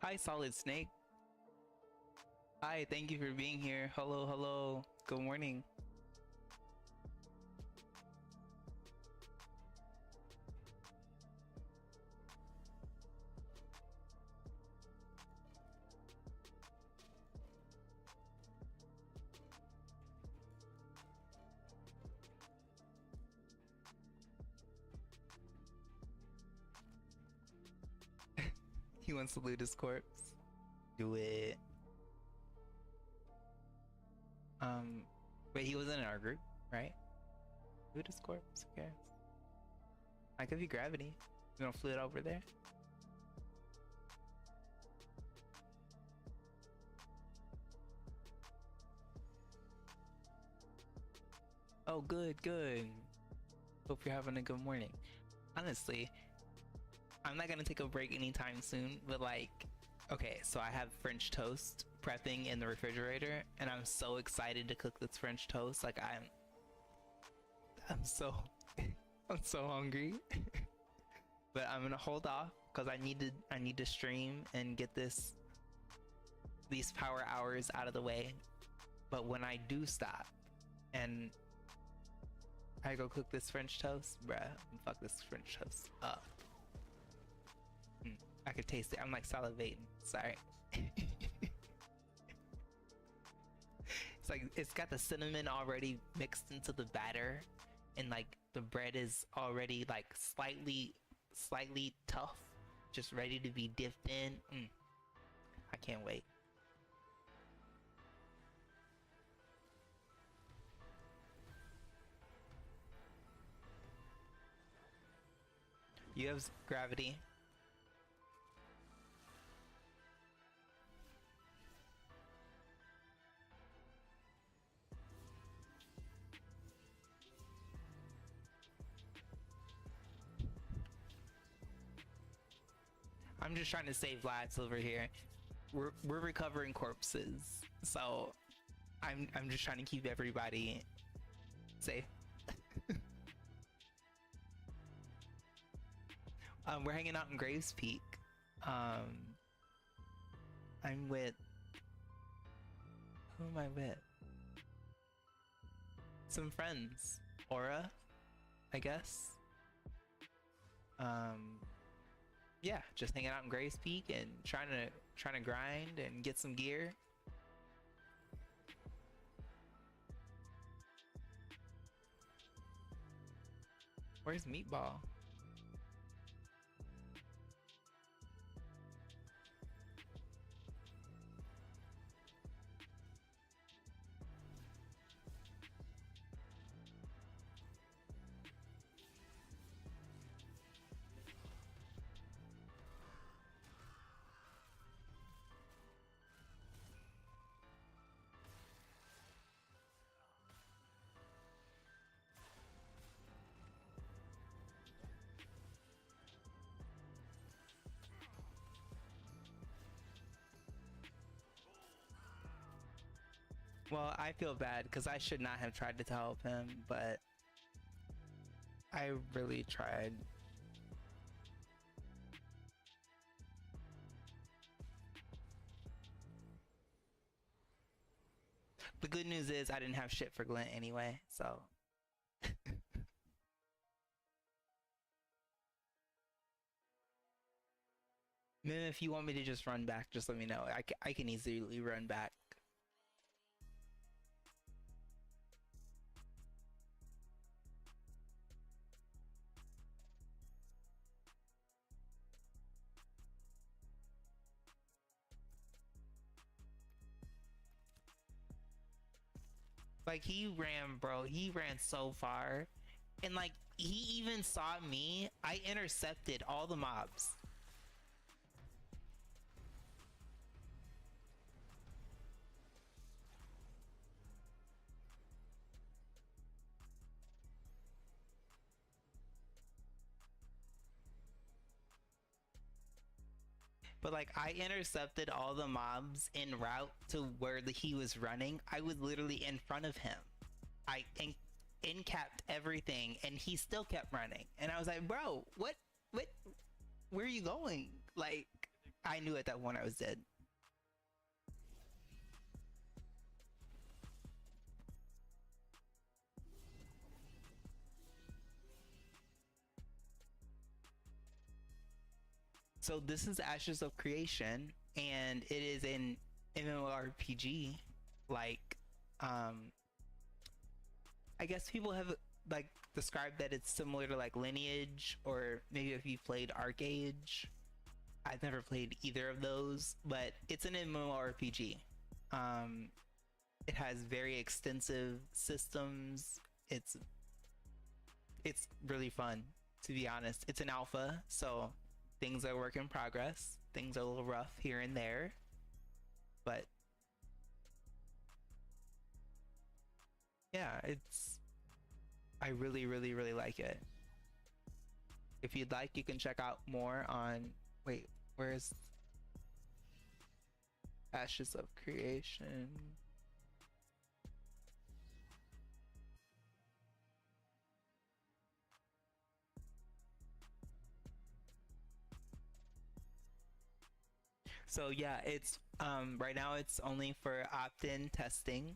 Hi, Solid Snake. Hi, thank you for being here. Hello, hello. Good morning. He wants to loot his corpse. Do it. Wait, he wasn't in our group, right? Loot his corpse, who cares? I could be gravity. You gonna float over there? Oh, good, good. Hope you're having a good morning. Honestly, I'm not gonna take a break anytime soon, but like, okay, so I have French toast prepping in the refrigerator, and I'm so excited to cook this French toast. Like I'm so I'm so hungry. But I'm gonna hold off because I need to stream and get these power hours out of the way. But when I do stop and I go cook this French toast, bruh, fuck this French toast up. I could taste it. I'm like salivating. Sorry. It's like it's got the cinnamon already mixed into the batter, and like the bread is already like slightly tough, just ready to be dipped in. I can't wait. You have gravity. I'm just trying to save lives over here. We're recovering corpses, so I'm just trying to keep everybody safe. We're hanging out in Graves Peak. I'm with, who am I with? Some friends. Aura, I guess. Yeah, just hanging out in Graves Peak and trying to grind and get some gear. Where's Meatball? Well, I feel bad because I should not have tried to help him, but I really tried. The good news is I didn't have shit for Glint anyway, so. Mim, if you want me to just run back, just let me know. I can easily run back. Like he ran, bro. He ran so far. And like he even saw me. I intercepted all the mobs. But like I intercepted all the mobs en route to where he was running. I was literally in front of him. I in-capped everything and he still kept running. And I was like, bro, what, where are you going? Like, I knew at that point I was dead. So this is Ashes of Creation, and it is an MMORPG. Like, I guess people have like described that it's similar to like Lineage, or maybe if you played Arcade. I've never played either of those, but it's an MMORPG. It has very extensive systems. It's really fun, to be honest. It's an alpha, so things are work in progress. Things are a little rough here and there, but yeah, I really, really, really like it. If you'd like, you can check out more on, wait, where's Ashes of Creation? So yeah, it's right now it's only for opt-in testing.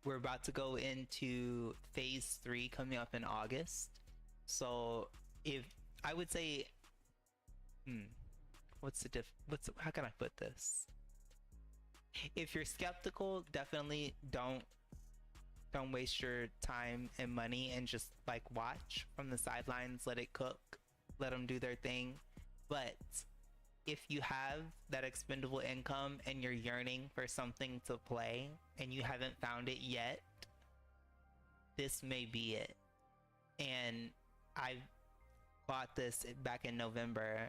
We're about to go into phase 3 coming up in August. So if I would say, how can I put this? If you're skeptical, definitely don't waste your time and money and just like watch from the sidelines, let it cook, let them do their thing. But if you have that expendable income and you're yearning for something to play and you haven't found it yet, this may be it. And I bought this back in November,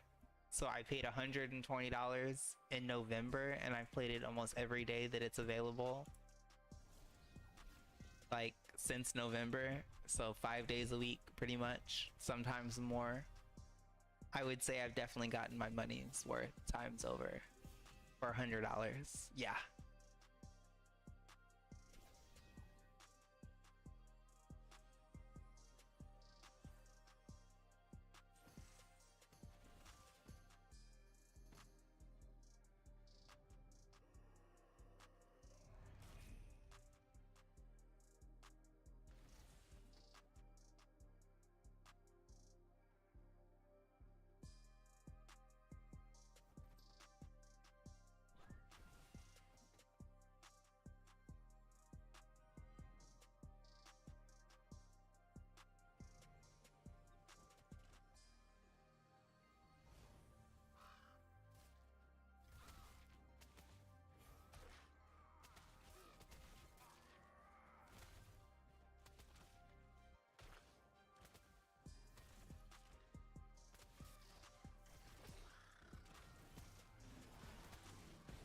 so I paid $120 in November, and I've played it almost every day that it's available, like since November. So 5 days a week pretty much, sometimes more. I would say I've definitely gotten my money's worth times over for $100. Yeah.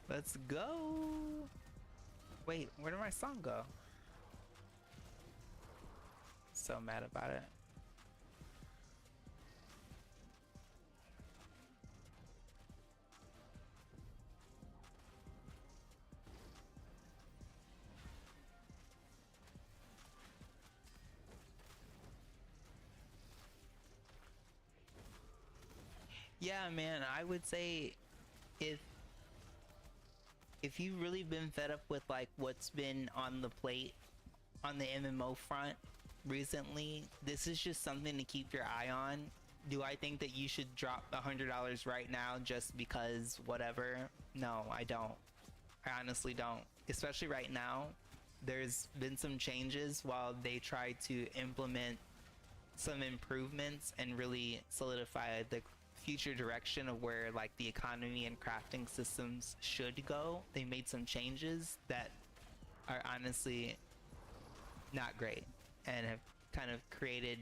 Let's go. Wait, where did my song go? So mad about it. Yeah, man, I would say if you've really been fed up with like what's been on the plate on the MMO front recently, this is just something to keep your eye on. Do I think that you should drop $100 right now just because whatever? No, I don't. I honestly don't. Especially right now, there's been some changes while they try to implement some improvements and really solidify the future direction of where like the economy and crafting systems should go. They made some changes that are honestly not great and have kind of created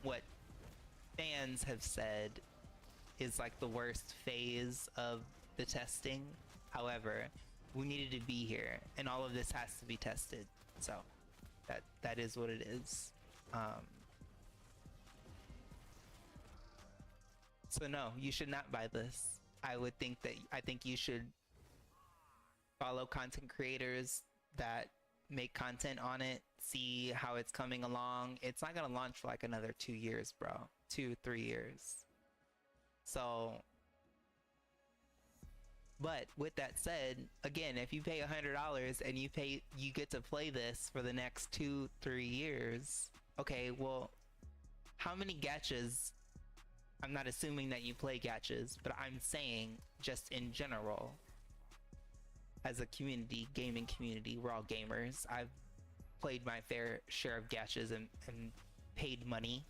what fans have said is like the worst phase of the testing. However, we needed to be here and all of this has to be tested, so that is what it is. So no, you should not buy this. I think you should follow content creators that make content on it, see how it's coming along. It's not gonna launch for like another 2 years, bro. 2-3 years. So, but with that said, again, if you pay $100 and you get to play this for the next 2-3 years, okay, well, how many gachas? I'm not assuming that you play gachas, but I'm saying just in general, as a community, gaming community, we're all gamers. I've played my fair share of gachas and paid money.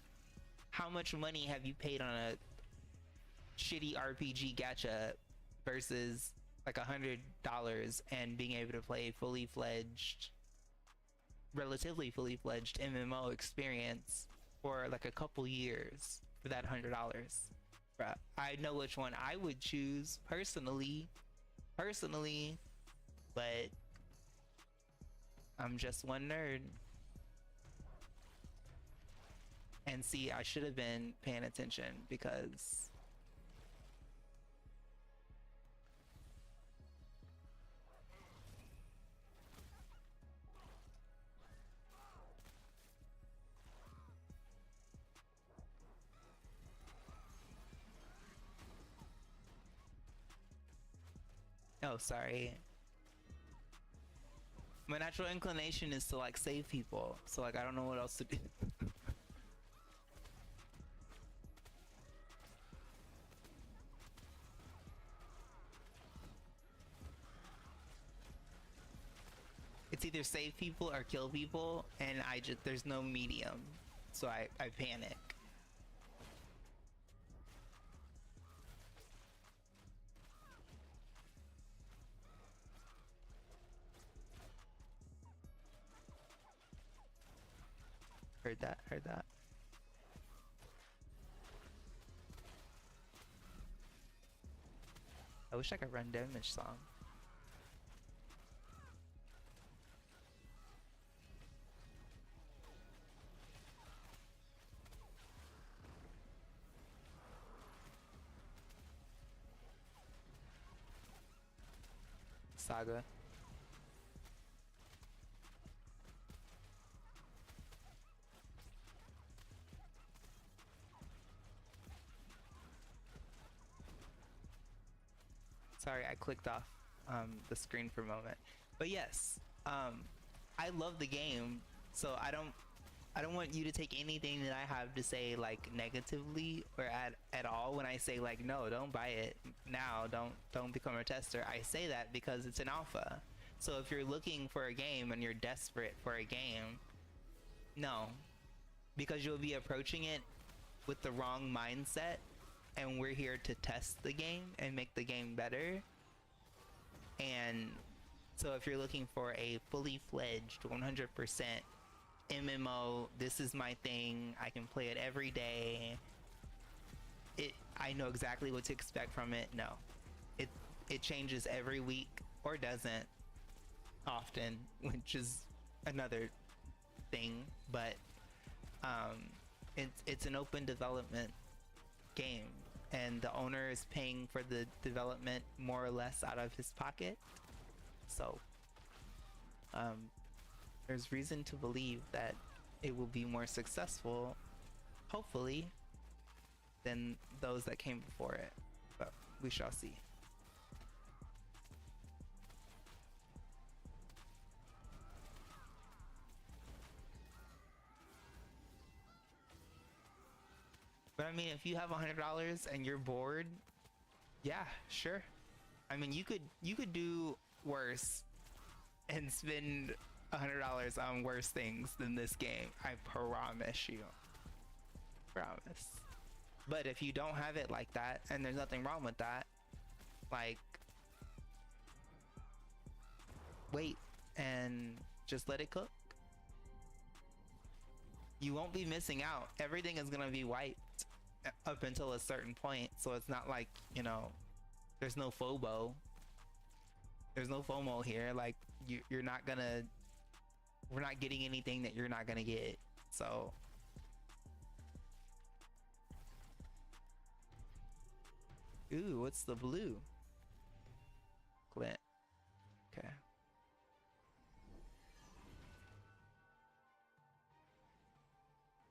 How much money have you paid on a shitty RPG gacha versus like $100 and being able to play fully fledged, relatively fully fledged MMO experience for like a couple years for that $100. Bruh, I know which one I would choose personally, but I'm just one nerd. And see, I should have been paying attention because oh, sorry. My natural inclination is to like save people, so like I don't know what else to do. It's either save people or kill people, and there's no medium, so I panic. Heard that, heard that. I wish I could run damage song. Saga. Sorry, I clicked off the screen for a moment. But yes, I love the game, so I don't want you to take anything that I have to say like negatively or at all when I say like no, don't buy it now, don't become a tester. I say that because it's an alpha. So if you're looking for a game and you're desperate for a game, no, because you'll be approaching it with the wrong mindset, and we're here to test the game and make the game better. And so if you're looking for a fully fledged 100% MMO, this is my thing, I can play it every day, I know exactly what to expect from it. No, it changes every week, or doesn't often, which is another thing. But it's an open development game, and the owner is paying for the development more or less out of his pocket. So there's reason to believe that it will be more successful, hopefully, than those that came before it, but we shall see. But I mean, if you have $100 and you're bored, yeah, sure. I mean, you could do worse and spend $100 on worse things than this game. I promise you. Promise. But if you don't have it like that, and there's nothing wrong with that, like, wait and just let it cook. You won't be missing out. Everything is gonna be wiped up until a certain point, so it's not like, you know, there's no FOMO. There's no FOMO here. Like, you're not gonna, we're not getting anything that you're not gonna get. So ooh, what's the blue? Clint. Okay.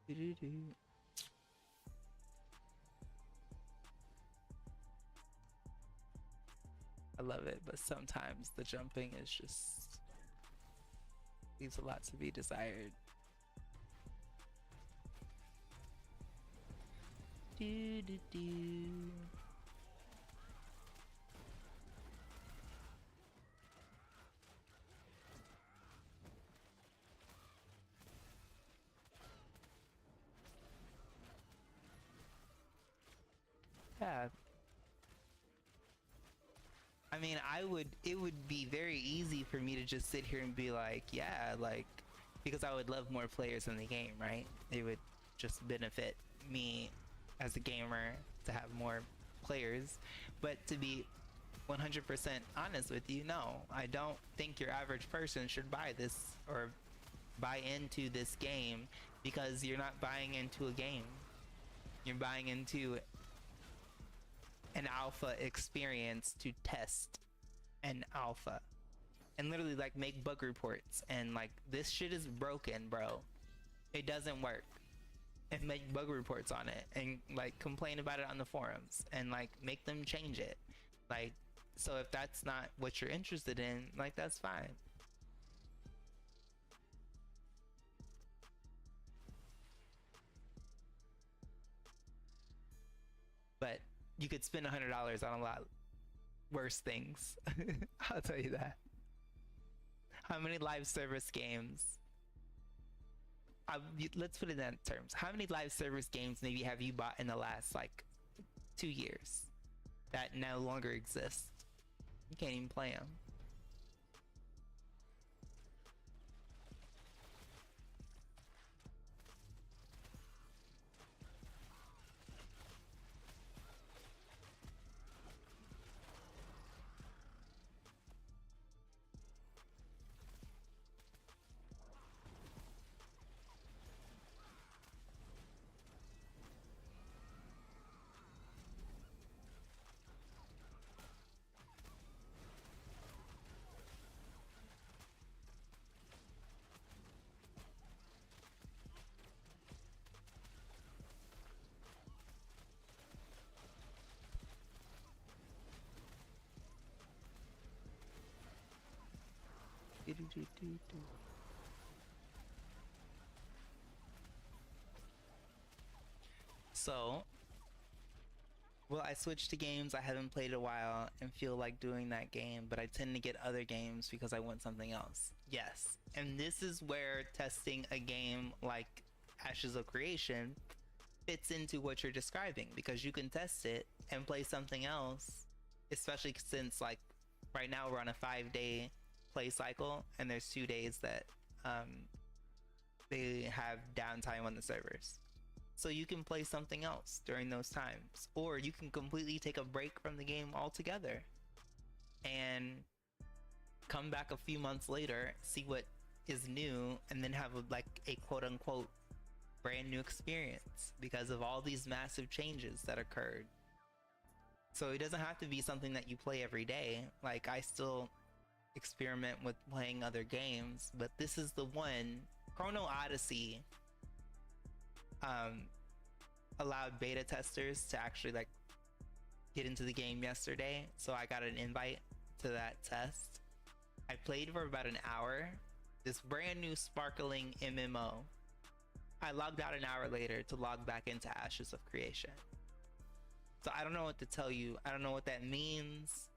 Doo-doo-doo. I love it, but sometimes the jumping is just leaves a lot to be desired. Do-do-do. Yeah, I mean, it would be very easy for me to just sit here and be like, yeah, like, because I would love more players in the game, right? It would just benefit me as a gamer to have more players. But to be 100% honest with you, no, I don't think your average person should buy this or buy into this game, because you're not buying into a game. You're buying into an alpha experience to test an alpha and literally like make bug reports and like, this shit is broken, bro, it doesn't work, and make bug reports on it and like complain about it on the forums and like make them change it. Like, so if that's not what you're interested in, like, that's fine. But you could spend $100 on a lot worse things. I'll tell you that. How many live service games? Let's put it in that terms. How many live service games maybe have you bought in the last like 2 years that no longer exist? You can't even play them. So, well, I switched to games I haven't played in a while and feel like doing that game, but I tend to get other games because I want something else. Yes, and this is where testing a game like Ashes of Creation fits into what you're describing, because you can test it and play something else, especially since like right now we're on a 5-day play cycle and there's 2 days that they have downtime on the servers. So you can play something else during those times, or you can completely take a break from the game altogether and come back a few months later, see what is new, and then have like a quote-unquote brand new experience because of all these massive changes that occurred. So it doesn't have to be something that you play every day. Like, I still experiment with playing other games, but this is the one. Chrono Odyssey allowed beta testers to actually like get into the game yesterday, so I got an invite to that test. I played for about an hour, this brand new sparkling MMO. I logged out an hour later to log back into Ashes of Creation. So I don't know what to tell you, I don't know what that means,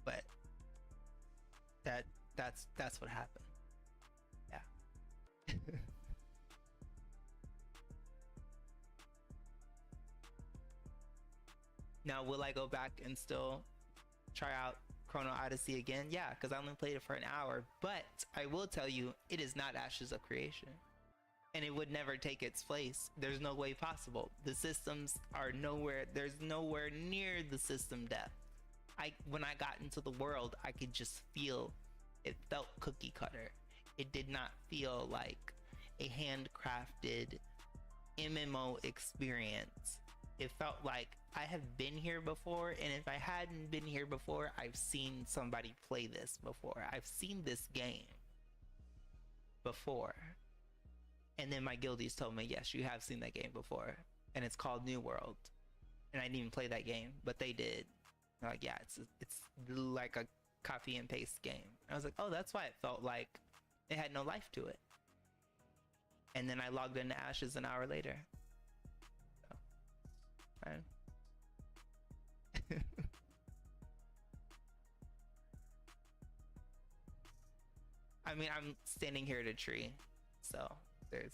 but that's what happened. Yeah. Now, will I go back and still try out Chrono Odyssey again? Yeah, because I only played it for an hour, but I will tell you, it is not Ashes of Creation. And it would never take its place. There's no way possible. The systems are nowhere, there's nowhere near the system depth. When I got into the world, I could just feel, it felt cookie cutter. It did not feel like a handcrafted MMO experience. It felt like I have been here before, and if I hadn't been here before, I've seen somebody play this before. I've seen this game before. And then my guildies told me, yes, you have seen that game before, and it's called New World. And I didn't even play that game, but they did. They're like, yeah, it's like a copy and paste game. I was like, oh, that's why it felt like it had no life to it. And then I logged into Ashes an hour later. So, fine. I mean, I'm standing here at a tree, so there's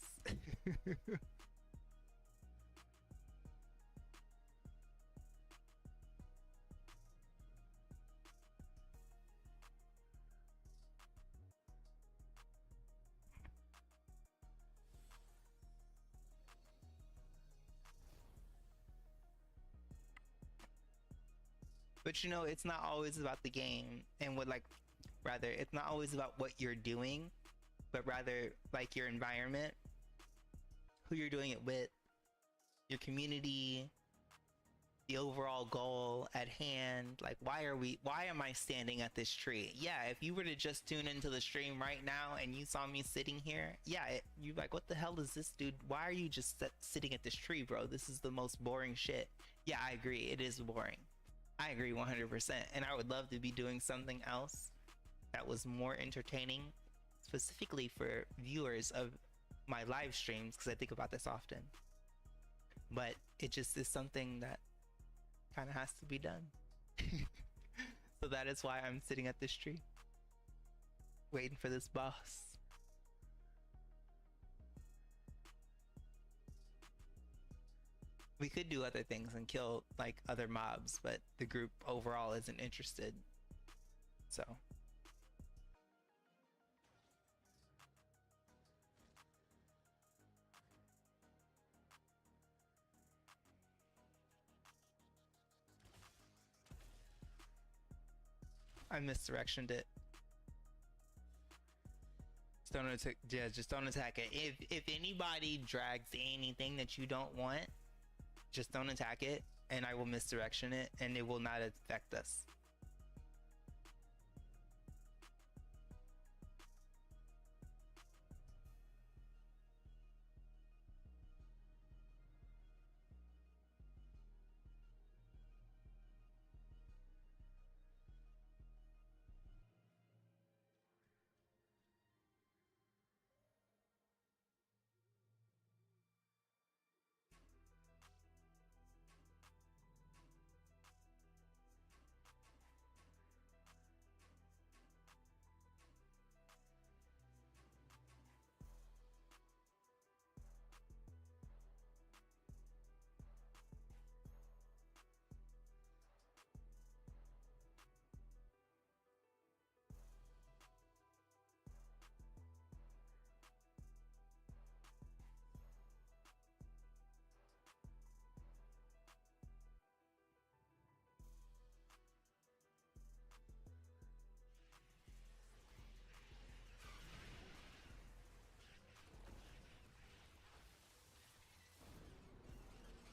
But you know, it's not always about the game and what like rather it's not always about what you're doing, but rather like your environment, who you're doing it with, your community, the overall goal at hand. Like why am I standing at this tree? Yeah, if you were to just tune into the stream right now and you saw me sitting here, yeah, you're like, what the hell is this dude? Why are you just sitting at this tree, bro? This is the most boring shit. Yeah, I agree, it is boring. I agree 100%, and I would love to be doing something else that was more entertaining, specifically for viewers of my live streams, because I think about this often. But it just is something that kind of has to be done. So that is why I'm sitting at this tree, waiting for this boss. We could do other things and kill like other mobs, but the group overall isn't interested. So I misdirectioned it. Just don't attack. Yeah, just don't attack it. If anybody drags anything that you don't want, just don't attack it, and I will misdirection it, and it will not affect us.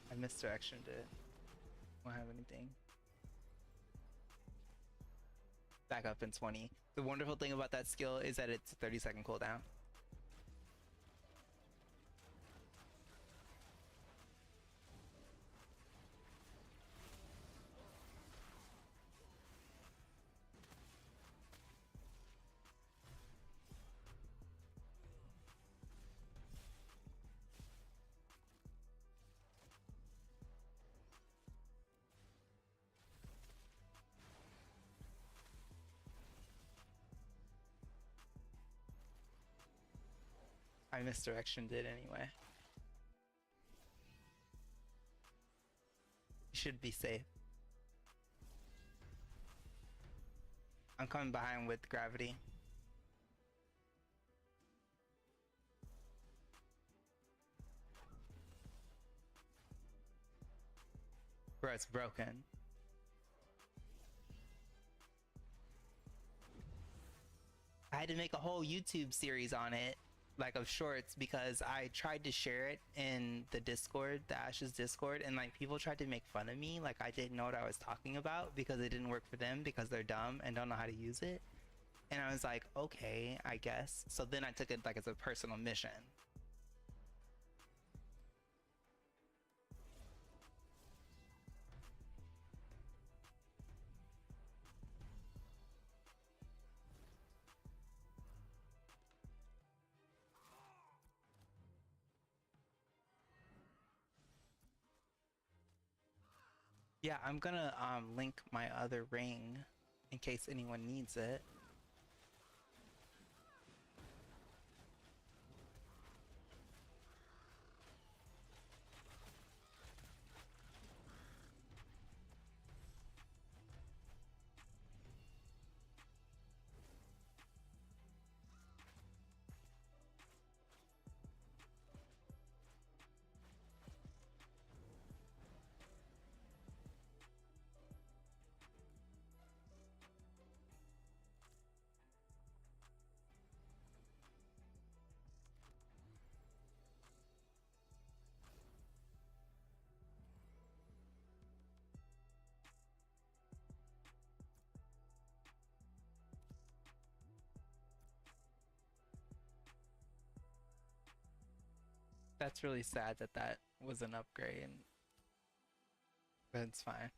I misdirectioned it. Won't have anything. Back up in 20. The wonderful thing about that skill is that it's a 30-second cooldown. I misdirectioned it anyway. You should be safe. I'm coming behind with gravity. Bro, it's broken. I had to make a whole YouTube series on it, like of shorts, because I tried to share it in the Discord, the Ashes Discord, and like people tried to make fun of me, like I didn't know what I was talking about because it didn't work for them because they're dumb and don't know how to use it. And I was like, okay, I guess. So then I took it like as a personal mission. Yeah, I'm gonna link my other ring in case anyone needs it. That's really sad that that was an upgrade, but it's fine.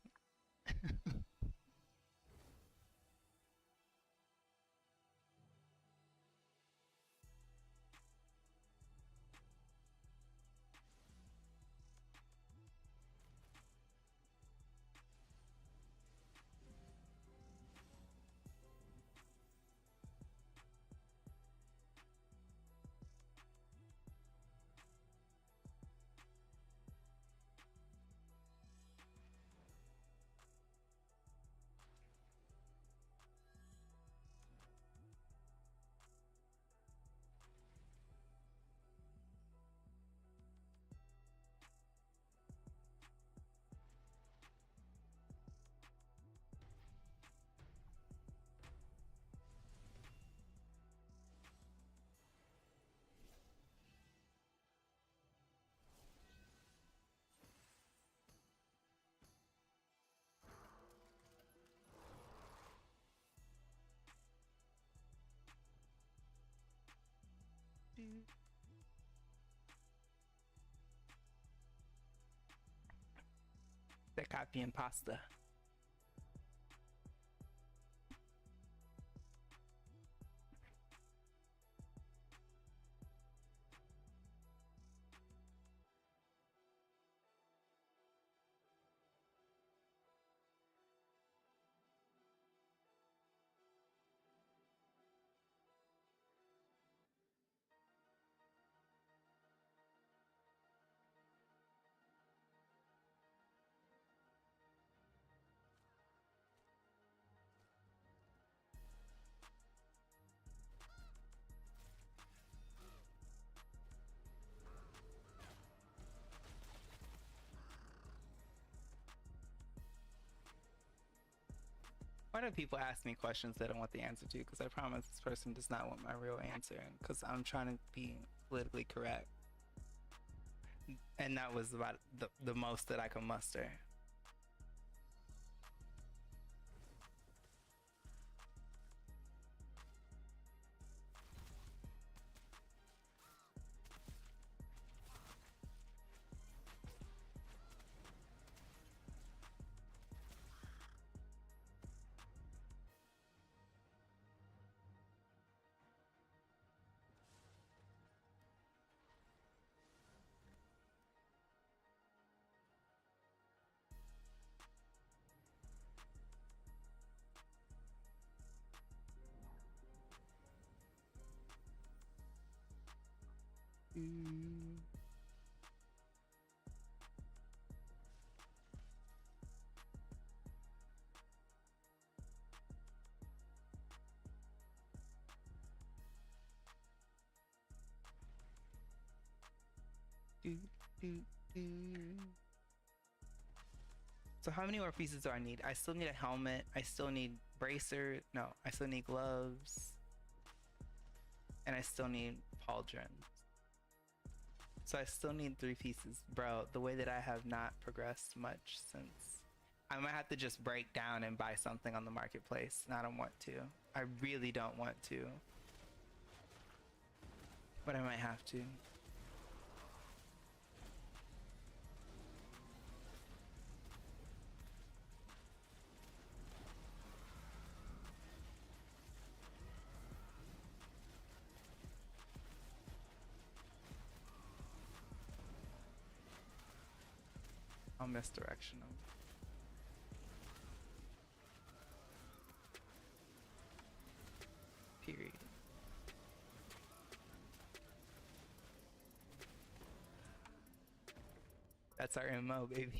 The copy and pasta. Why do people ask me questions they don't want the answer to? Because I promise this person does not want my real answer. Because I'm trying to be politically correct. And that was about the most that I could muster. So how many more pieces do I need? I still need a helmet. I still need bracer. No, I still need gloves. And I still need pauldrons. So I still need 3 pieces. Bro, the way that I have not progressed much since... I might have to just break down and buy something on the marketplace. And I don't want to. I really don't want to. But I might have to. I'll misdirection them. Period. That's our MO, baby.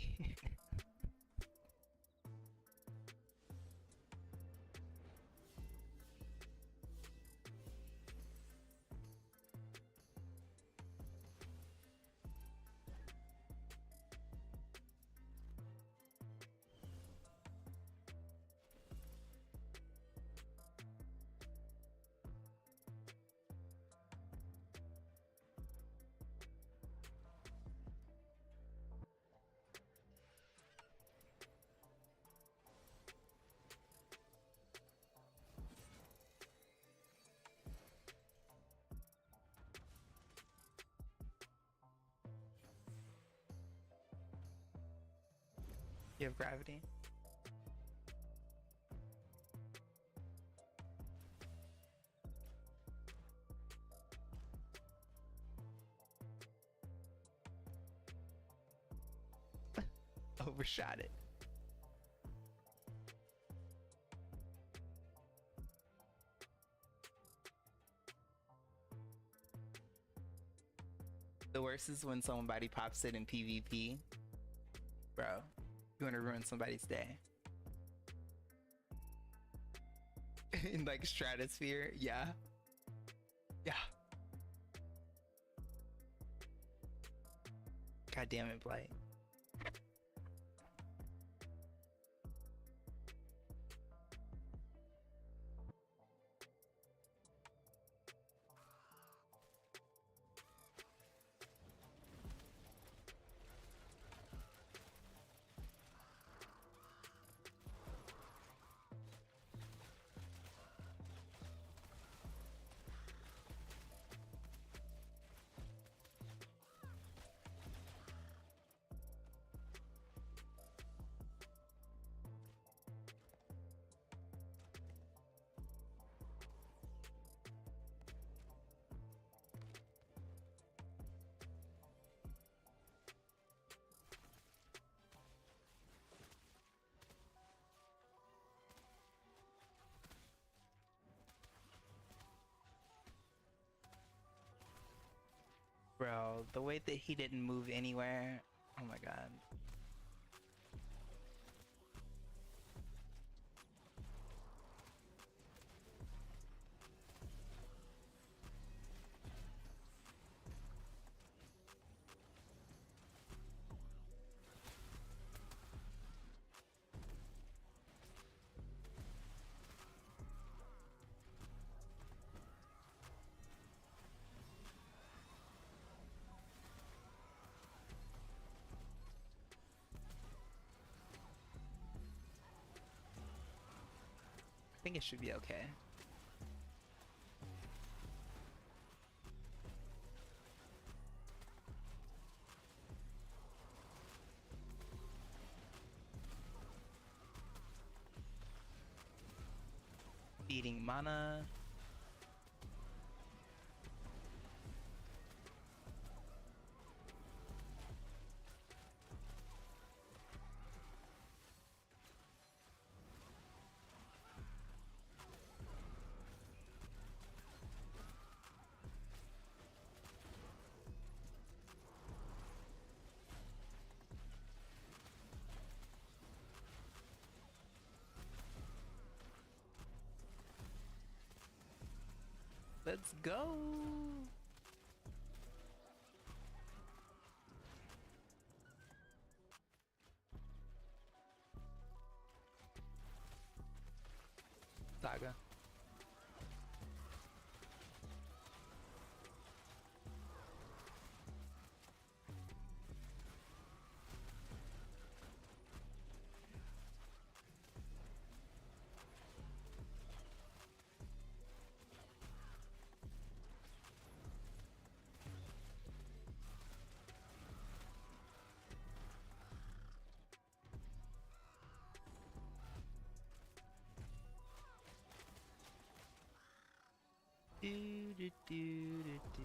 You have gravity? Overshot it. The worst is when somebody pops it in PvP. Bro, you wanna ruin somebody's day. In like Stratosphere, yeah. Yeah. God damn it, Blite. Bro, the way that he didn't move anywhere. Oh my god. I think it should be okay. Eating mana. Let's go. Saga. Do do do do do.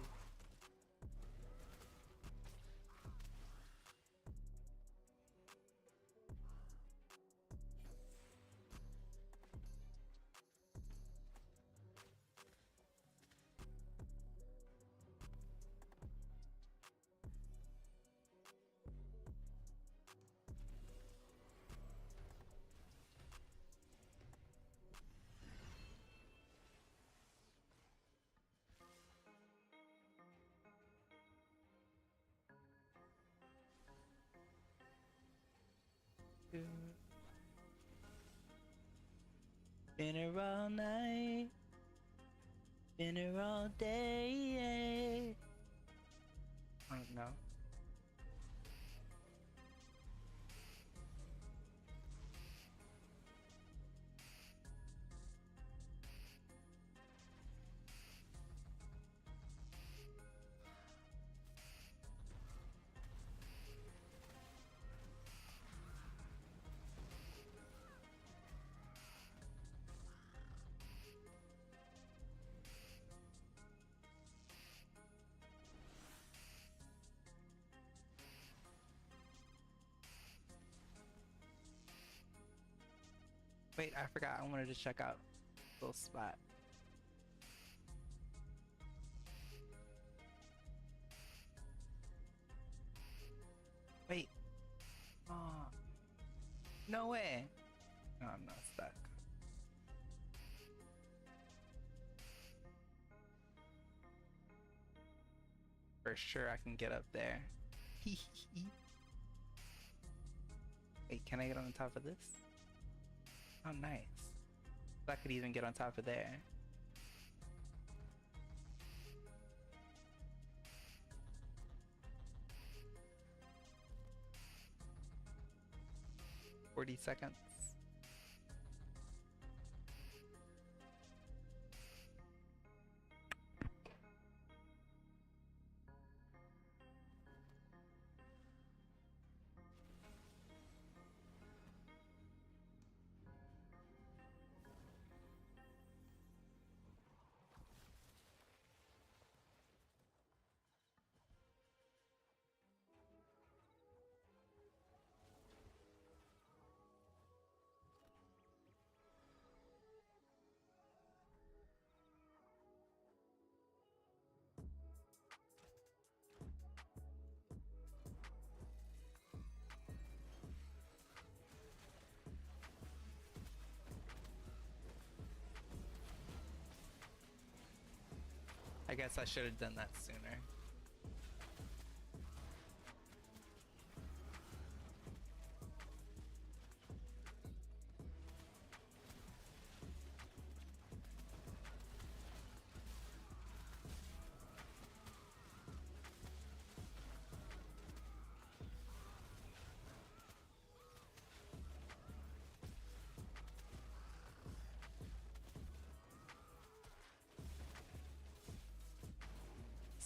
Been here all night, been here all day. I don't know. Wait, I forgot. I wanted to check out little spot. Wait. Oh. No way. No, I'm not stuck. For sure I can get up there. Wait, can I get on top of this? Oh, nice. I could even get on top of there. $40. I guess I should have done that sooner.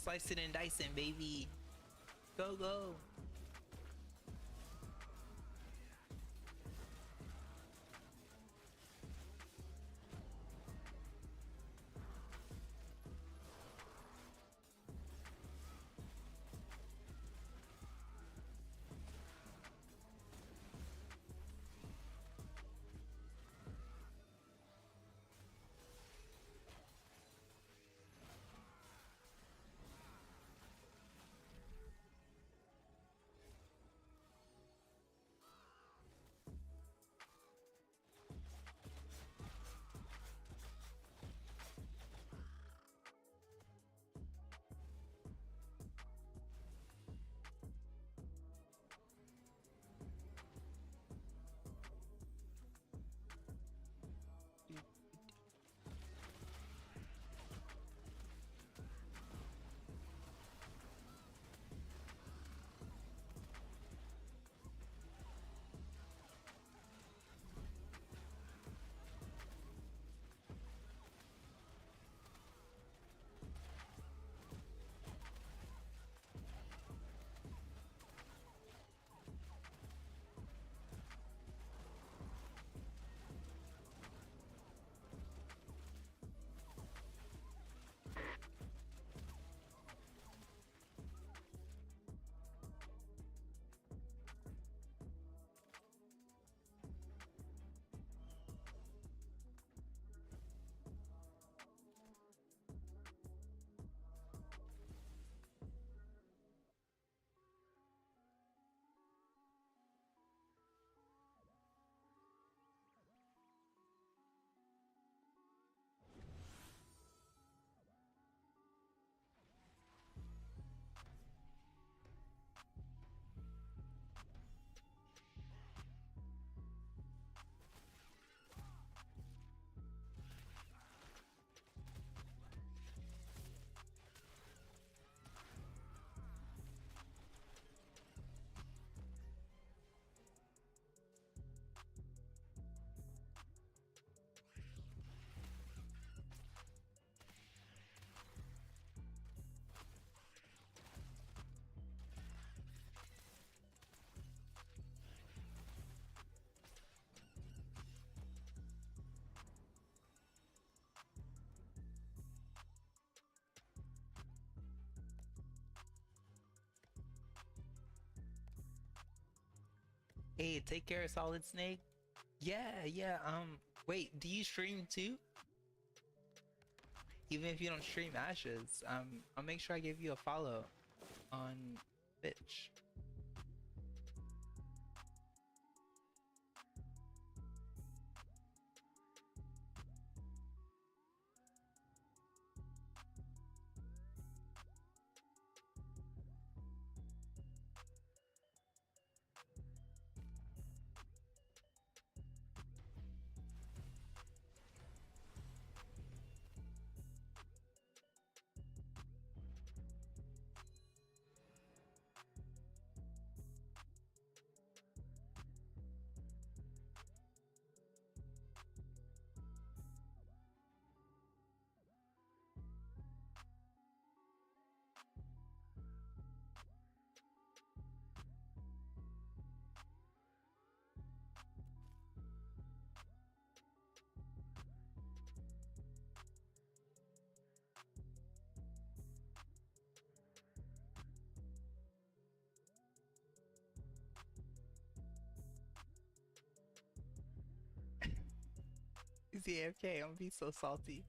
Slice it and dice it, baby. Go, go. Hey, take care, Solid Snake. Yeah. Wait, do you stream too? Even if you don't stream Ashes, I'll make sure I give you a follow on Twitch. Is he AFK? I'm gonna be so salty.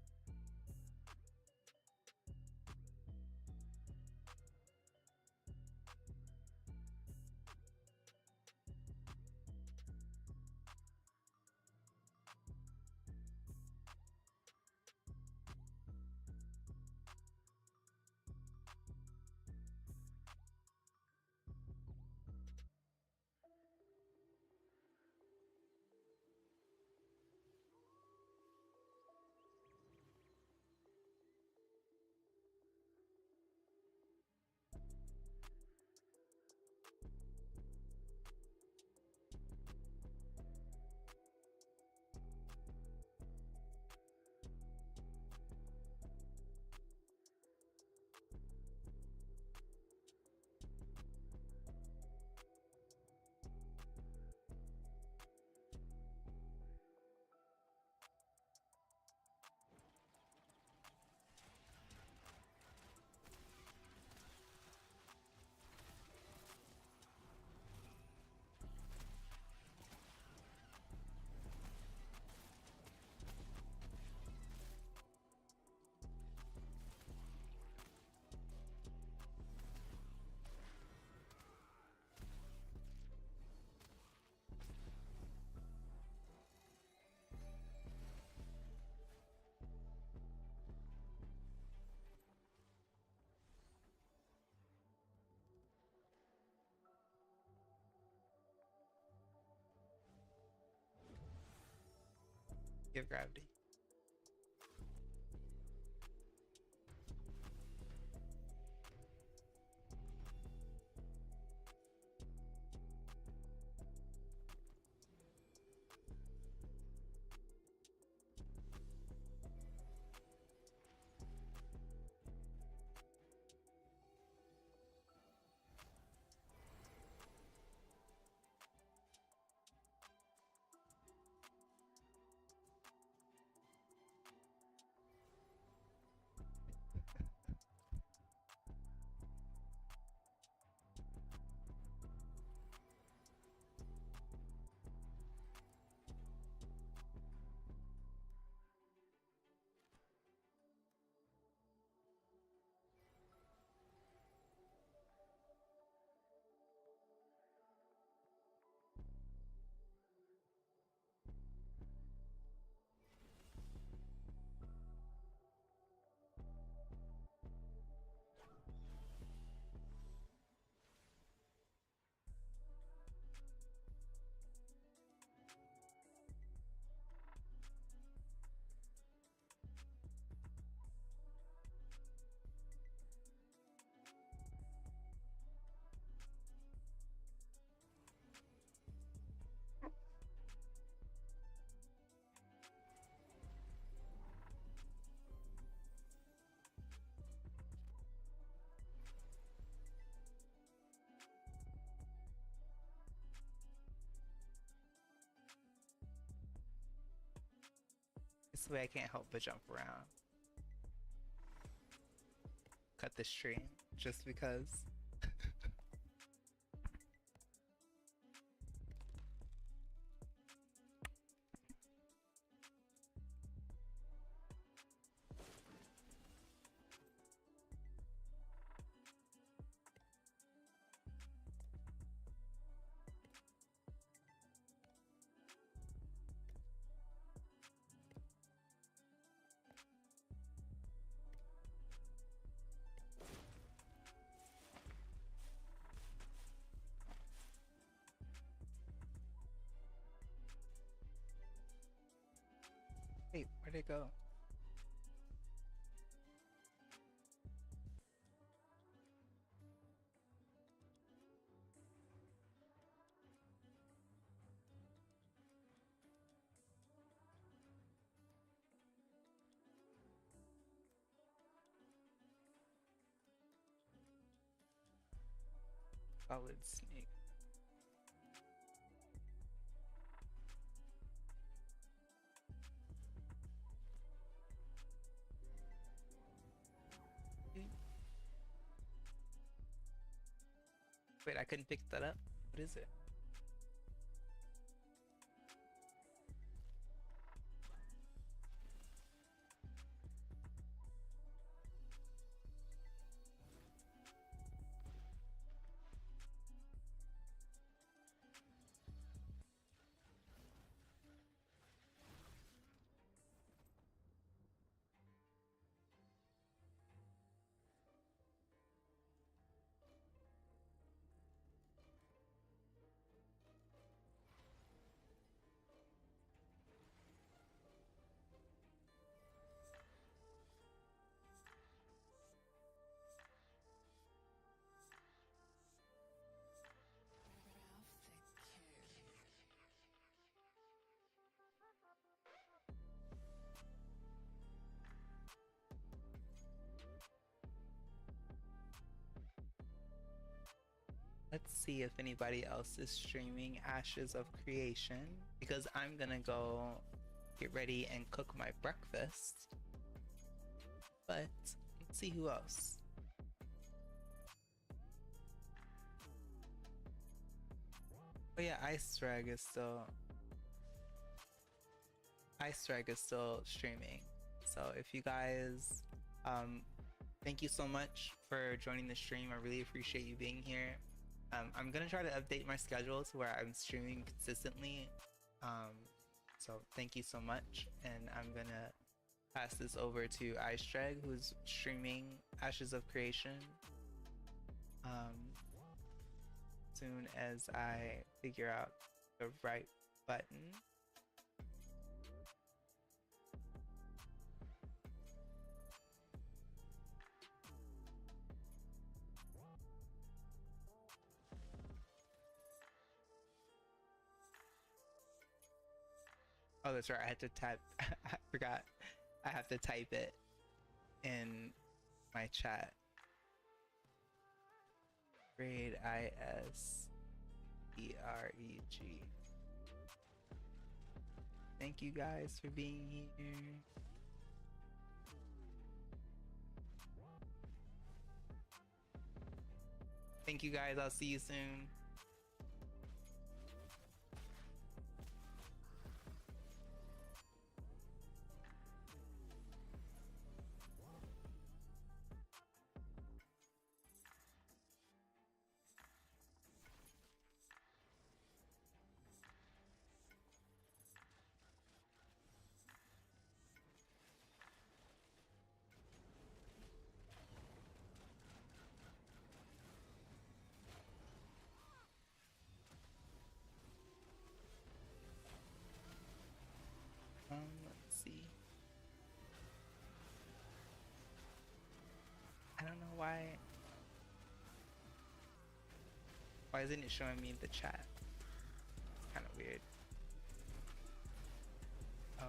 Give gravity. This way I can't help but jump around. Cut the stream just because. Where'd it go? Solid snake. Wait, I couldn't pick that up? What is it? Let's see if anybody else is streaming Ashes of Creation, because I'm gonna go get ready and cook my breakfast. But let's see who else. Oh yeah, Ice Rag is still streaming. So if you guys, thank you so much for joining the stream. I really appreciate you being here. I'm gonna try to update my schedule to where I'm streaming consistently. So thank you so much, and I'm gonna pass this over to Ice Drag, who's streaming Ashes of Creation. Soon as I figure out the right button. Oh, that's right. I had to type. I forgot. I have to type it in my chat. Grade ISEREG. Thank you guys for being here. Thank you guys. I'll see you soon. Let's see. I don't know why. Why isn't it showing me the chat? It's kind of weird. Oh.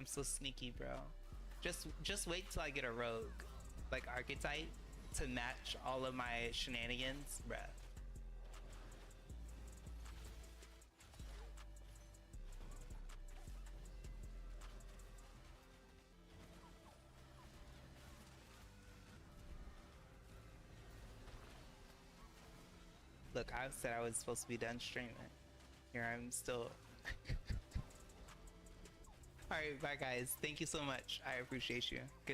I'm so sneaky, bro. Just wait till I get a rogue, like archetype, to match all of my shenanigans, bruh. Look, I said I was supposed to be done streaming. Here I'm still. Alright, bye guys. Thank you so much. I appreciate you. Good